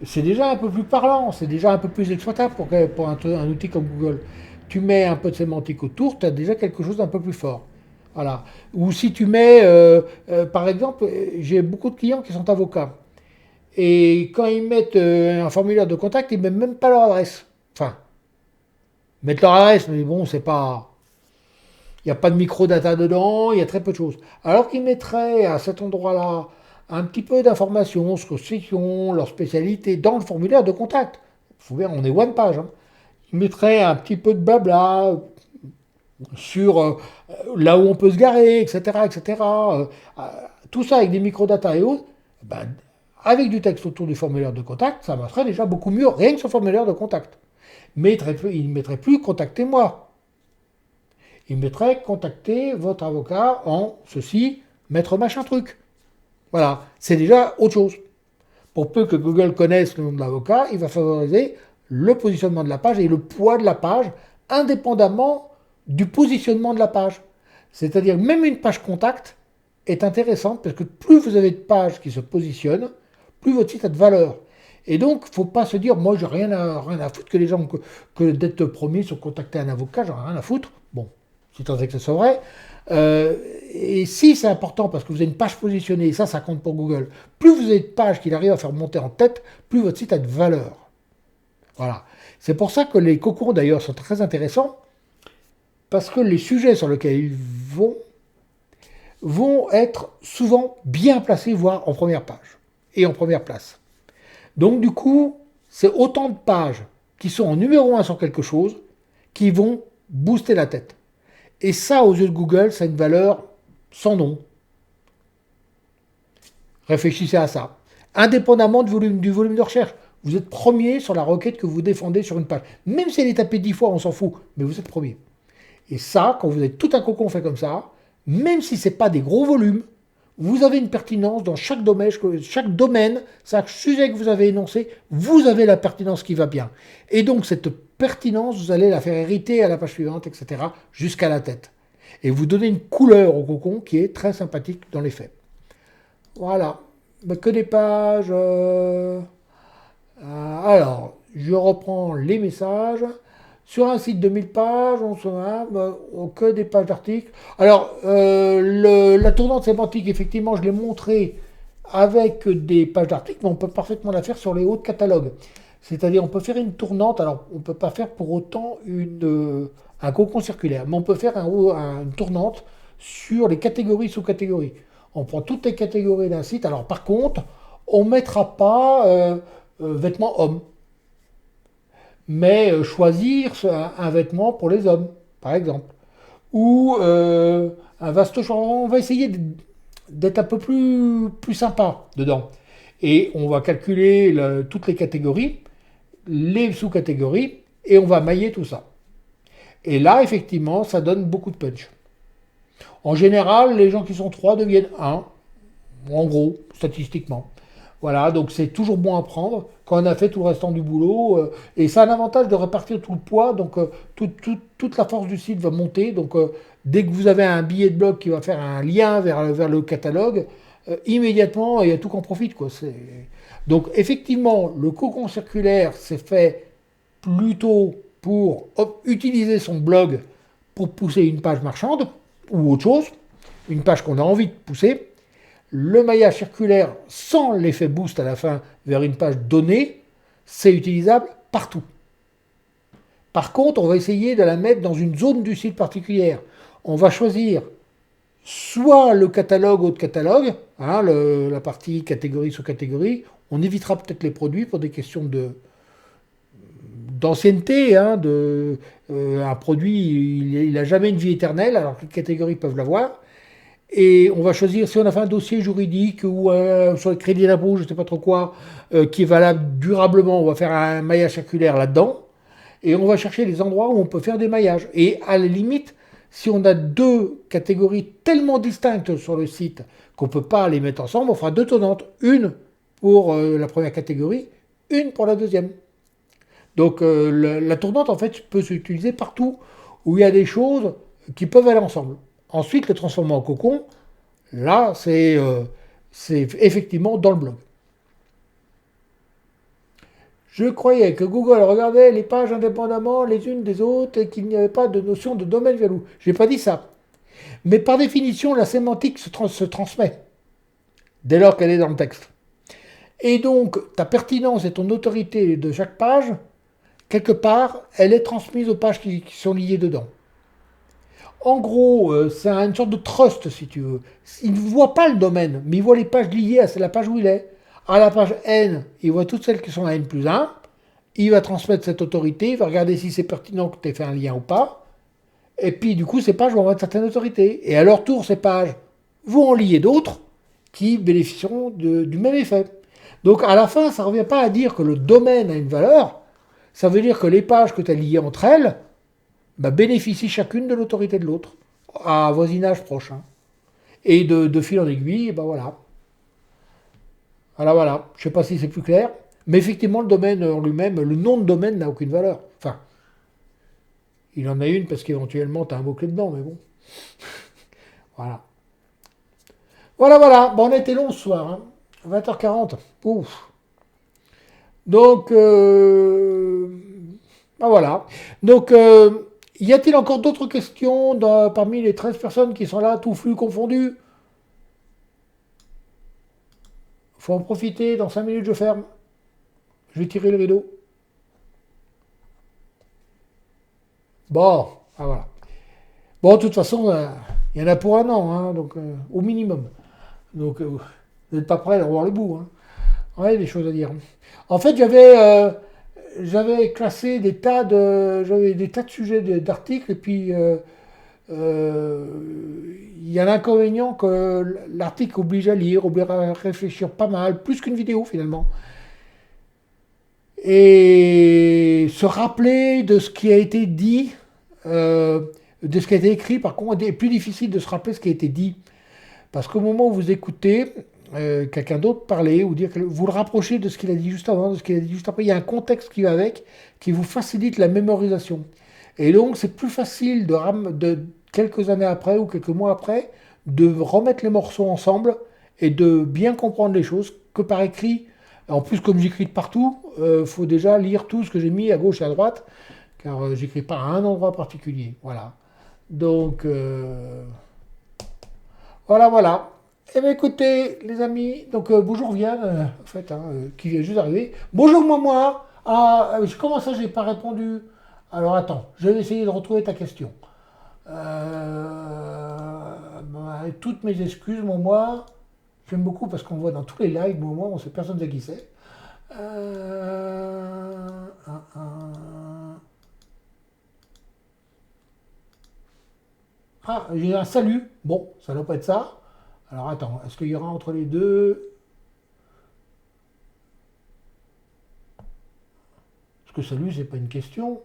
C'est déjà un peu plus parlant, c'est déjà un peu plus exploitable pour un outil comme Google. Tu mets un peu de sémantique autour, tu as déjà quelque chose d'un peu plus fort. Voilà. Ou si tu mets, par exemple, j'ai beaucoup de clients qui sont avocats. Et quand ils mettent un formulaire de contact, ils ne mettent même pas leur adresse. Enfin, ils mettent leur adresse, mais bon, c'est pas. Il n'y a pas de microdata dedans, il y a très peu de choses. Alors qu'ils mettraient à cet endroit-là un petit peu d'informations sur ce qu'ils ont, leur spécialité, dans le formulaire de contact. Il faut bien, on est one page. Hein. Ils mettraient un petit peu de blabla sur là où on peut se garer, etc. etc. Tout ça avec des microdata et autres. Ben, avec du texte autour du formulaire de contact, ça marcherait déjà beaucoup mieux, rien que sur le formulaire de contact. Mais il ne mettrait plus contactez-moi. Il mettrait contacter votre avocat en ceci, maître machin truc. Voilà, c'est déjà autre chose. Pour peu que Google connaisse le nom de l'avocat, il va favoriser le positionnement de la page et le poids de la page, indépendamment du positionnement de la page. C'est-à-dire même une page contact est intéressante parce que plus vous avez de pages qui se positionnent, plus votre site a de valeur. Et donc, il ne faut pas se dire, moi, j'ai rien à foutre que les gens, que d'être premier sur contacter un avocat, j'en ai rien à foutre. Bon, si tant est que ce soit vrai. Et si c'est important parce que vous avez une page positionnée, et ça compte pour Google, plus vous avez de pages qu'il arrive à faire monter en tête, plus votre site a de valeur. Voilà. C'est pour ça que les concours d'ailleurs sont très intéressants, parce que les sujets sur lesquels ils vont être souvent bien placés, voire en première page et en première place. Donc du coup, c'est autant de pages qui sont en numéro 1 sur quelque chose qui vont booster la tête. Et ça, aux yeux de Google, ça a une valeur sans nom. Réfléchissez à ça. Indépendamment du volume de recherche. Vous êtes premier sur la requête que vous défendez sur une page. Même si elle est tapée 10 fois, on s'en fout. Mais vous êtes premier. Et ça, quand vous avez tout un cocon fait comme ça, même si ce n'est pas des gros volumes, vous avez une pertinence dans chaque domaine, chaque sujet que vous avez énoncé, vous avez la pertinence qui va bien. Et donc cette pertinence, vous allez la faire hériter à la page suivante, etc., jusqu'à la tête. Et vous donnez une couleur au cocon qui est très sympathique dans les faits. Voilà. Mais que des pages. Alors, je reprends les messages. Sur un site de 1000 pages, on se que des pages d'articles. Alors, la tournante sémantique, effectivement, je l'ai montré avec des pages d'articles, mais on peut parfaitement la faire sur les hauts de catalogue. C'est-à-dire, on peut faire une tournante, alors on ne peut pas faire pour autant un cocon circulaire, mais on peut faire une tournante sur les catégories sous-catégories. On prend toutes les catégories d'un site. Alors, par contre, on ne mettra pas vêtements hommes, mais choisir un vêtement pour les hommes, par exemple. Ou un vaste changement. On va essayer d'être un peu plus sympa dedans. Et on va calculer toutes les catégories. les sous-catégories, et on va mailler tout ça. Et là, effectivement, ça donne beaucoup de punch. En général, les gens qui sont 3 deviennent 1, en gros, statistiquement. Voilà, donc c'est toujours bon à prendre quand on a fait tout le restant du boulot. Et ça a un avantage de répartir tout le poids, donc toute la force du site va monter. Donc dès que vous avez un billet de blog qui va faire un lien vers le catalogue, immédiatement, il y a tout qu'en profite, quoi. Donc effectivement, le cocon circulaire, c'est fait plutôt pour utiliser son blog pour pousser une page marchande ou autre chose, une page qu'on a envie de pousser. Le maillage circulaire sans l'effet boost à la fin vers une page donnée, c'est utilisable partout. Par contre, on va essayer de la mettre dans une zone du site particulière. On va choisir soit le catalogue ou autre catalogue, hein, la partie catégorie sous catégorie. On évitera peut-être les produits pour des questions d'ancienneté. Hein, un produit, il n'a jamais une vie éternelle, alors que les catégories peuvent l'avoir. Et on va choisir, si on a fait un dossier juridique ou sur le crédit d'impôt, je ne sais pas trop quoi, qui est valable durablement, on va faire un maillage circulaire là-dedans. Et on va chercher les endroits où on peut faire des maillages. Et à la limite, si on a deux catégories tellement distinctes sur le site qu'on ne peut pas les mettre ensemble, on fera deux tenantes. Une pour la première catégorie, une pour la deuxième. Donc la tournante, en fait, peut s'utiliser partout où il y a des choses qui peuvent aller ensemble. Ensuite, le transformer en cocon, là, c'est effectivement dans le blog. Je croyais que Google regardait les pages indépendamment les unes des autres et qu'il n'y avait pas de notion de domaine value. Je n'ai pas dit ça. Mais par définition, la sémantique se transmet dès lors qu'elle est dans le texte. Et donc, ta pertinence et ton autorité de chaque page, quelque part, elle est transmise aux pages qui sont liées dedans. En gros, c'est une sorte de trust, si tu veux. Il ne voit pas le domaine, mais il voit les pages liées à la page où il est. À la page N, il voit toutes celles qui sont à N plus 1. Il va transmettre cette autorité, il va regarder si c'est pertinent que tu aies fait un lien ou pas. Et puis, du coup, ces pages vont avoir une certaine autorité. Et à leur tour, ces pages vont en lier d'autres qui bénéficieront du même effet. Donc, à la fin, ça ne revient pas à dire que le domaine a une valeur. Ça veut dire que les pages que tu as liées entre elles, bénéficient chacune de l'autorité de l'autre, à voisinage proche. Hein. Et de fil en aiguille, voilà. Voilà. Je ne sais pas si c'est plus clair, mais effectivement, le domaine en lui-même, le nom de domaine n'a aucune valeur. Enfin, il en a une parce qu'éventuellement, tu as un mot-clé dedans, mais bon. Voilà. Voilà. Bon, on a été long ce soir. Hein. 20h40. Ouf. Donc, voilà. Donc, y a-t-il encore d'autres questions parmi les 13 personnes qui sont là, tout flux confondu? Faut en profiter, dans 5 minutes je ferme. Je vais tirer le rideau. Bon, voilà. Bon, de toute façon, il y en a pour un an, hein, donc au minimum. Donc, vous n'êtes pas prêts à voir le bout. Hein. Ouais, des choses à dire. En fait, j'avais classé j'avais des tas de sujets d'articles, et puis il y a l'inconvénient que l'article oblige à lire, oblige à réfléchir pas mal, plus qu'une vidéo finalement. Et se rappeler de ce qui a été dit, de ce qui a été écrit, par contre, est plus difficile de se rappeler ce qui a été dit. Parce qu'au moment où vous écoutez quelqu'un d'autre parler, ou dire que vous le rapprochez de ce qu'il a dit juste avant, de ce qu'il a dit juste après, il y a un contexte qui va avec, qui vous facilite la mémorisation. Et donc, c'est plus facile de quelques années après ou quelques mois après, de remettre les morceaux ensemble et de bien comprendre les choses que par écrit. En plus, comme j'écris de partout, faut déjà lire tout ce que j'ai mis à gauche et à droite, car j'écris pas à un endroit particulier. Voilà. Donc, voilà. Eh bien, écoutez, les amis, donc bonjour Vianne, en fait, hein, qui vient juste d'arriver. Bonjour moi. Ah, comment ça, j'ai pas répondu? Alors attends, je vais essayer de retrouver ta question. Toutes mes excuses, moi. J'aime beaucoup parce qu'on voit dans tous les lives, moi, on sait personne de qui c'est. Ah, j'ai un salut. Bon, ça ne doit pas être ça. Alors attends, est-ce qu'il y aura entre les deux? Parce que salut, c'est pas une question.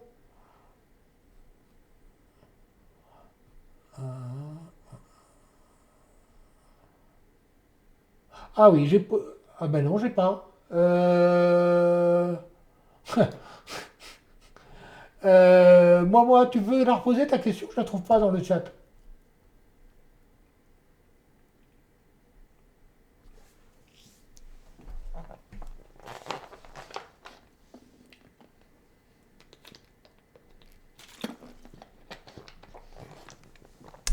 Ah oui, j'ai pas. Ah ben non, j'ai pas. Moi, tu veux la reposer ta question? Je la trouve pas dans le chat.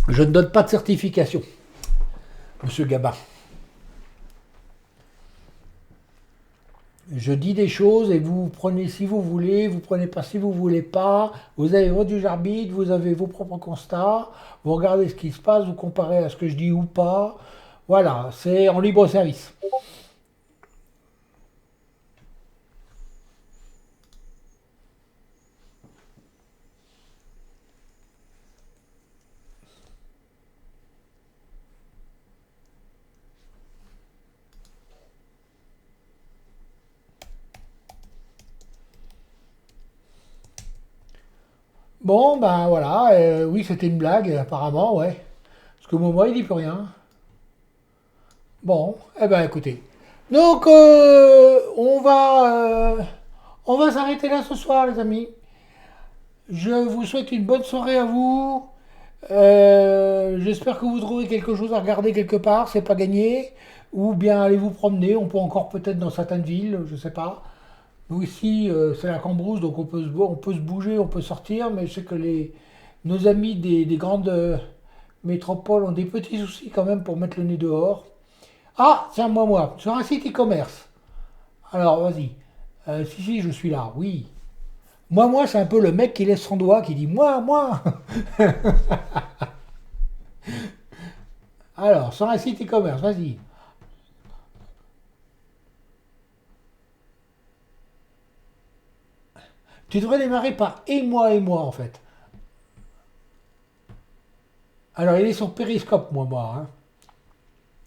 Je ne donne pas de certification, monsieur Gabin. Je dis des choses et vous prenez si vous voulez, vous prenez pas si vous voulez pas. Vous avez votre juge arbitre, vous avez vos propres constats, vous regardez ce qui se passe, vous comparez à ce que je dis ou pas. Voilà, c'est en libre service. Bon, ben voilà, oui, c'était une blague, apparemment, ouais. Parce que moi, il dit plus rien. Bon, eh ben écoutez. Donc, on va s'arrêter là ce soir, les amis. Je vous souhaite une bonne soirée à vous. J'espère que vous trouverez quelque chose à regarder quelque part, c'est pas gagné. Ou bien allez vous promener, on peut encore peut-être dans certaines villes, je sais pas. Nous ici, c'est la Cambrousse, donc on peut se bouger, on peut sortir, mais je sais que nos amis des grandes métropoles ont des petits soucis quand même pour mettre le nez dehors. Ah, tiens, moi, sur un site e-commerce. Alors, vas-y. Si, je suis là, oui. Moi, c'est un peu le mec qui laisse son doigt, qui dit moi. Alors, sur un site e-commerce, vas-y. Tu devrais démarrer par et moi, en fait. Alors, il est sur Periscope, hein.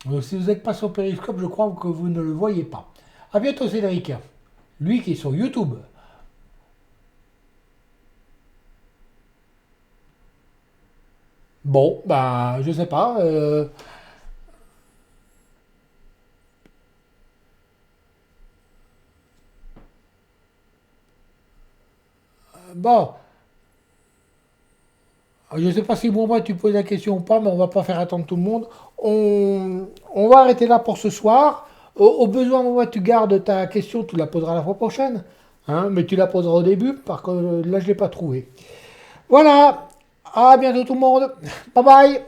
Donc, si vous n'êtes pas sur Periscope, je crois que vous ne le voyez pas. A bientôt, Cédric. Lui qui est sur YouTube. Bon, bah, je sais pas. Bon, je sais pas si moi tu poses la question ou pas, mais on va pas faire attendre tout le monde. On va arrêter là pour ce soir. Au besoin, moi, tu gardes ta question, tu la poseras la fois prochaine. Hein, mais tu la poseras au début, parce que là, je l'ai pas trouvé. Voilà. À bientôt tout le monde. Bye bye.